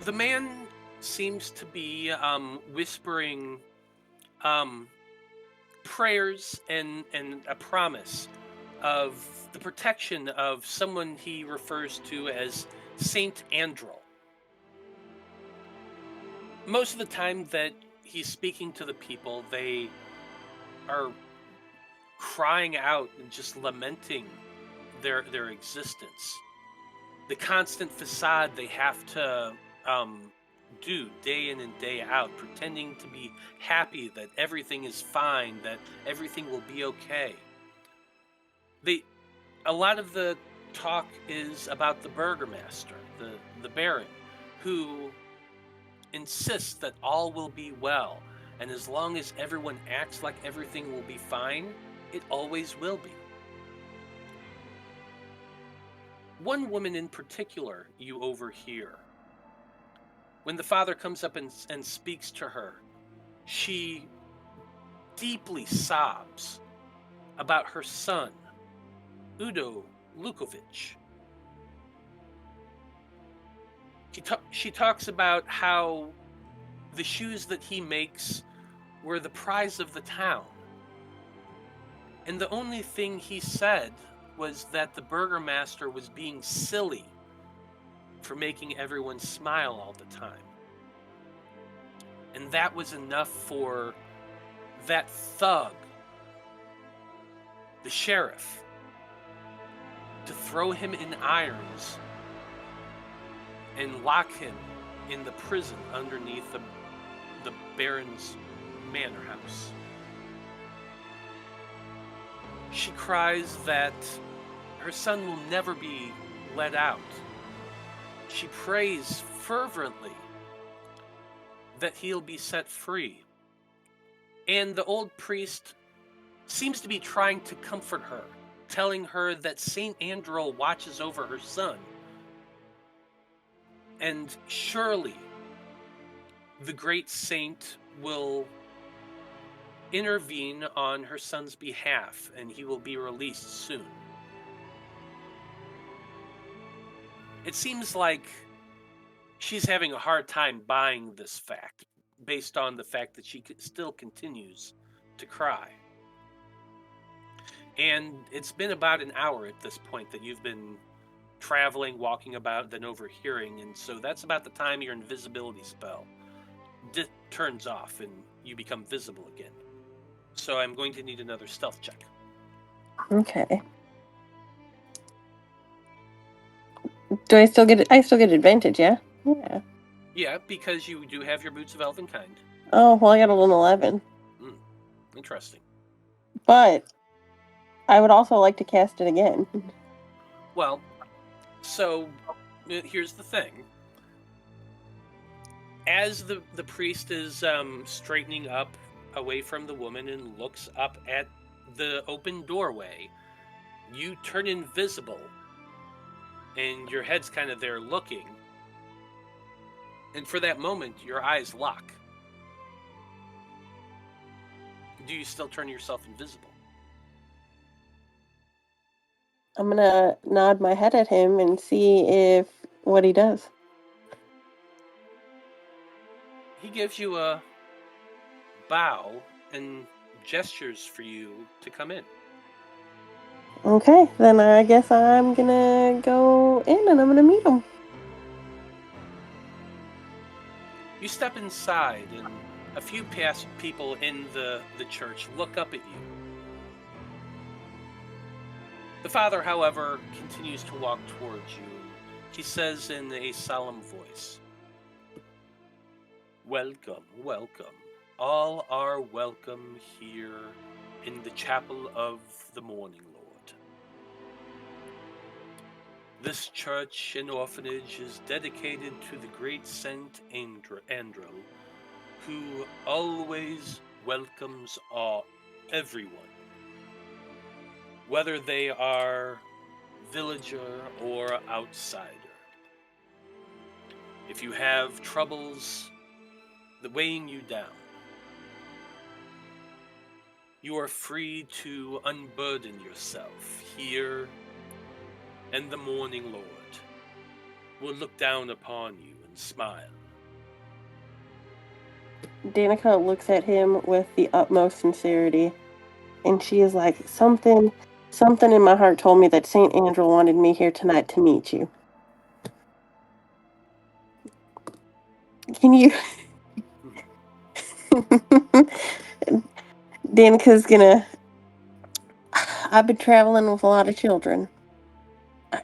The man seems to be whispering prayers and a promise of the protection of someone he refers to as Saint Andrel. Most of the time that he's speaking to the people, they are crying out and just lamenting their existence. The constant facade they have to do day in and day out, pretending to be happy that everything is fine, that everything will be okay. A lot of the talk is about the burgomaster, the baron, who insists that all will be well, and as long as everyone acts like everything will be fine, it always will be. One woman in particular you overhear. When the father comes up and speaks to her, she deeply sobs about her son, Udo Lukovic. She talks about how the shoes that he makes were the prize of the town. And the only thing he said was that the burgomaster was being silly for making everyone smile all the time. And that was enough for that thug, the sheriff, to throw him in irons and lock him in the prison underneath the baron's manor house. She cries that her son will never be let out. She prays fervently that he'll be set free. And the old priest seems to be trying to comfort her, telling her that Saint Andrel watches over her son. And surely the great saint will intervene on her son's behalf, and he will be released soon. It seems like she's having a hard time buying this fact, based on the fact that she still continues to cry. And it's been about an hour at this point that you've been traveling, walking about, then overhearing, and so that's about the time your invisibility spell turns off and you become visible again. So I'm going to need another stealth check. Okay. Do I still get it? I still get advantage, yeah? Yeah. Yeah, because you do have your Boots of Elvenkind. Oh, well, I got a little 11. Interesting. But I would also like to cast it again. Well, so here's the thing. As the priest is straightening up away from the woman and looks up at the open doorway, you turn invisible, and your head's kind of there looking. And for that moment, your eyes lock. Do you still turn yourself invisible? I'm gonna nod my head at him and see what he does. He gives you a bow and gestures for you to come in. Okay, then I guess I'm gonna go in and I'm gonna meet him. You step inside, and a few people in the church look up at you. The father, however, continues to walk towards you. He says in a solemn voice, "Welcome, welcome. All are welcome here in the chapel of the Morning Lord. This church and orphanage is dedicated to the great Saint Andro, who always welcomes everyone, whether they are villager or outsider. If you have troubles weighing you down, you are free to unburden yourself here, and the Morning Lord will look down upon you and smile." Danika looks at him with the utmost sincerity, and she is like, something in my heart told me that St. Andrew wanted me here tonight to meet you. Can you... Danika's gonna... I've been traveling with a lot of children.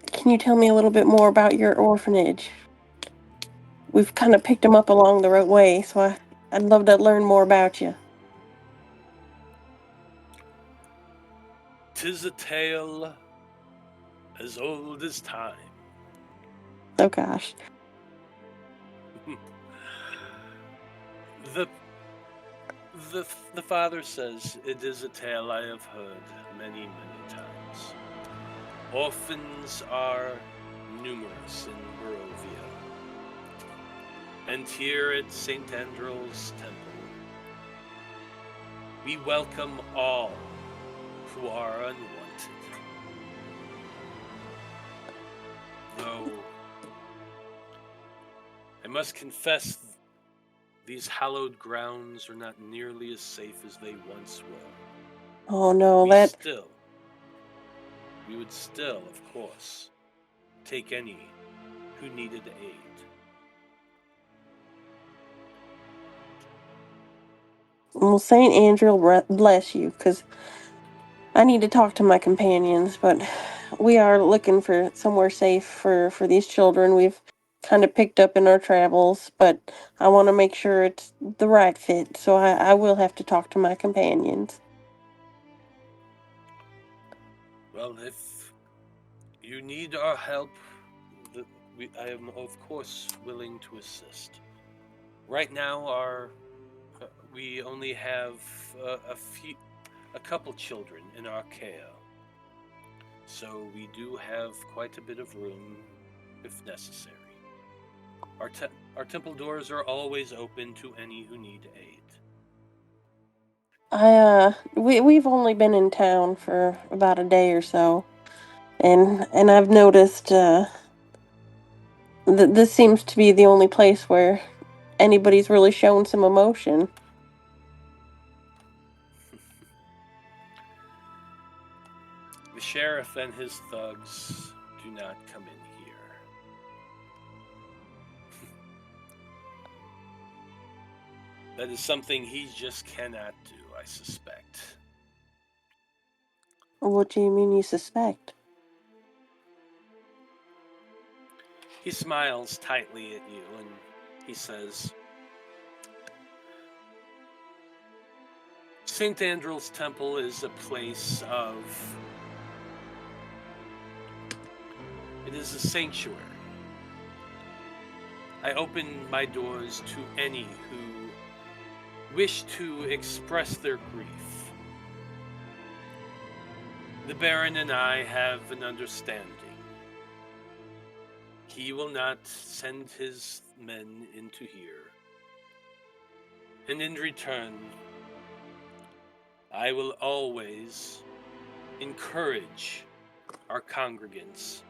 Can you tell me a little bit more about your orphanage? We've kind of picked them up along the right way, so I'd love to learn more about you. "'Tis a tale as old as time." Oh gosh. The father says, "It is a tale I have heard many, many times. Orphans are numerous in Barovia. And here at St. Andrew's Temple, we welcome all who are unwanted. Though I must confess, these hallowed grounds are not nearly as safe as they once were. Oh no, We would still, of course, take any who needed aid." Well, St. Andrew bless you, because I need to talk to my companions, but we are looking for somewhere safe for these children. We've kind of picked up in our travels, but I want to make sure it's the right fit, so I will have to talk to my companions. Well, if you need our help, I am, of course, willing to assist. Right now, we only have a couple children in our care, so we do have quite a bit of room if necessary. Our temple doors are always open to any who need aid. We've only been in town for about a day or so, and I've noticed this seems to be the only place where anybody's really shown some emotion. The sheriff and his thugs do not come in here. That is something he just cannot do, I suspect. What do you mean you suspect? He smiles tightly at you and he says, "St. Andrew's Temple is a place of... It is a sanctuary. I open my doors to any who wish to express their grief. The Baron and I have an understanding. He will not send his men into here. And in return, I will always encourage our congregants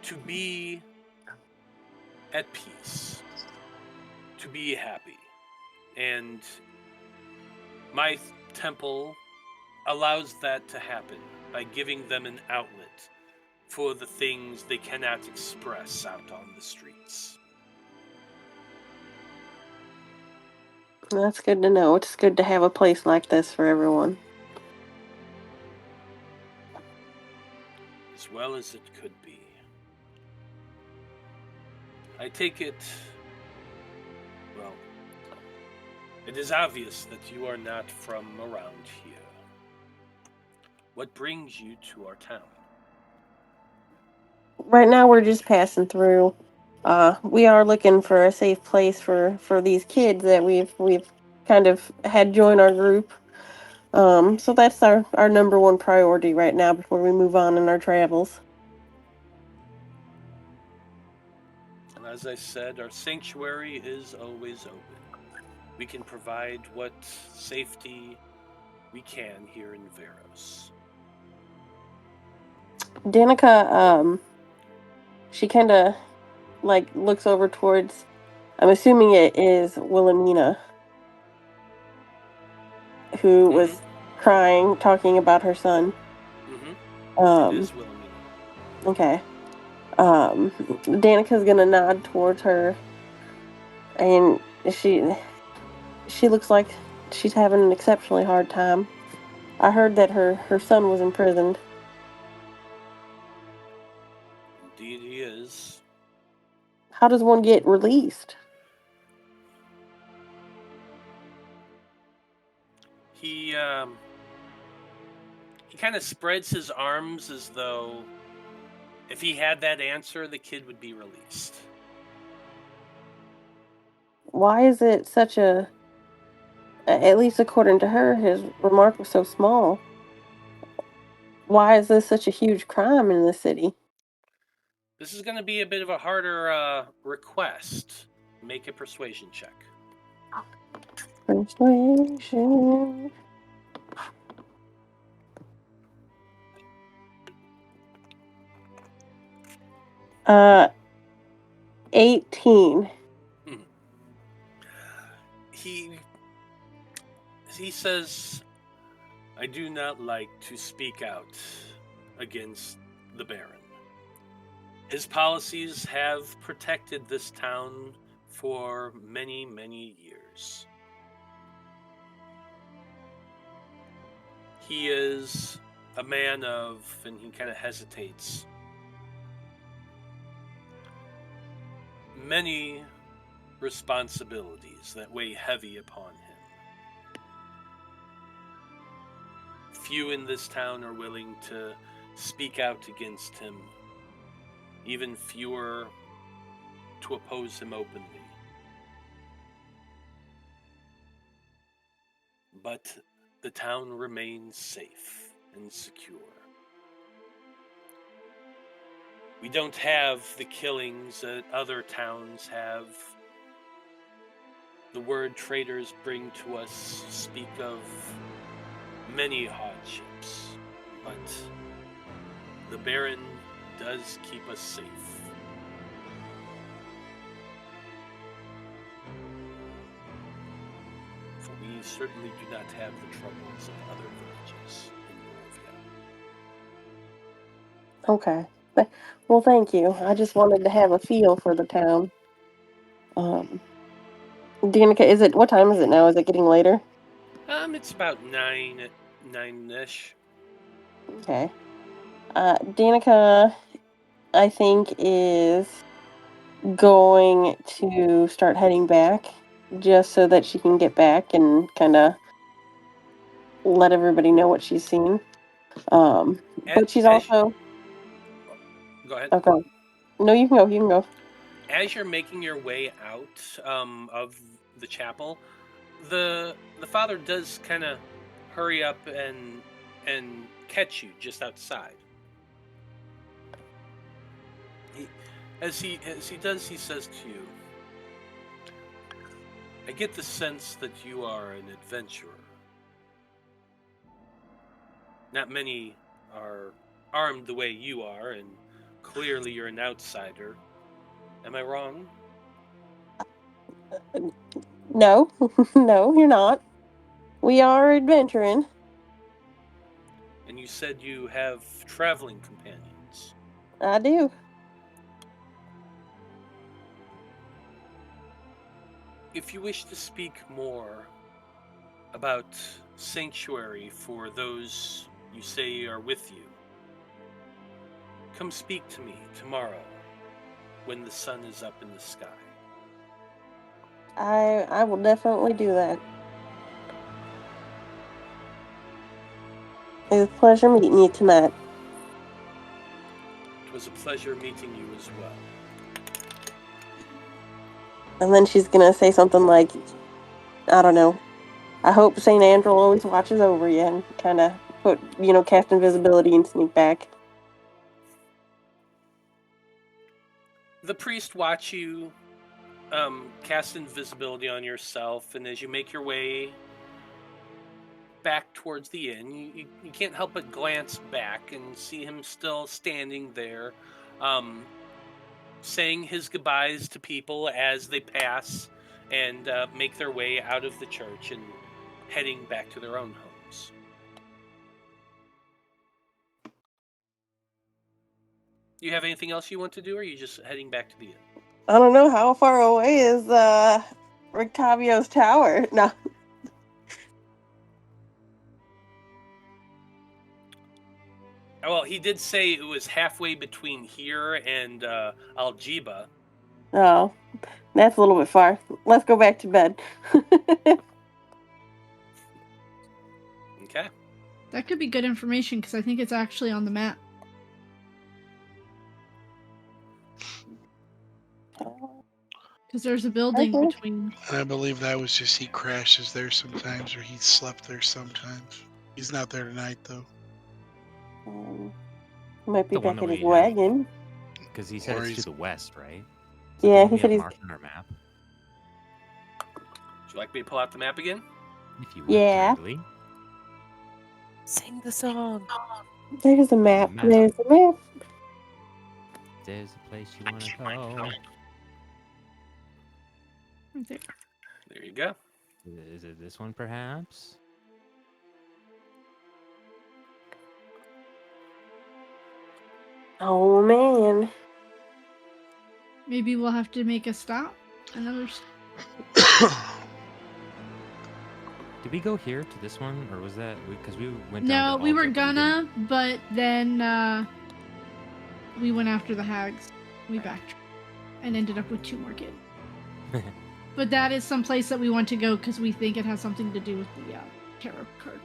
to be at peace, to be happy. And my temple allows that to happen by giving them an outlet for the things they cannot express out on the streets." That's good to know. It's good to have a place like this for everyone. As well as it could be. I take it... Well, it is obvious that you are not from around here. What brings you to our town? Right now we're just passing through. We are looking for a safe place for these kids that we've kind of had join our group. So that's our number one priority right now before we move on in our travels. And as I said, our sanctuary is always open. We can provide what safety we can here in Veros. Danika, she kind of like looks over towards. I'm assuming it is Wilhelmina, who was crying, talking about her son. It is Wilhelmina. Okay. Danika's gonna nod towards her, and she looks like she's having an exceptionally hard time. I heard that her son was imprisoned. Indeed he is. How does one get released? He kind of spreads his arms as though if he had that answer, the kid would be released. Why is it such a... At least according to her, his remark was so small. Why is this such a huge crime in the city? This is going to be a bit of a harder request. Make a persuasion check. Persuasion. 18. He says, I do not like to speak out against the Baron. His policies have protected this town for many, many years. He is a man of, and he kind of hesitates, many responsibilities that weigh heavy upon him. Few in this town are willing to speak out against him, even fewer to oppose him openly. But the town remains safe and secure. We don't have the killings that other towns have. The word traders bring to us speak of many hardships, but the Baron does keep us safe. For we certainly do not have the troubles of other villages in Barovia. Okay. Well, thank you. I just wanted to have a feel for the town. Danika, what time is it now? Is it getting later? It's about 9-ish. Okay. Danika, I think, is going to start heading back just so that she can get back and kind of let everybody know what she's seen. But she's also... Go ahead. Okay. No, you can go. As you're making your way out of the chapel, the father does kind of hurry up and catch you just outside. As he does, he says to you, I get the sense that you are an adventurer. Not many are armed the way you are, and clearly you're an outsider. Am I wrong? No. No, you're not. We are adventuring. And you said you have traveling companions. I do. if you wish to speak more about sanctuary for those you say are with you, come speak to me tomorrow when the sun is up in the sky. I will definitely do that. It was a pleasure meeting you tonight. It was a pleasure meeting you as well. And then she's gonna say something like, I don't know, I hope St. Andrew always watches over you, and kind of put, cast invisibility and sneak back. The priest watch you cast invisibility on yourself, and as you make your way back towards the inn, you can't help but glance back and see him still standing there, saying his goodbyes to people as they pass and make their way out of the church and heading back to their own homes. You have anything else you want to do, or are you just heading back to the inn? I don't know, how far away is Rictavio's tower? No. Well, he did say it was halfway between here and Algiba. Oh, that's a little bit far. Let's go back to bed. Okay. That could be good information because I think it's actually on the map. Because there's a building Okay. between. And I believe that was just he crashes there sometimes, or he slept there sometimes. He's not there tonight, though. Might be The one back that in his we have. wagon. Because he said Or it's he's- to the west, right? Yeah, he he said he's. marked on our map. Would you like me to pull out the map again? If you would Yeah. kindly. Sing the song. There's a map. Map. There's a map. There's a place you want to go. Right there. There you go. Is it this one, perhaps? Oh man. Maybe we'll have to make a stop. Another. Did we go here to this one, or was that because we went down No, to we were Alta, but gonna, but then we went after the hags. We backtracked and ended up with 2 more kids. But that is some place that we want to go because we think it has something to do with the tarot card.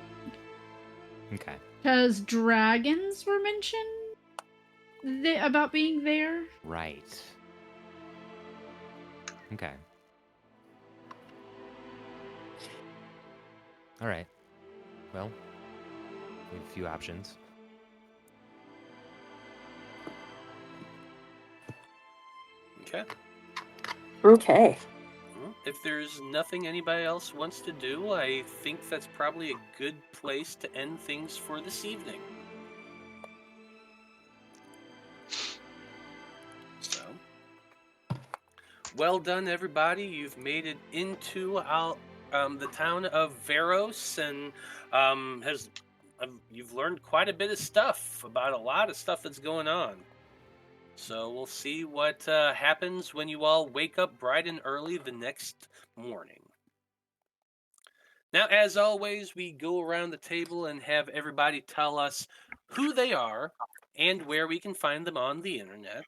Okay. Because dragons were mentioned about being there. Right. Okay. All right. Well, we have a few options. Okay. Okay. Well, if there's nothing anybody else wants to do, I think that's probably a good place to end things for this evening. So, well done, everybody. You've made it into the town of Veros, and you've learned quite a bit of stuff about a lot of stuff that's going on. So we'll see what happens when you all wake up bright and early the next morning. Now, as always, we go around the table and have everybody tell us who they are and where we can find them on the internet.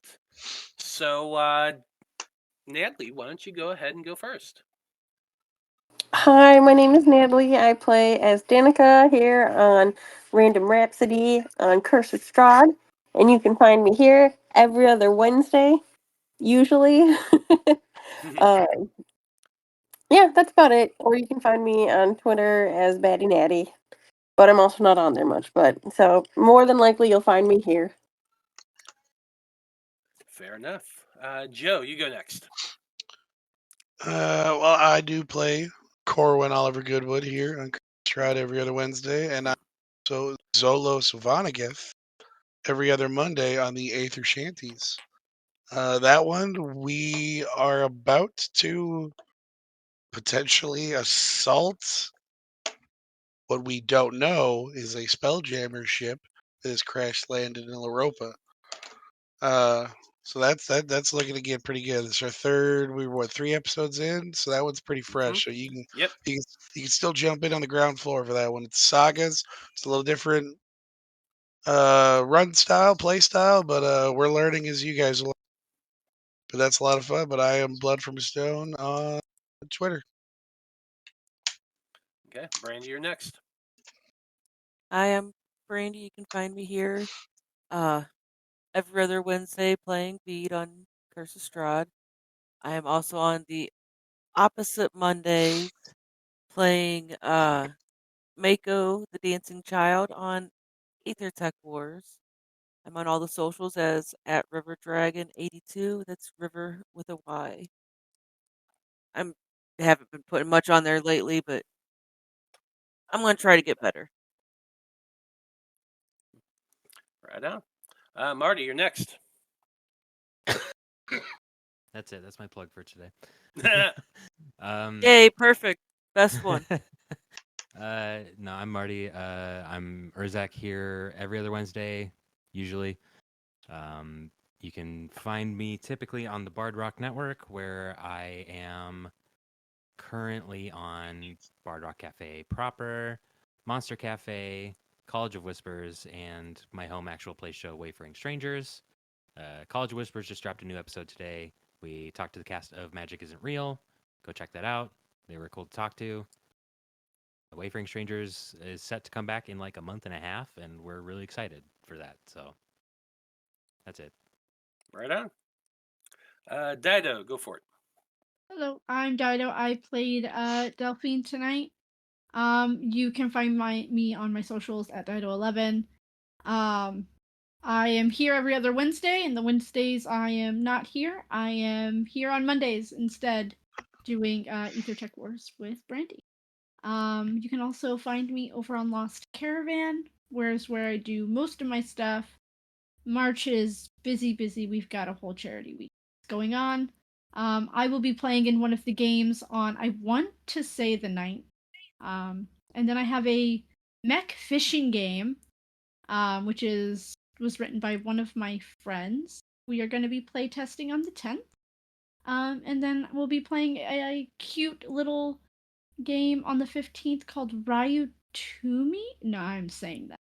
So, Natalie, why don't you go ahead and go first? Hi, my name is Natalie. I play as Danika here on Random Rhapsody on Curse of Strahd. And you can find me here every other Wednesday, usually. Yeah, that's about it. Or you can find me on Twitter as Batty Natty. But I'm also not on there much. So more than likely you'll find me here. Fair enough. Joe, you go next. Well, I do play Corwan Oliver Goodwood here on Strahd every other Wednesday, and I also Zolos Vonneguth every other Monday on the Aether Shanties. That one, we are about to potentially assault what we don't know is a Spelljammer ship that has crash landed in Europa. So that's looking to get pretty good. It's our third. We were 3 episodes in, so that one's pretty fresh. So you can Yep. you can still jump in on the ground floor for that one. It's sagas. It's a little different run style, play style, but we're learning as you guys are. But that's a lot of fun. But I am Blood from a Stone on Twitter. Okay, Brandie, you're next. I am Brandie. You can find me here every other Wednesday playing Vide on Curse of Strahd. I am also on the opposite Mondays playing Mako, the Dancing Child, on Aether Tech Wars. I'm on all the socials as at River Dragon 82. That's River with a Y. I haven't been putting much on there lately, but I'm going to try to get better. Right on. Marty, you're next. That's it. That's my plug for today. Yay, perfect. Best one. No, I'm Marty. I'm Urzak here every other Wednesday, usually. You can find me typically on the Bard Rock Network, where I am currently on Bard Rock Cafe proper, Monster Cafe, College of Whispers, and my home actual play show, Wayfaring Strangers. College of Whispers just dropped a new episode today. We talked to the cast of Magic Isn't Real. Go check that out. They were cool to talk to. Wayfaring Strangers is set to come back in like a month and a half, and we're really excited for that. So that's it. Right on. Dyto, go for it. Hello, I'm Dyto. I played Delphine tonight. You can find me on my socials at Dyto11. I am here every other Wednesday, and the Wednesdays I am not here. I am here on Mondays instead, doing Ether Tech Wars with Brandie. You can also find me over on Lost Caravan, where I do most of my stuff. March is busy. We've got a whole charity week going on. I will be playing in one of the games on, I want to say, the 9th. And then I have a mech fishing game, which was written by one of my friends. We are going to be play testing on the 10th. And then we'll be playing a cute little game on the 15th called Ryutumi. No, I'm saying that.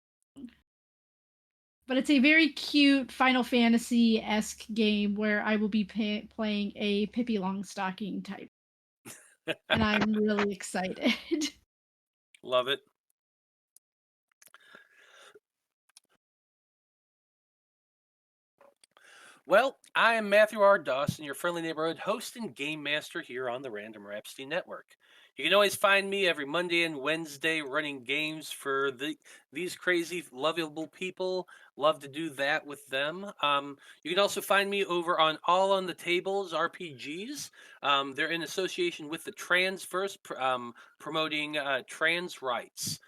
But it's a very cute Final Fantasy-esque game where I will be playing a Pippi Longstocking type. And I'm really excited. Love it. Well, I am Matthew R. Dawson, your friendly neighborhood host and game master here on the Random Rhapsody Network. You can always find me every Monday and Wednesday running games for these crazy, lovable people. Love to do that with them. You can also find me over on All on the Tables RPGs. They're in association with the Transverse, promoting trans rights.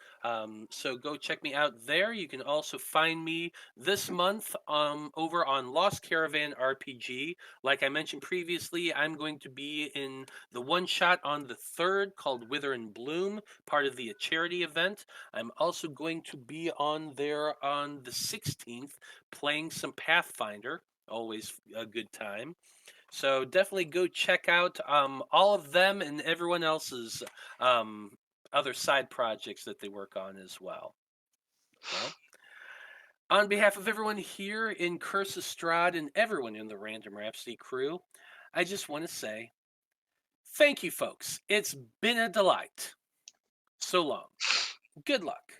So go check me out there. You can also find me this month over on Lost Caravan RPG. Like I mentioned previously, I'm going to be in the one shot on the 3rd called Wither and Bloom, part of the charity event. I'm also going to be on there on the 16th playing some Pathfinder. Always a good time. So definitely go check out all of them and everyone else's other side projects that they work on as well. Well, on behalf of everyone here in Curse of Strahd and everyone in the Random Rhapsody crew, I just want to say thank you, folks. It's been a delight. So long. Good luck.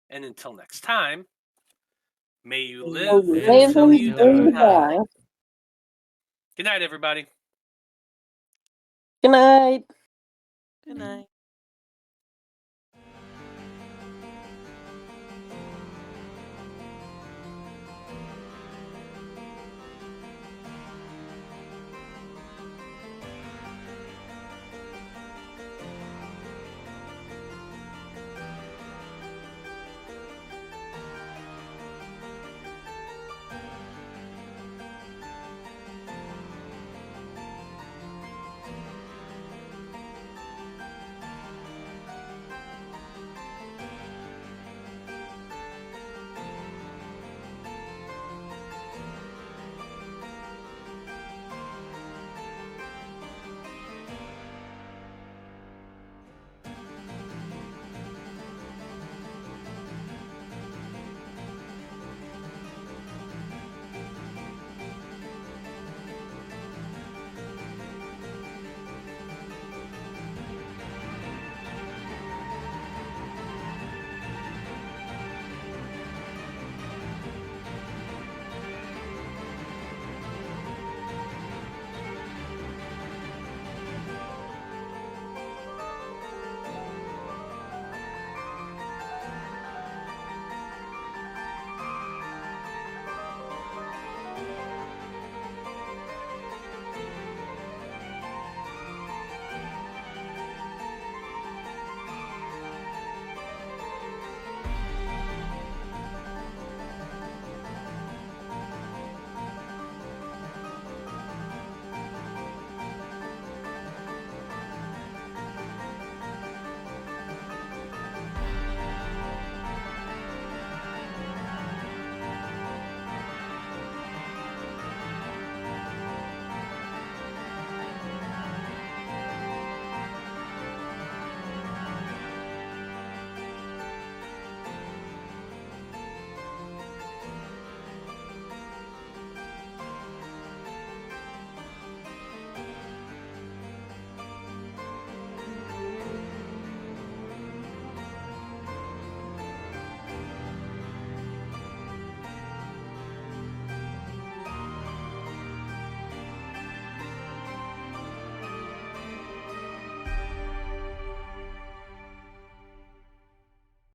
And until next time, may you live until you die. Good night, everybody. Good night. Good night.